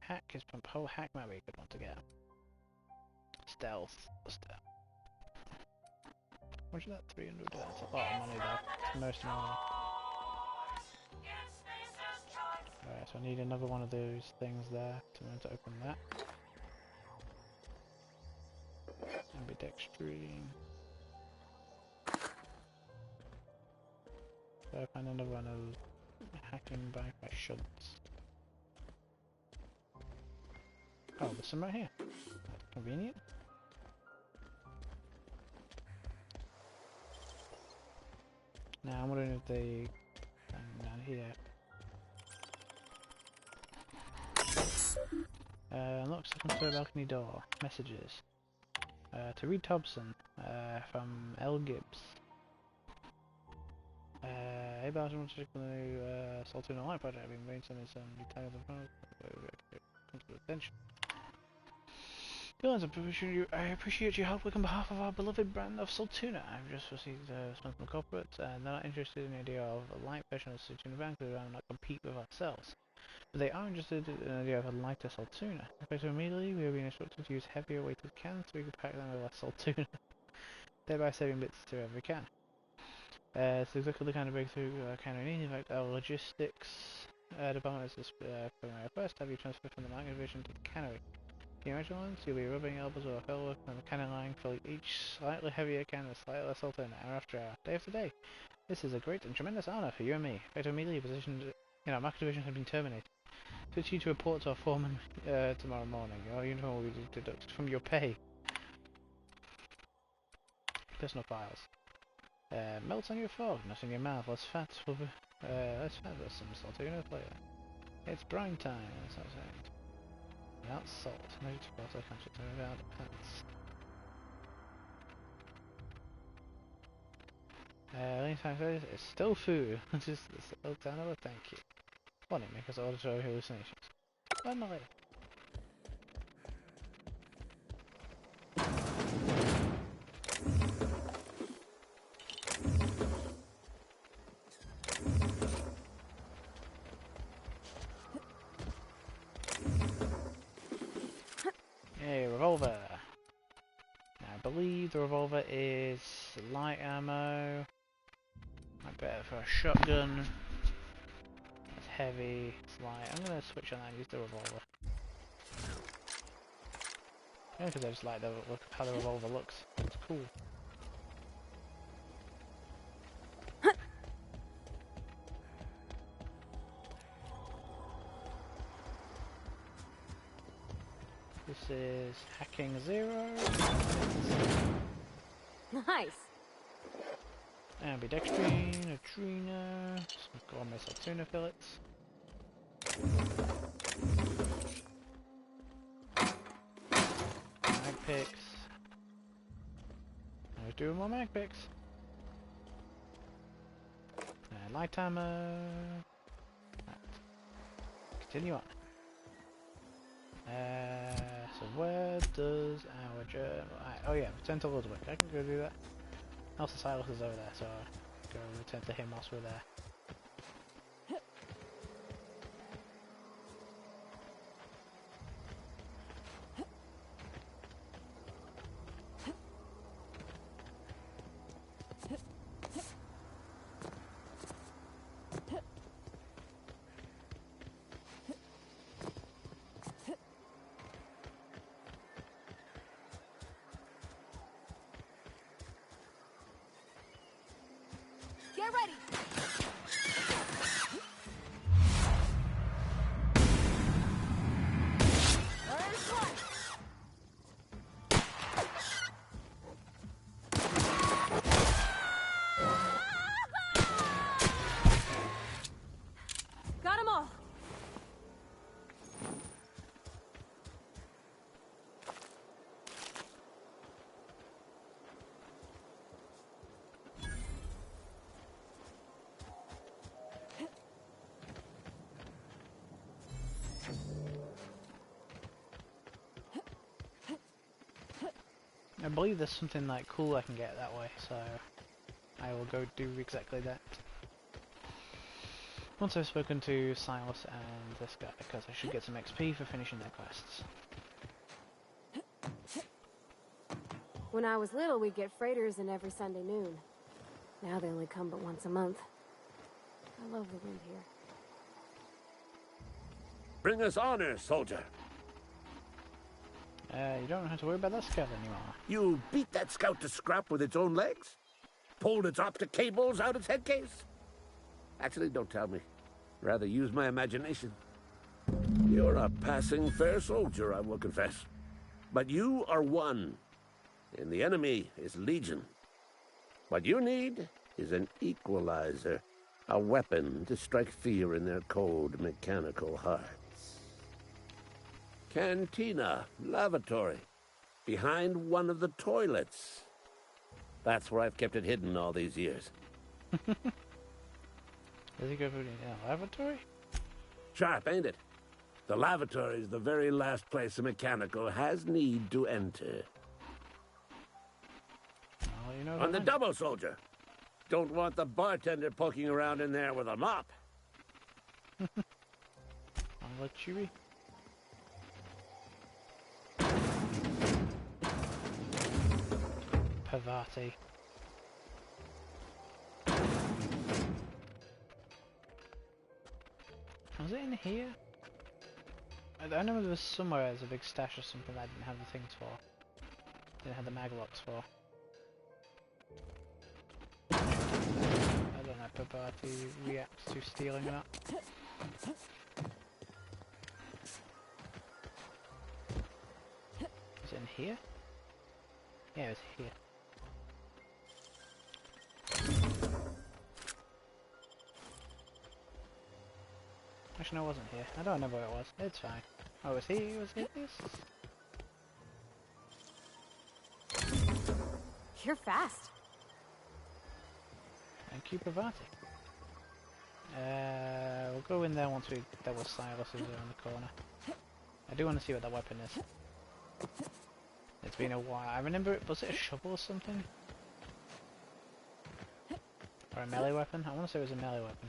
Hack is from hack might be a good one to get. Stealth. What's that? 300? That's a lot of money though. Most money. Alright, so I need another one of those things there to open that. Ambidextrine. So I find another one of hacking by my shunts. Oh, there's some right here. That's convenient. Now I'm wondering if they down here. Unlocks the control balcony door. Messages. To Reed Thompson, from L. Gibbs. Hey Bart, I want to check on the new Saltuna Light project. I've been brainstorming some new titles of comes to attention. Villains, I appreciate your hard work on behalf of our beloved brand of Saltuna. I've just received a response from corporate, and they're not interested in the idea of a light version of Saltuna Van because we will not compete with ourselves. But they are interested in the idea of a lighter Saltuna. Effective immediately, we have been instructed to use heavier weighted cans so we can pack them with less Saltuna, thereby saving bits to every can. It's exactly the kind of breakthrough kind of need. In fact, our logistics department is for my request to have you transfer from the market division to the cannery. Can you imagine once? You'll be rubbing elbows with a fellow on the canning line, filling each slightly heavier can with slightly less Saltuna, hour after hour, day after day. This is a great and tremendous honour for you and me. Effective immediately, positioned in our market division has been terminated. Switch you to report to our foreman tomorrow morning. Your uniform will be deducted from your pay. Personal files. Melts on your fork, not in your mouth. Less fat with some Saltuna flavor. It's brine time. That's what I'm saying. Without salt, no water concentrate without pants. It's still food. Just a little time of a thank you. Funny, because auditory hallucinations. Finally. Hey, revolver. Now, I believe the revolver is light ammo. I better for a shotgun. It's heavy, it's light. I'm gonna switch on that and use the revolver. Yeah, because I just like the look of how the revolver looks. It's cool. This is hacking 0. Nice. Ambidextrine, Adrena, some gourmet Saltuna fillets. Mag picks. I was doing more mag picks. Light ammo. Right. Continue on. So where does our journal... oh yeah, return to Ludwig. I can go do that. Also Silas is over there, so I'll go return to him whilst we're there. I believe there's something like cool I can get that way, so I will go do exactly that. Once I've spoken to Silas and this guy, because I should get some XP for finishing their quests. When I was little, we'd get freighters in every Sunday noon. Now they only come but once a month. I love the wind here. Bring us honor, soldier. You don't have to worry about that scout anymore. You beat that scout to scrap with its own legs? Pulled its optic cables out its head case? Actually, don't tell me. Rather use my imagination. You're a passing fair soldier, I will confess. But you are one, and the enemy is legion. What you need is an equalizer, a weapon to strike fear in their cold, mechanical hearts. Cantina, lavatory, behind one of the toilets. That's where I've kept it hidden all these years. Does he go for the lavatory? Sharp, ain't it? The lavatory is the very last place a mechanical has need to enter. Well, you know On the double, soldier. Don't want the bartender poking around in there with a mop. I'll let you be. Pavati. Was it in here? I know there was somewhere there's a big stash or something that I didn't have the things for. Didn't have the maglocks for. I don't know if Pavati reacts to stealing or not. Is it in here? Yeah, it's here. Actually, no, it wasn't here. I don't know where it was. It's fine. Oh, it was here? Was it this? You're fast. Thank you, Pavati. We'll go in there once we dealt with Silas who's around the corner. I do want to see what that weapon is. It's been a while. I remember it. Was it a shovel or something? Or a melee weapon? I want to say it was a melee weapon.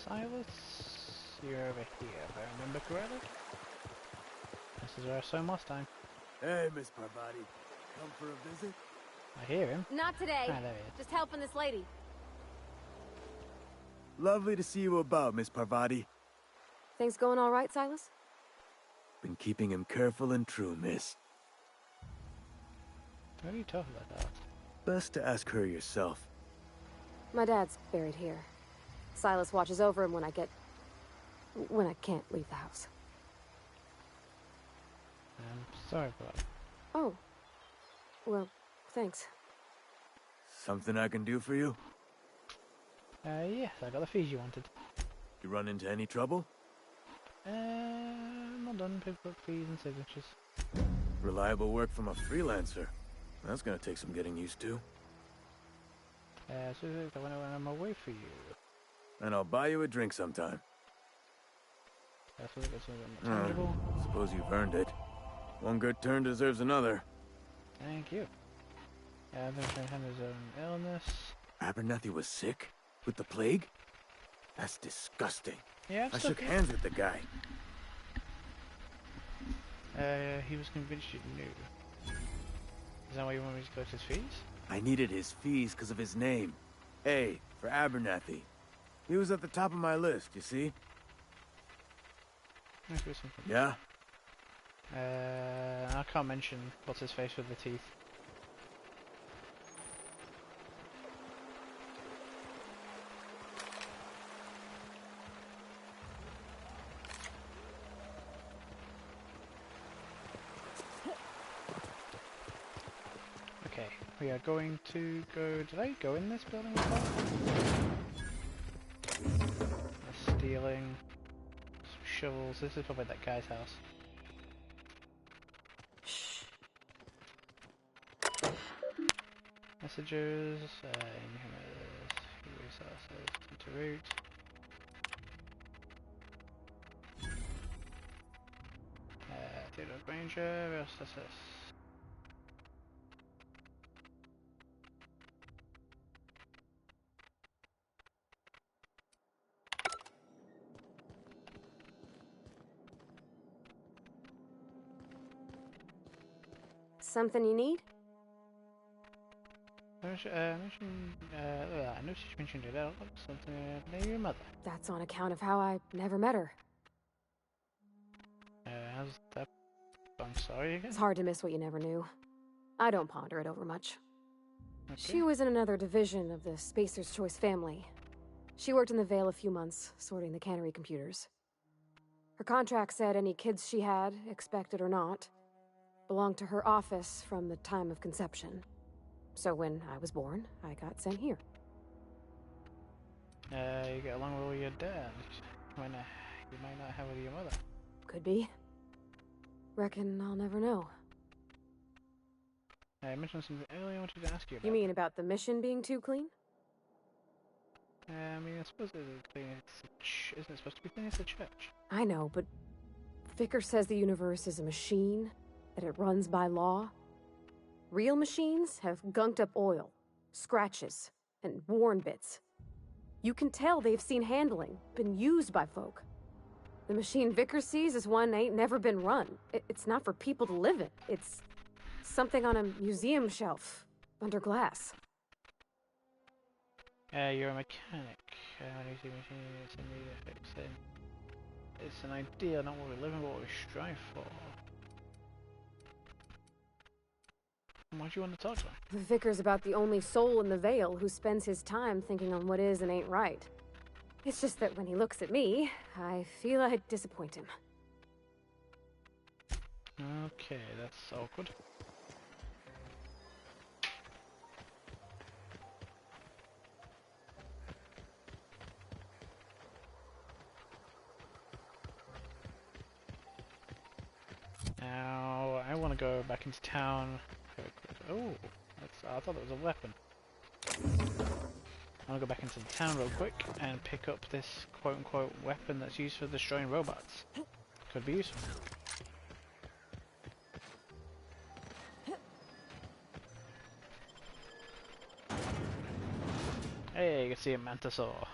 Silas, you're over here, if I remember correctly. This is where I saw him last time. Hey, Miss Parvati. Come for a visit? I hear him. Not today. Ah, there he is. Just helping this lady. Lovely to see you about, Miss Parvati. Things going all right, Silas? Been keeping him careful and true, miss. What are you talking about? Best to ask her yourself. My dad's buried here. Silas watches over him when I can't leave the house. I'm sorry, bud. Oh. Well, thanks. Something I can do for you? Yes, I got the fees you wanted. You run into any trouble? I'm not done. Pick up fees and signatures. Reliable work from a freelancer. That's gonna take some getting used to. So when I'm away for you. And I'll buy you a drink sometime. That's what it's tangible. Suppose you've earned it. One good turn deserves another. Thank you. Yeah, I've been trying to handle his own illness. Abernathy was sick? With the plague? That's disgusting. Yeah, I shook hands with the guy. He was convinced you knew. Is that why you want me to collect his fees? I needed his fees because of his name. A, for Abernathy. He was at the top of my list, you see? Yeah? I can't mention what's his face with the teeth. Okay, we are going to go... Did I go in this building before? Stealing... Shovels. This is probably that guy's house. messengers, inhumans, resources, into route. Theodore Granger, SSS. Something you need? I noticed you mentioned it out. Something near your mother. That's on account of how I never met her. How's that? I'm sorry again? It's hard to miss what you never knew. I don't ponder it over much. Okay. She was in another division of the Spacer's Choice family. She worked in the Vale a few months, sorting the cannery computers. Her contract said any kids she had, expected or not, belonged to her office from the time of conception. So when I was born, I got sent here. You get along well with your dad. When you might not have with your mother. Could be. Reckon I'll never know. I mentioned something earlier I wanted to ask you about. You mean about the mission being too clean? I mean, I suppose it's clean. Isn't it supposed to be clean? It's a church. I know, but Vicar says the universe is a machine, that it runs by law. Real machines have gunked up oil, scratches, and worn bits. You can tell they've seen handling, been used by folk. The machine Vicar sees is one ain't never been run. It's not for people to live in. It's something on a museum shelf, under glass. You're a mechanic. When you see machines, it's in need of fixing. It's an idea, not what we live in, but what we strive for. What do you want to talk about? The Vicar's about the only soul in the Vale who spends his time thinking on what is and ain't right. It's just that when he looks at me, I feel I'd disappoint him. Okay, that's awkward. Now, I want to go back into town. Oh, I thought that was a weapon. I want to go back into the town real quick and pick up this quote-unquote weapon that's used for destroying robots. Could be useful. Hey, you can see a mantisaur.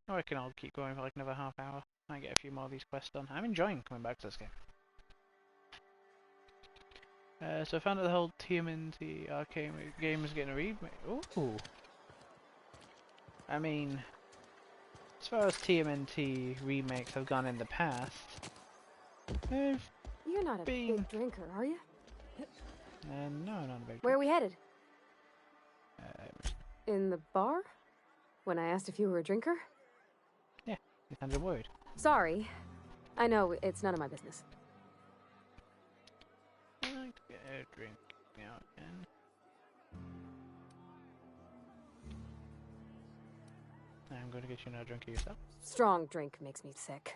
I reckon I'll keep going for like another half hour and get a few more of these quests done. I'm enjoying coming back to this game. So I found out the whole TMNT arcade game is getting a remake. Ooh. I mean, as far as TMNT remakes have gone in the past, You're not a big drinker, are you? no, not a big Where are we headed? In the bar? When I asked if you were a drinker? Yeah, you sounded worried. Sorry. I know, it's none of my business. I'd like to get a drink now again. I'm going to get you another drink yourself. Strong drink makes me sick.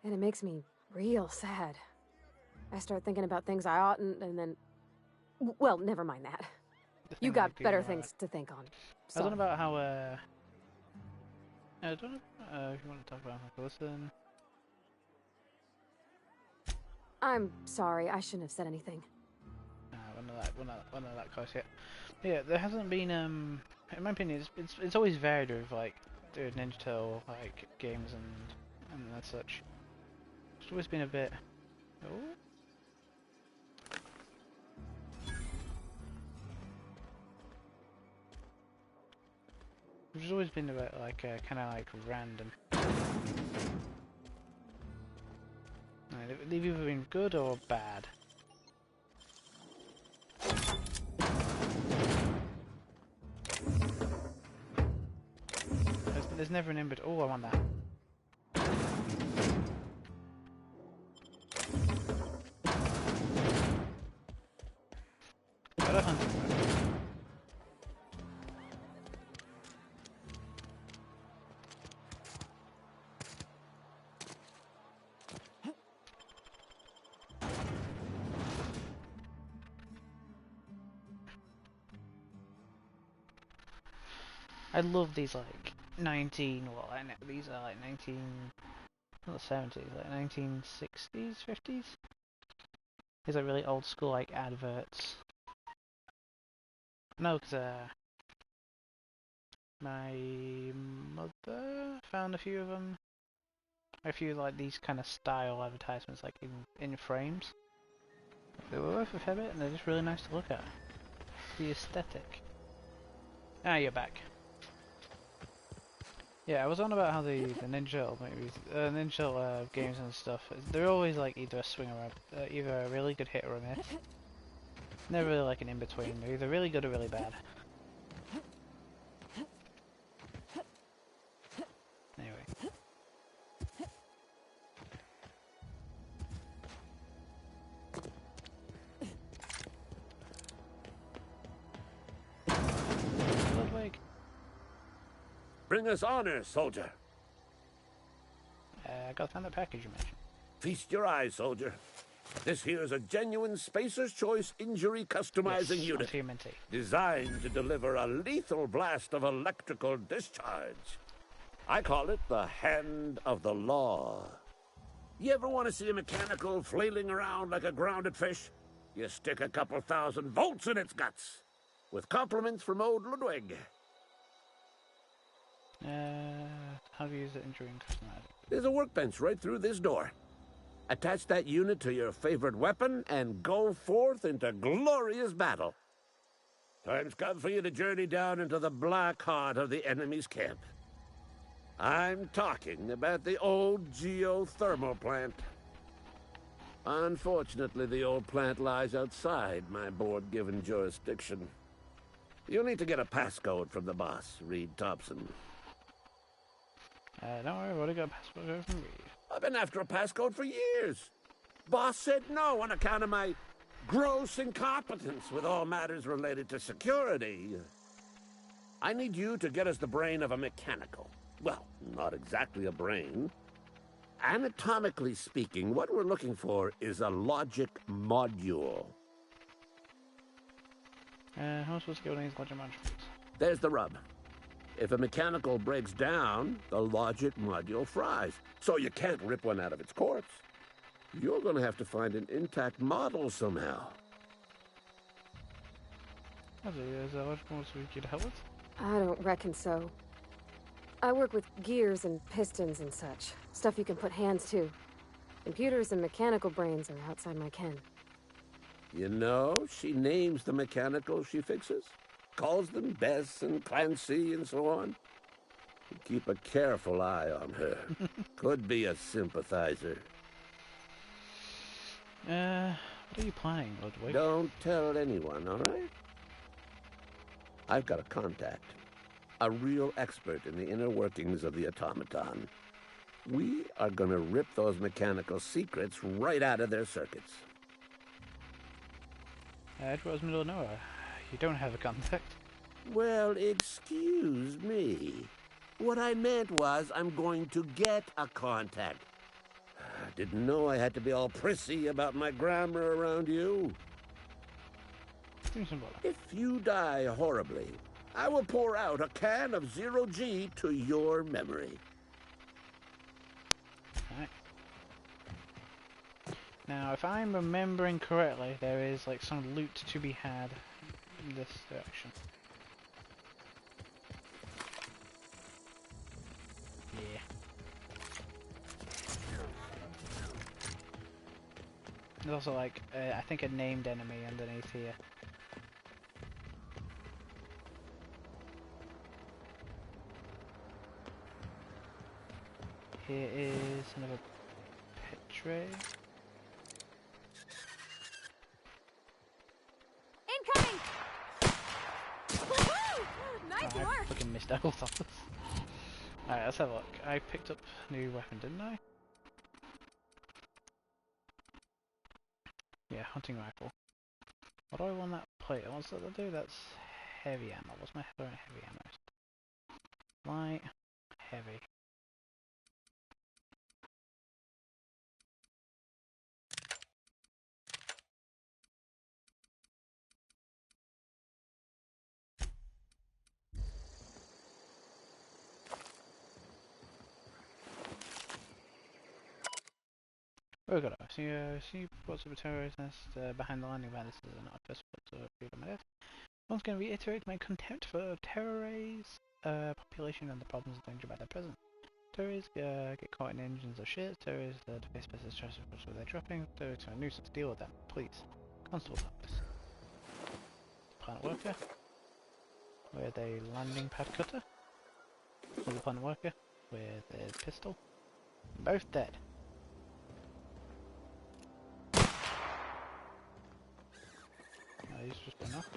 And it makes me real sad. I start thinking about things I oughtn't, and then... Well, never mind that. You got better things to think on. I don't know about how, I don't know if you want to talk about Listen. I'm sorry, I shouldn't have said anything. We're not that close yet. Yeah, there hasn't been, in my opinion, it's always varied with, like, the Ninja Turtle, like, games and that such. It's always been a bit... Oh? Which has always been a bit like kind of like random. They've either been good or bad. There's never an in between. Oh, I want that. I love these like 19. Well, I know these are like 19. Not the 70s, like 1960s, 50s. These are really old school like adverts. No, because my mother found a few of them. A few like these kind of style advertisements, like in frames. They were worth a fair bit, and they're just really nice to look at. The aesthetic. Ah, you're back. Yeah, I was on about how the Ninja Turtle movies, Ninja Turtle games and stuff. They're always like either a swing or either a really good hit or a miss. Never really like an in between. They're either really good or really bad. Anyway. Ludwig. Bring us honor, soldier. I gotta find that package you mentioned. Feast your eyes, soldier. This here is a genuine Spacer's Choice injury customizing unit. Designed to deliver a lethal blast of electrical discharge. I call it the Hand of the Law. You ever want to see a mechanical flailing around like a grounded fish? You stick a couple thousand volts in its guts. With compliments from old Ludwig. How do you use the injury and customize it? There's a workbench right through this door. Attach that unit to your favorite weapon and go forth into glorious battle. Time's come for you to journey down into the black heart of the enemy's camp. I'm talking about the old geothermal plant. Unfortunately, the old plant lies outside my board-given jurisdiction. You'll need to get a passcode from the boss, Reed Thompson. Don't worry, I've already got a passcode from Reed. I've been after a passcode for years. Boss said no on account of my gross incompetence with all matters related to security. I need you to get us the brain of a mechanical. Well, not exactly a brain. Anatomically speaking, what we're looking for is a logic module. How am I supposed to get one of these logic modules? There's the rub. If a mechanical breaks down, the logic module fries. So you can't rip one out of its corpse. You're going to have to find an intact model somehow. Is that logic module we could help with? I don't reckon so. I work with gears and pistons and such. Stuff you can put hands to. Computers and mechanical brains are outside my ken. You know, she names the mechanicals she fixes. Calls them Bess and Clancy and so on. You keep a careful eye on her. Could be a sympathizer. What are you planning, Ludwig? Don't tell anyone, all right? I've got a contact. A real expert in the inner workings of the automaton. We are gonna rip those mechanical secrets right out of their circuits. Edgewater's middle of nowhere. You don't have a contact. Well, excuse me. What I meant was I'm going to get a contact. I didn't know I had to be all prissy about my grammar around you. If you die horribly, I will pour out a can of 0G to your memory. Right. Now, if I'm remembering correctly, there is like some loot to be had in this direction. Yeah. There's also like, I think a named enemy underneath here. Here is another pet tray. Incoming! Woohoo! Nice I work! fucking missed out on this. Alright, let's have a look. I picked up a new weapon, didn't I? Yeah, hunting rifle. What do I want that plate? What's that to do? That's heavy ammo. What's my heavy ammo? Light, heavy. Very good. See what's up with terrorist nest behind the landing van. This is not a festival to freedom of death. I'm going to reiterate my contempt for terrorists, population and the problems and danger by their presence. Terrorists get caught in engines of shit. Terrorists face special stressors where they're dropping. Terrorists are a nuisance. Deal with them, please. Constable office. Plant worker. With a landing pad cutter. Another plant worker with a pistol. Both dead. He's just going off.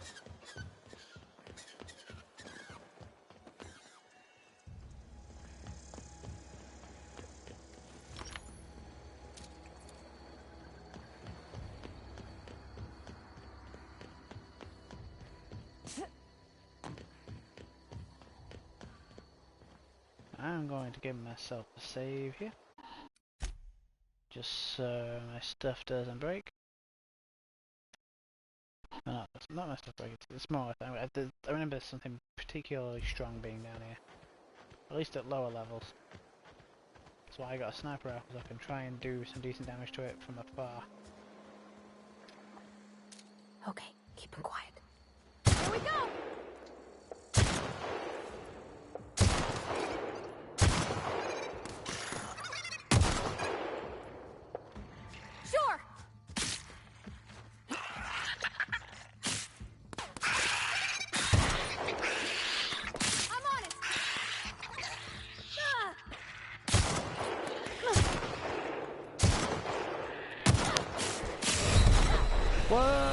I'm going to give myself a save here, just so my stuff doesn't break. No, it's not my stuff breaking, it's more, I remember something particularly strong being down here, at least at lower levels. That's why I got a sniper rifle, so I can try and do some decent damage to it from afar. Okay, keep them quiet. Here we go! Sure! I'm on it! Whoa!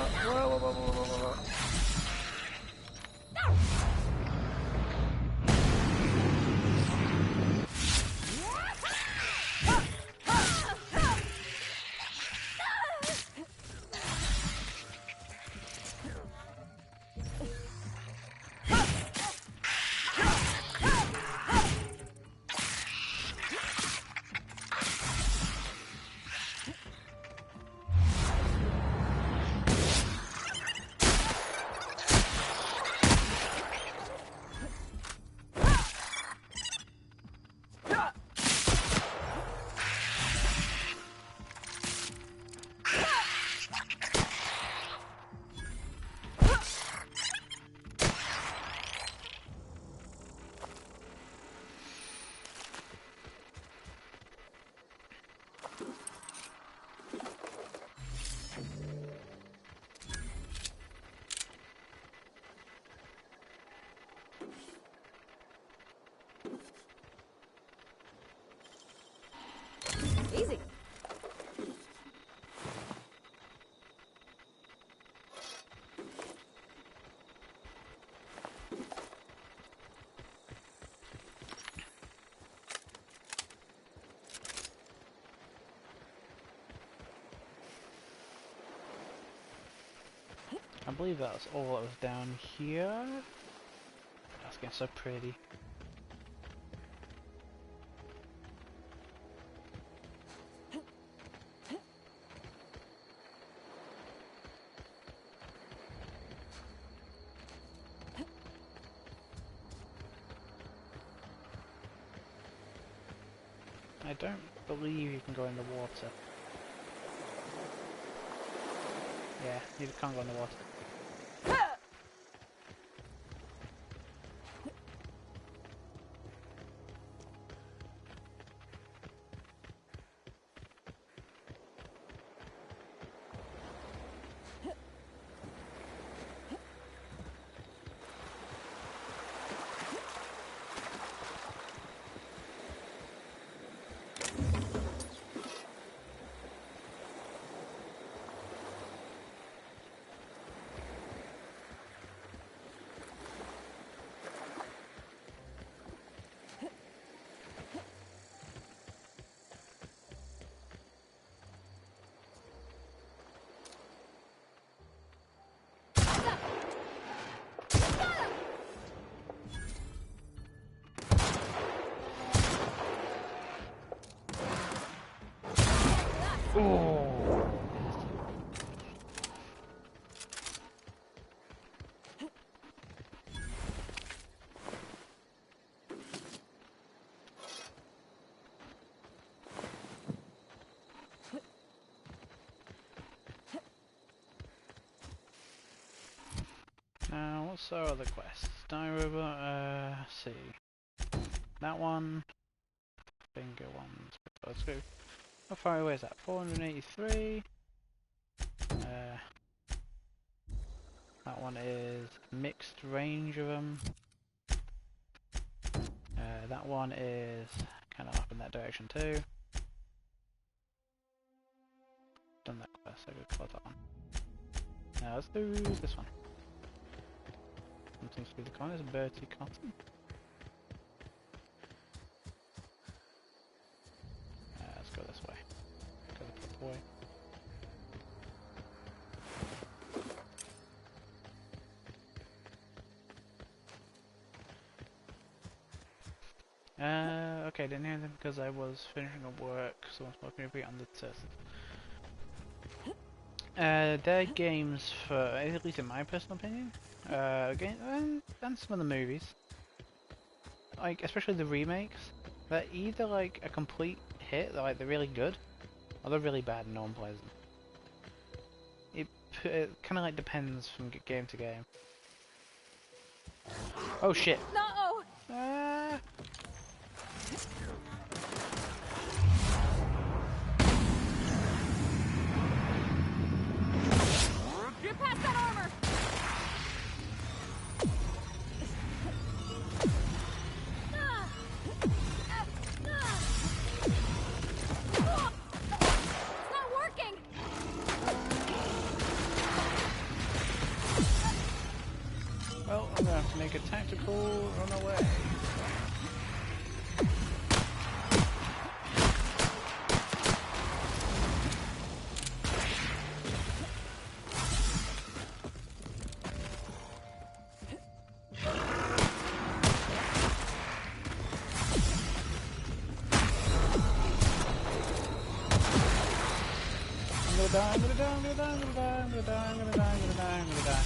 Easy. I believe that's all that was down here. That's getting so pretty. I don't believe you can go in the water. Yeah, you can't go in the water. Now, what's our other quest? Die Robot, see. That one. Finger ones. Let's go. How far away is that? 483. That one is mixed range of them. That one is kind of up in that direction too. Done that quest, so good, close that one. Now let's do this one. Seems to be the con, is Bertie Cotton. Let's go this way. Go the proper way. Okay, didn't hear them because I was finishing up work, so I'm smoking a bit on the test. They're games for, at least in my personal opinion, and some of the movies, like especially the remakes, they're either like a complete hit, like they're really good, or they're really bad and no one plays them. It kind of like depends from game to game. Oh shit! No! Get past that armor! It's not working! Well, I'm gonna have to make a tactical run away. I'm gonna die.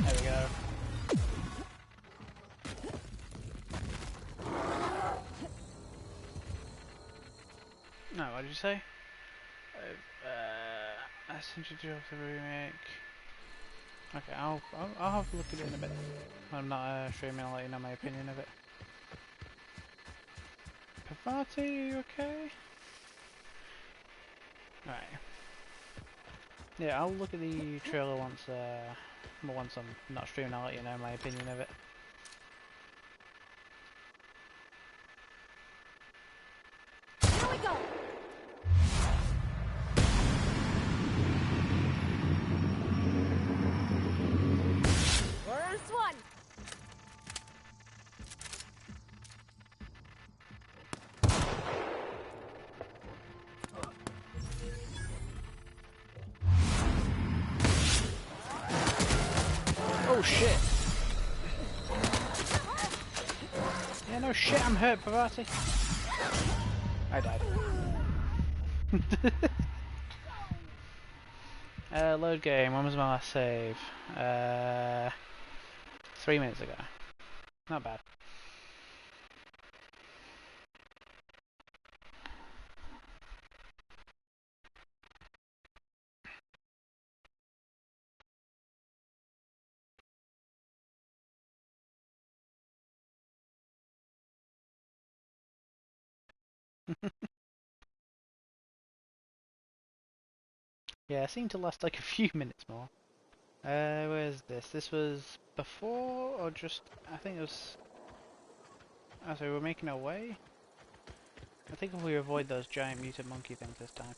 There we go. No, what did you say? I sent you to the remake. Okay, I'll have a look at it in a bit. I'm not streaming, I'll let you know my opinion of it. Pavati, are you okay? Alright. Yeah, I'll look at the trailer once I'm not streaming, I'll let you know my opinion of it. Here we go! First one! Oh shit! Yeah, no shit, I'm hurt, Pavati. I died. Load game, when was my last save? 3 minutes ago. Not bad. Yeah, it seemed to last like a few minutes more. Where's this? This was before or just... I think it was... Oh, so we're making our way? I think if we avoid those giant mutant monkey things this time.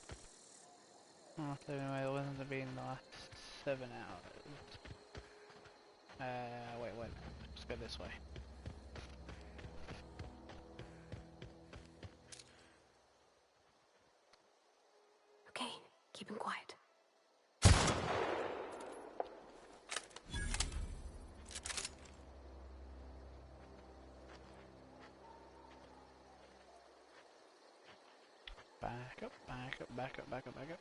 Oh, so anyway, it wasn't to be in the last 7 hours. Wait. go this way. Okay, keep him quiet. Back up, back up, back up, back up, back up.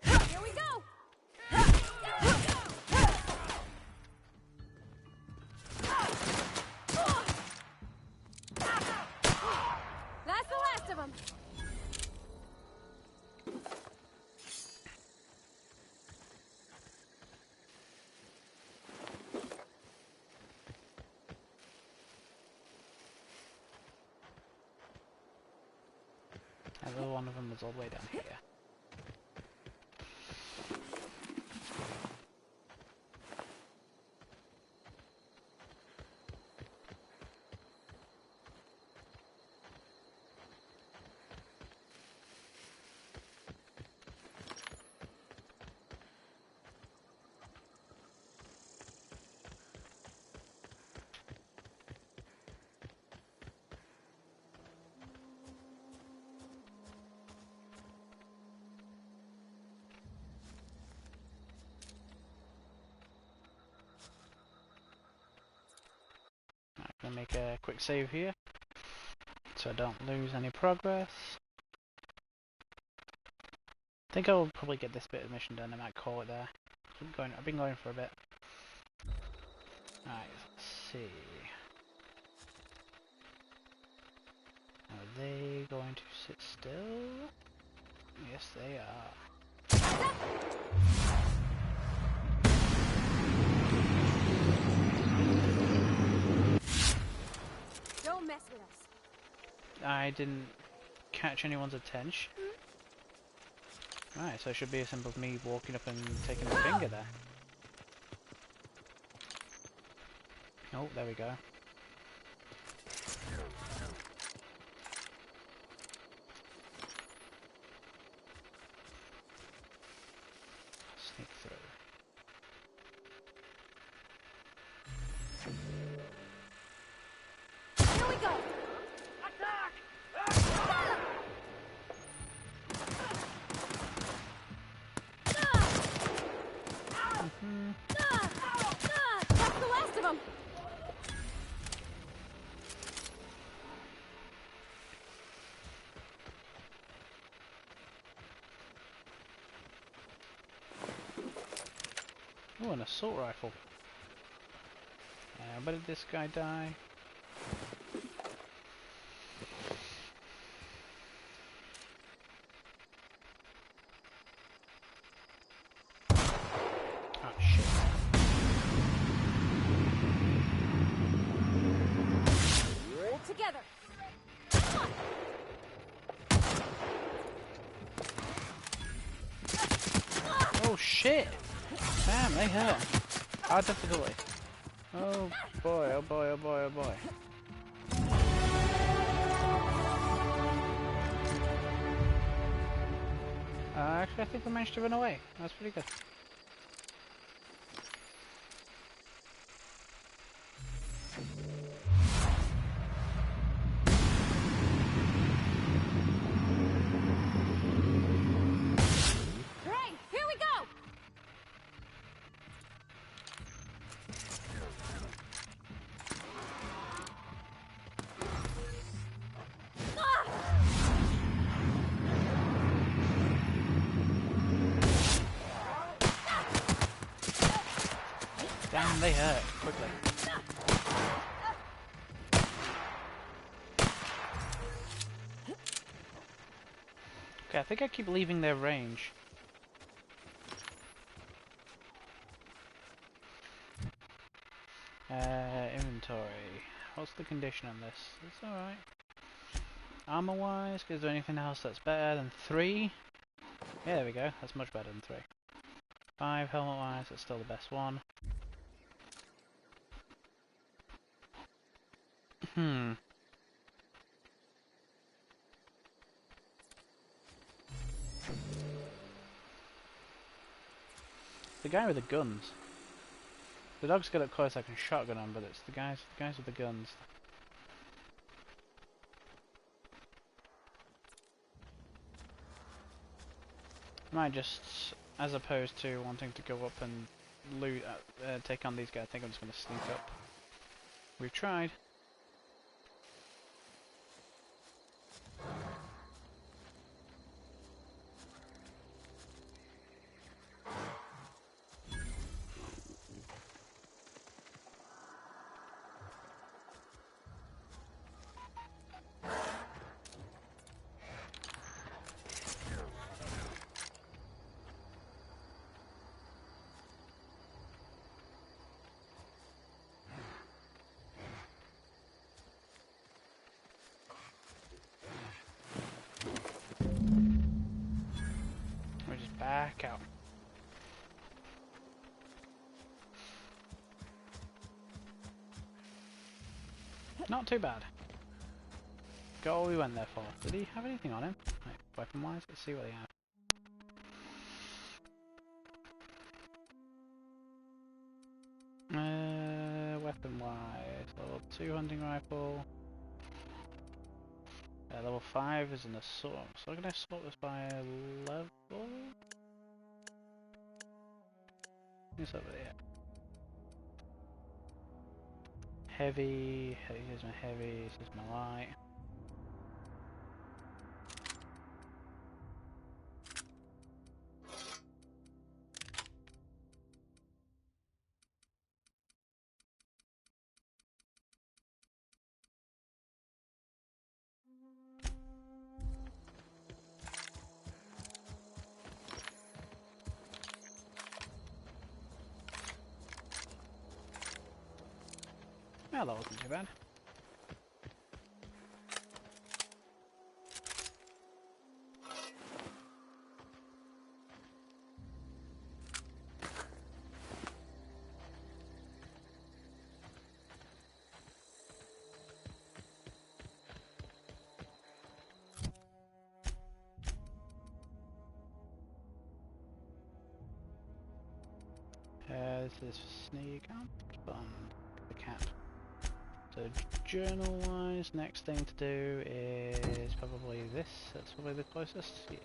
Here we go! That's the last of them. And one of them was all the way down here. I'm gonna make a quick save here, so I don't lose any progress. I think I'll probably get this bit of the mission done. I might call it there. I've been going for a bit. Alright, let's see. Are they going to sit still? Yes, they are. Don't mess with us. I didn't catch anyone's attention. Right, so it should be as simple as me walking up and taking the finger there. Oh, there we go. Sneak through. Here we go! That's the last of them! Oh, an assault rifle. Where did this guy die? Oh shit. Together! Oh shit! Damn, they hurt. How difficulty? Oh boy, oh boy, oh boy, oh boy. Actually, I think we managed to run away. That's pretty good. Great! Here we go! Damn, they hurt. Quickly. Okay, I think I keep leaving their range. Inventory. What's the condition on this? It's alright. Armor wise, is there anything else that's better than 3? Yeah, there we go, that's much better than 3. 5 helmet wise, that's still the best one. The guy with the guns. The dogs get up close, I can shotgun them, but it's the guys with the guns. I might just, as opposed to wanting to go up and loot, take on these guys, I think I'm just going to sneak up. We've tried. We just back out. Not too bad. Got all we went there for. Did he have anything on him? Like, weapon wise? Let's see what he had. Weapon wise, level 2 hunting rifle. Level 5 is an assault. So I'm gonna sort this by level. What's over there? Heavy. Here's my heavy. This is my light. Yeah, that wasn't too bad. This is sneak up on the cat. So journal wise, next thing to do is probably this. That's probably the closest. Yeah.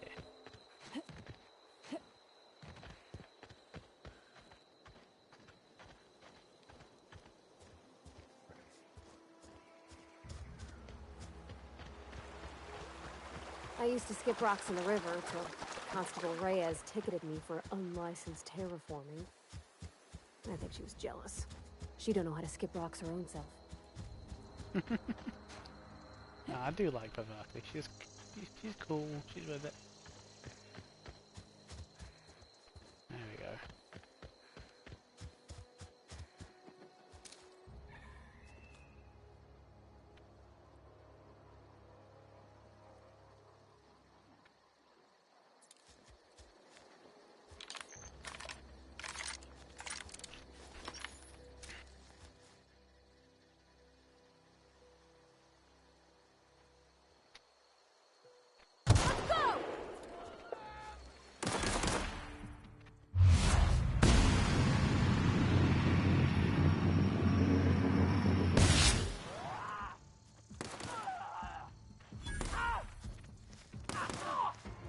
I used to skip rocks in the river till Constable Reyes ticketed me for unlicensed terraforming. I think she was jealous. She don't know how to skip rocks her own self. No, I do like Bavati. She's cool. She's with it. There we go.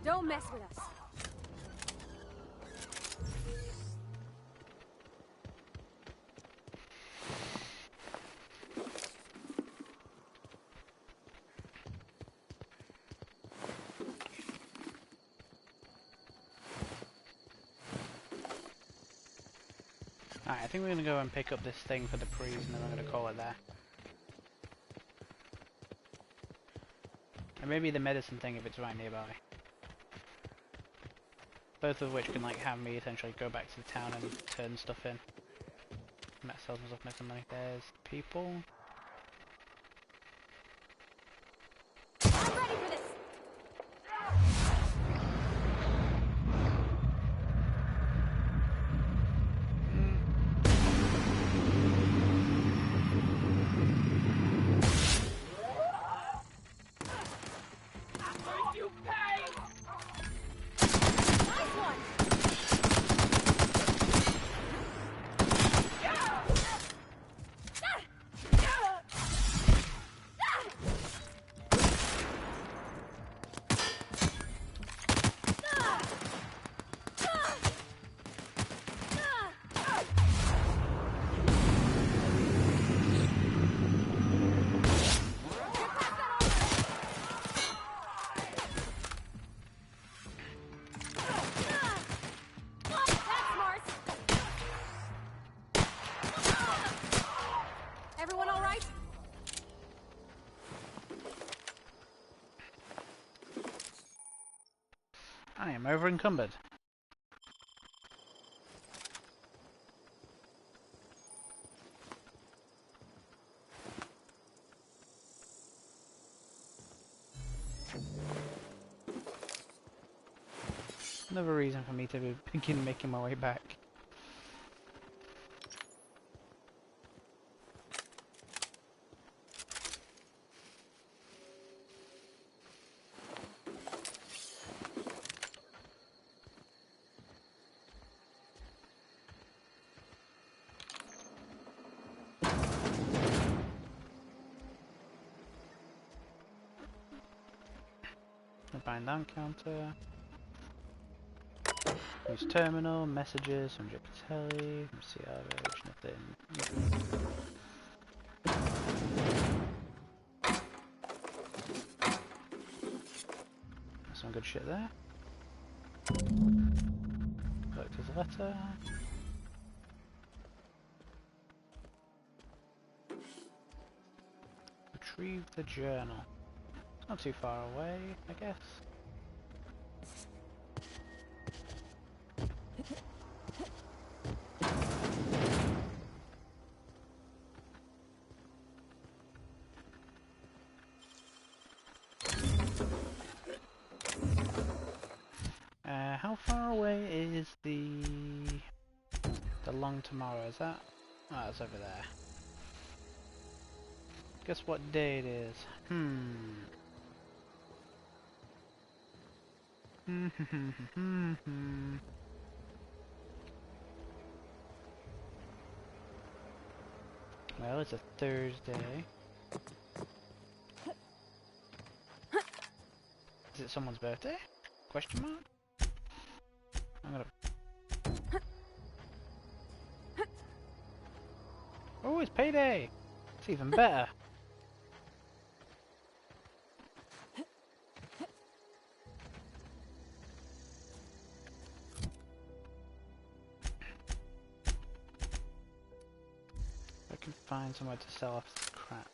Don't mess with us. Alright, I think we're gonna go and pick up this thing for the priest and then we're gonna call it there. And maybe the medicine thing if it's right nearby. Both of which can like have me essentially go back to the town and turn stuff in. That sells myself make some money. There's people. I'm I am over encumbered. Another reason for me to begin making my way back. Bind down counter. Use terminal, messages from Jupiter, from CRH, nothing. Some good shit there. Collector's letter. Retrieve the journal. It's not too far away, I guess. How far away is the long tomorrow? Is that? Oh, it's over there. Guess what day it is? Well, it's a Thursday. Is it someone's birthday? Question mark? I'm gonna... Oh, it's payday! It's even better. I can find somewhere to sell off this crap.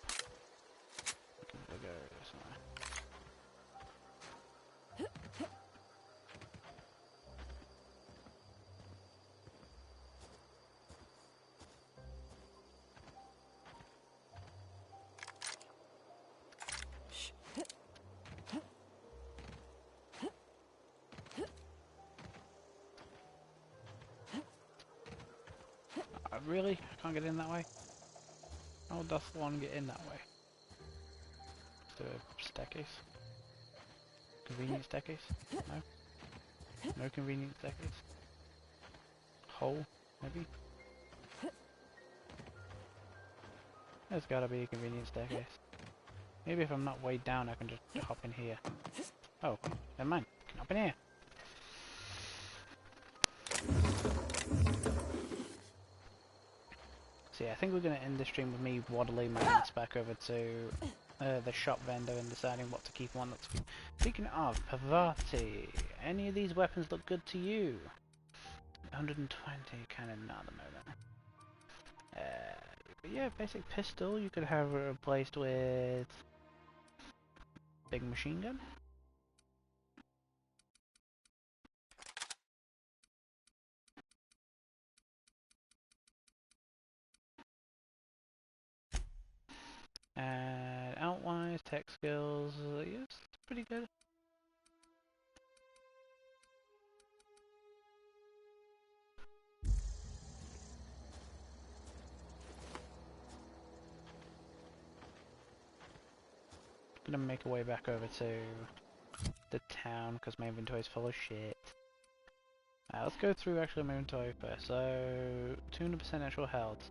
We'll go somewhere. Really? I can't get in that way? How does one get in that way? Just a staircase? Convenient staircase? No? No convenient staircase? Hole, maybe? There's gotta be a convenient staircase. Maybe if I'm not weighed down I can just hop in here. Oh, never mind. I can hop in here. So yeah, I think we're going to end the stream with me waddling my ass back over to the shop vendor and deciding what to keep and what not to keep. Speaking of Pavati, any of these weapons look good to you? 120, kind of not at the moment. But yeah, basic pistol you could have replaced with big machine gun. And outwise, tech skills, yes, pretty good. Gonna make our way back over to the town because my inventory is full of shit. Let's go through actually my inventory first. So 200% actual health,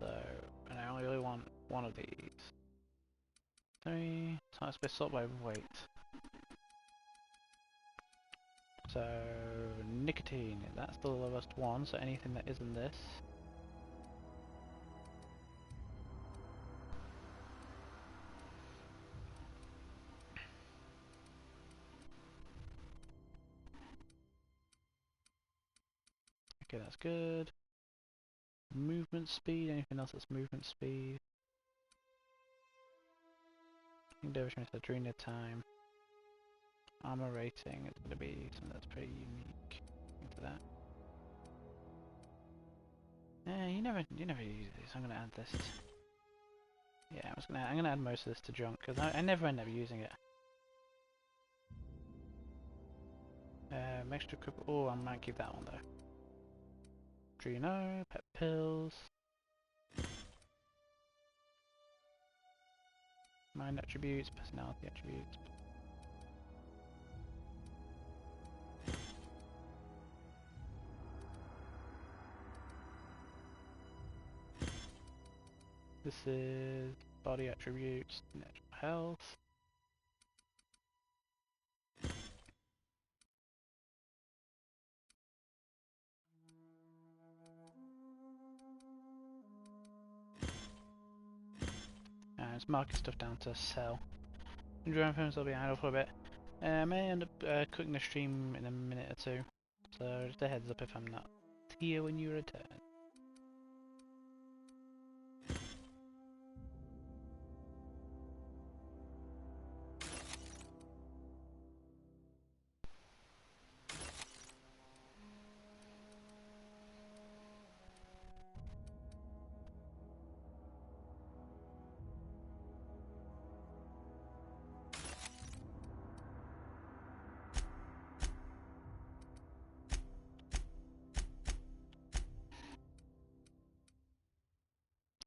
and I only really want one of these. 3 times by sort by weight. So nicotine, that's the lowest one, so anything that isn't this. Okay, that's good. Movement speed, anything else that's movement speed. Endeavour strength, adrenal time. Armor rating is going to be something that's pretty unique. Into that. You never use these. I'm going to add this. Yeah, I'm gonna add most of this to junk because I never end up using it. Extra cup. Oh, I might keep that one though. Drino, pet pills, mind attributes, personality attributes. This is body attributes, natural health. It's marking stuff down to sell. Enjoying films will be idle for a bit. I may end up cooking the stream in a minute or two, so just a heads up if I'm not here when you return.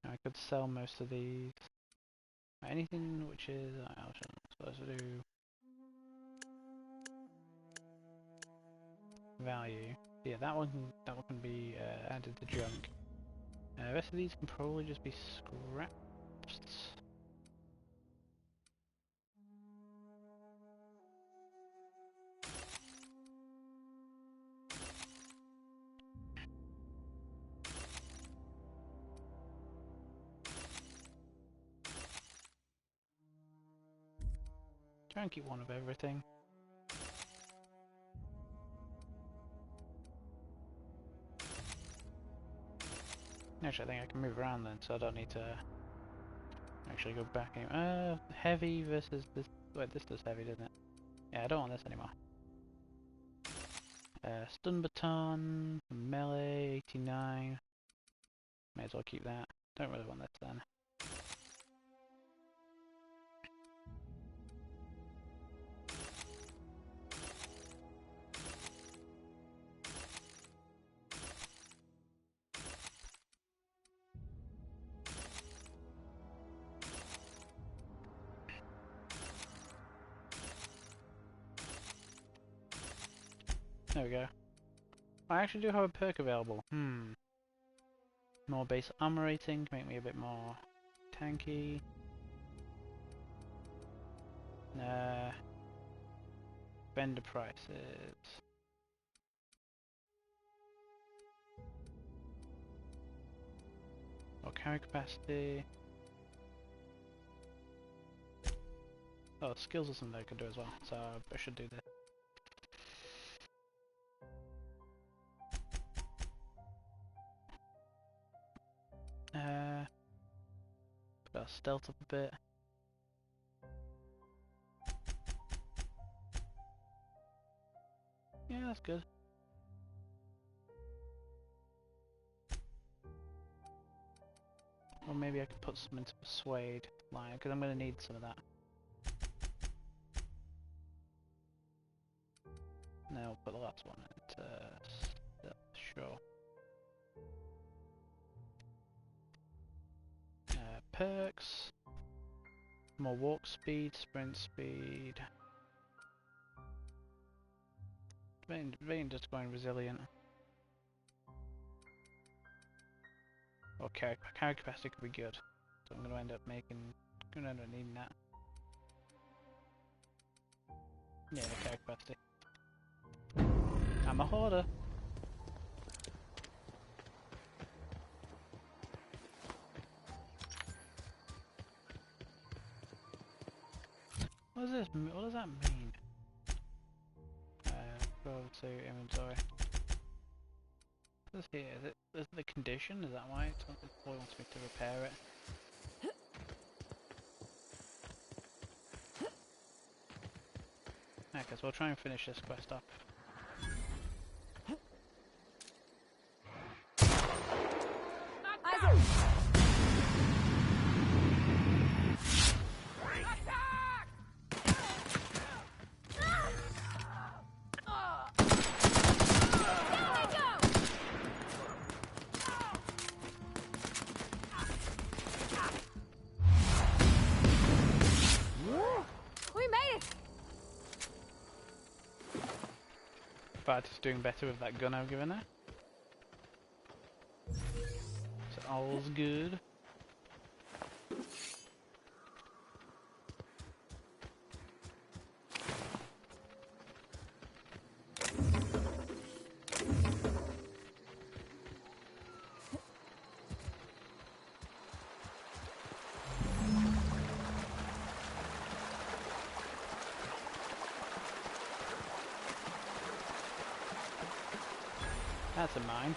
I could sell most of these. Anything which is I'm supposed to do value. Yeah, that one can be added to junk. The rest of these can probably just be scrapped. Try and keep one of everything. Actually, I think I can move around then, so I don't need to actually go back anymore. Heavy versus this. Wait, this does heavy, doesn't it? Yeah, I don't want this anymore. Stun baton, melee, 89. May as well keep that. Don't really want this then. There we go. I actually do have a perk available. More base armor rating to make me a bit more tanky. Vendor prices. Or carry capacity. Oh, skills or something I could do as well, so I should do this. Put our stealth up a bit. Yeah, that's good. Or maybe I could put some into persuade line, because I'm going to need some of that. No, I'll put the last one into sure. Perks. More walk speed, sprint speed. Vein just going resilient. Or carry capacity could be good. So I'm gonna end up needing that. Yeah, the carry capacity. I'm a hoarder. What does this? What does that mean? Go over to inventory. What's here? Is it the condition? Is that why it probably wants me to repair it? Yeah, because we'll try and finish this quest up. But it's doing better with that gun I've given her. So all's good. That's a mine.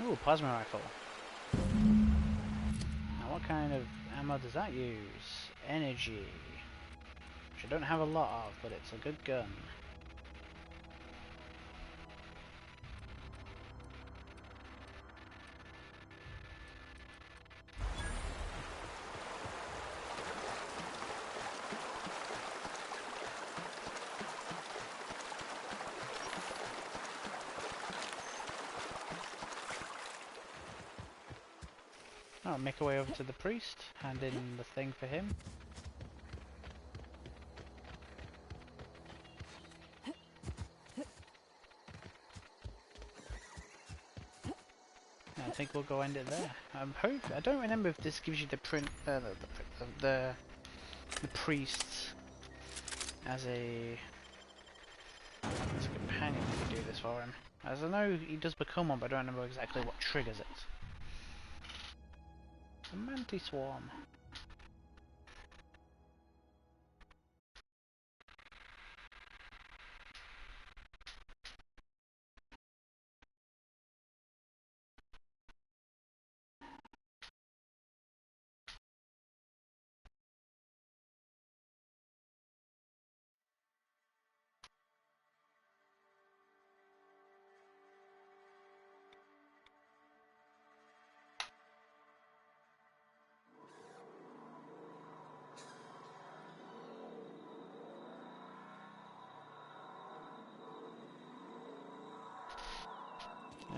Ooh, plasma rifle. Now what kind of ammo does that use? Energy. Which I don't have a lot of, but it's a good gun. I'll make our way over to the priest, hand in the thing for him. I think we'll go end it there. I don't remember if this gives you the the priests as a companion if you do this for him. As I know he does become one, but I don't remember exactly what triggers it. A mantis swarm.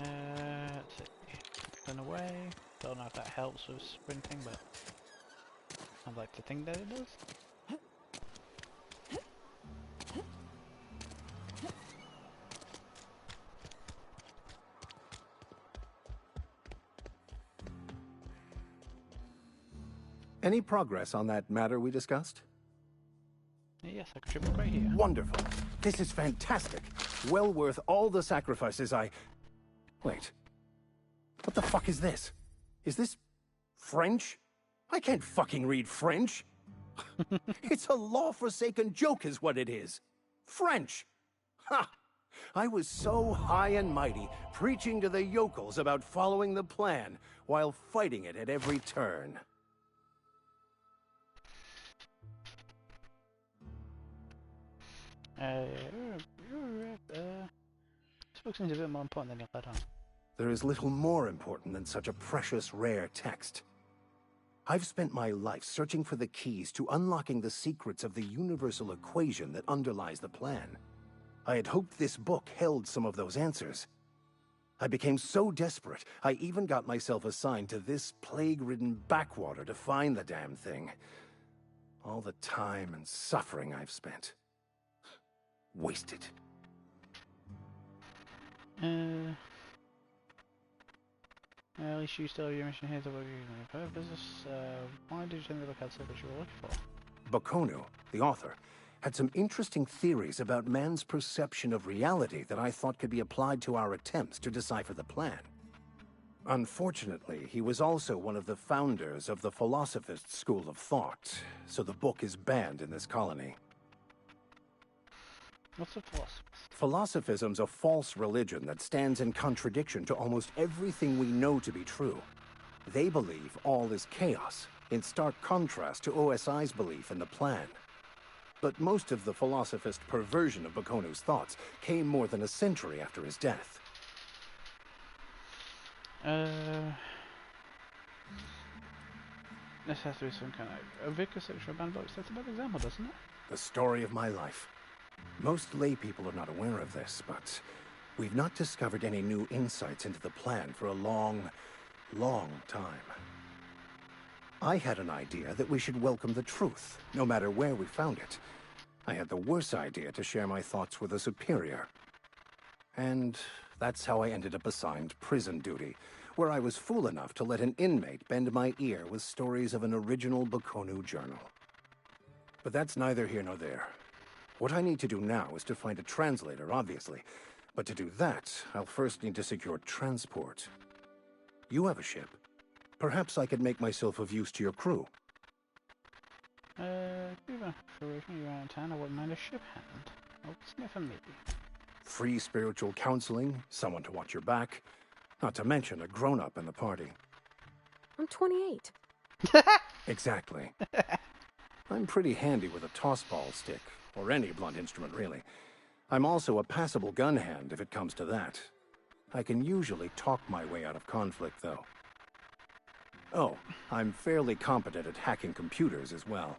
Let's see. Run away. Don't know if that helps with sprinting, but I'd like to think that it does. Any progress on that matter we discussed? Yes, I could triple right here. Wonderful. This is fantastic. Well worth all the sacrifices I... Wait. What the fuck is this? Is this French? I can't fucking read French. It's a law-forsaken joke is what it is. French. Ha! I was so high and mighty, preaching to the yokels about following the plan, while fighting it at every turn. This book seems a bit more important than you let on. There is little more important than such a precious, rare text. I've spent my life searching for the keys to unlocking the secrets of the universal equation that underlies the plan. I had hoped this book held some of those answers. I became so desperate, I even got myself assigned to this plague-ridden backwater to find the damn thing. All the time and suffering I've spent. Wasted. At least you still have your mission here to work in your business. Why did you send the book out so that you were looking for? Bakonu, the author, had some interesting theories about man's perception of reality that I thought could be applied to our attempts to decipher the plan. Unfortunately, he was also one of the founders of the Philosophist school of thought, so the book is banned in this colony. What's a philosophy? Philosophism's a false religion that stands in contradiction to almost everything we know to be true. They believe all is chaos, in stark contrast to OSI's belief in the plan. But most of the philosophist perversion of Bakonu's thoughts came more than a century after his death. This has to be some kind of... A Vicar sexual band book sets a bad example, doesn't it? The story of my life. Most lay people are not aware of this, but we've not discovered any new insights into the plan for a long, long time. I had an idea that we should welcome the truth, no matter where we found it. I had the worse idea to share my thoughts with a superior. And that's how I ended up assigned prison duty, where I was fool enough to let an inmate bend my ear with stories of an original Bakonu journal. But that's neither here nor there. What I need to do now is to find a translator, obviously. But to do that, I'll first need to secure transport. You have a ship. Perhaps I could make myself of use to your crew. Even if you're around town, I wouldn't mind a ship hand. Oh, sniff a me. Free spiritual counseling, someone to watch your back. Not to mention a grown-up in the party. I'm 28. Exactly. I'm pretty handy with a toss-ball stick, or any blunt instrument, really. I'm also a passable gun hand, if it comes to that. I can usually talk my way out of conflict, though. Oh, I'm fairly competent at hacking computers as well.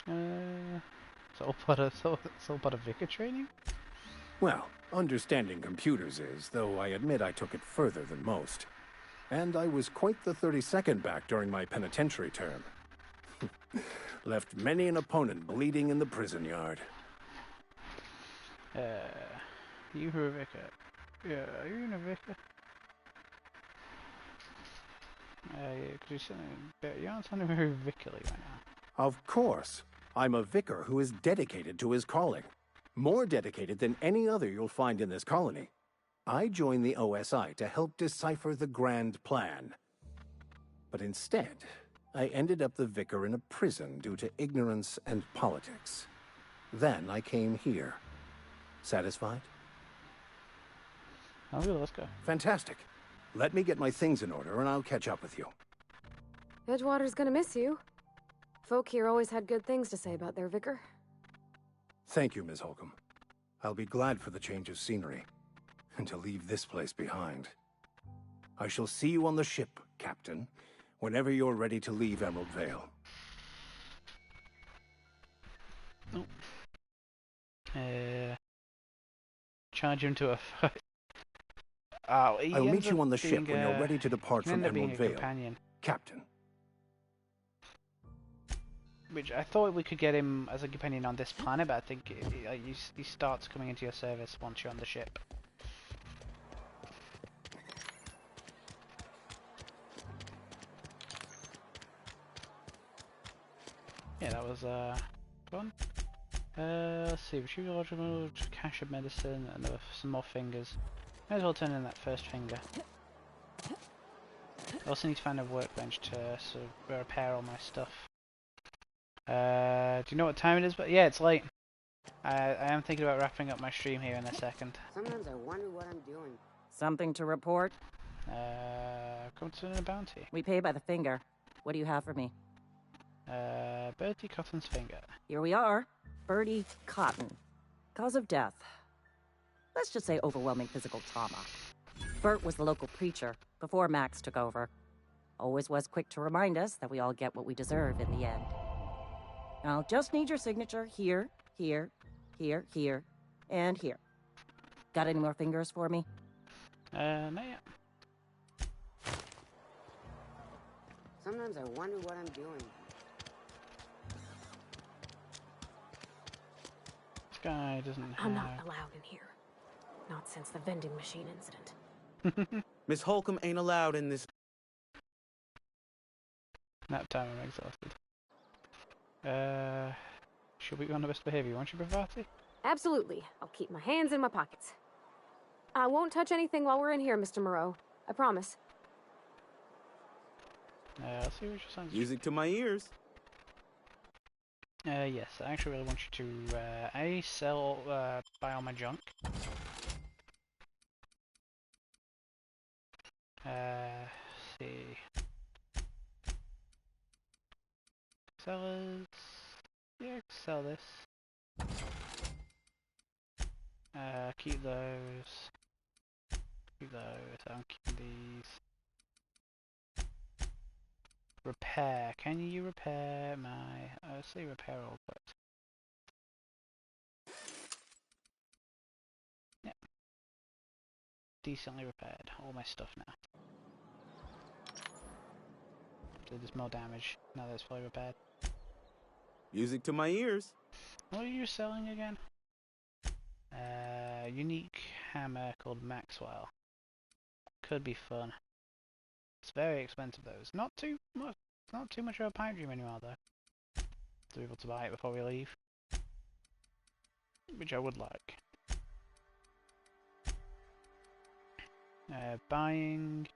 It's all part of Vicar training? Well, understanding computers is, though I admit I took it further than most. And I was quite the 32nd back during my penitentiary term. Left many an opponent bleeding in the prison yard. You were a Vicar. Yeah, are you in a Vicar? You aren't sounding very vicarly right now. Of course. I'm a vicar who is dedicated to his calling. More dedicated than any other you'll find in this colony. I joined the OSI to help decipher the grand plan. But instead, I ended up the vicar in a prison due to ignorance and politics. Then I came here. Satisfied? Okay, let's go. Fantastic. Let me get my things in order and I'll catch up with you. Edgewater's gonna miss you. Folk here always had good things to say about their vicar. Thank you, Ms. Holcomb. I'll be glad for the change of scenery, and to leave this place behind. I shall see you on the ship, Captain, whenever you're ready to leave Emerald Vale. Charge him to a fight. Oh, I'll meet you on the ship when you're ready to depart from Emerald Vale. Companion. Captain. Which I thought we could get him as a companion on this planet, but I think he starts coming into your service once you're on the ship. Yeah, that was fun. Let's see, retrieve logical cache of medicine and some more fingers. May as well turn in that first finger. I also need to find a workbench to sort of repair all my stuff. Do you know what time it is? But yeah, it's late. I am thinking about wrapping up my stream here in a second. Sometimes I wonder what I'm doing. Something to report? Come to a bounty. We pay by the finger. What do you have for me? Bertie Cotton's finger. Here we are. Bertie Cotton. Cause of death. Let's just say overwhelming physical trauma. Bert was the local preacher before Max took over. Always was quick to remind us that we all get what we deserve in the end. I'll just need your signature here, here, here, here, and here. Got any more fingers for me? Not yet. Sometimes I wonder what I'm doing. This guy doesn't have... I'm not allowed in here. Not since the vending machine incident. Miss Holcomb ain't allowed in this. Nap time, I'm exhausted. Should we be on the best behavior? Won't you, Bravati? Absolutely. I'll keep my hands in my pockets. I won't touch anything while we're in here, Mr. Moreau. I promise. Let's see which sounds. Music to my ears. Yes, I actually really want you to, A, sell, buy all my junk. See. Sellers. Yeah, sell this. Keep those. Keep those. I'm keeping these. Repair. Can you repair my... let's see, repair all, but... Yeah. Decently repaired. All my stuff now. So there's more damage now that it's fully repaired. Music to my ears. What are you selling again? Unique hammer called Maxwell. Could be fun. It's very expensive though. It's not too much. It's not too much of a pipe dream anymore though. To be able to buy it before we leave, which I would like. Buying.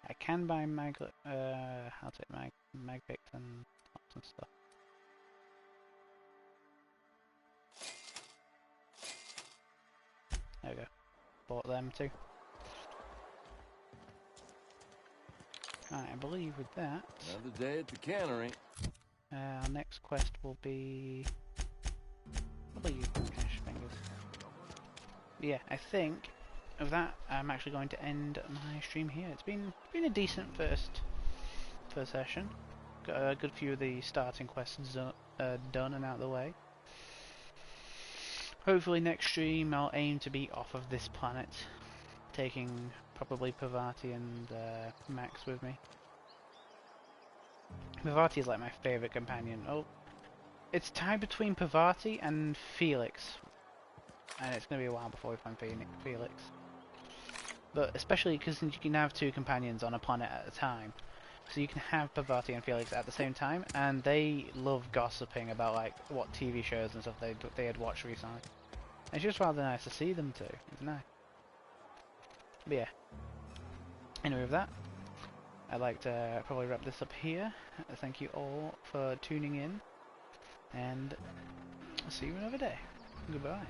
I can buy I'll take mag picks and tops and stuff. There we go. Bought them too. Right, I believe with that... Another day at the cannery. Our next quest will be... probably Cash Fingers. Yeah, I think of that I'm actually going to end my stream here. It's been a decent first session. Got a good few of the starting questions done and out of the way. Hopefully next stream I'll aim to be off of this planet, taking probably Parvati and Max with me. Parvati is like my favourite companion. Oh, it's tied between Parvati and Felix, and it's going to be a while before we find Felix. But especially because you can have two companions on a planet at a time, so you can have Parvati and Felix at the same time, and they love gossiping about like what TV shows and stuff they had watched recently. It's just rather nice to see them too. It's nice. But yeah. Anyway, with that, I'd like to probably wrap this up here. Thank you all for tuning in, and I'll see you another day. Goodbye.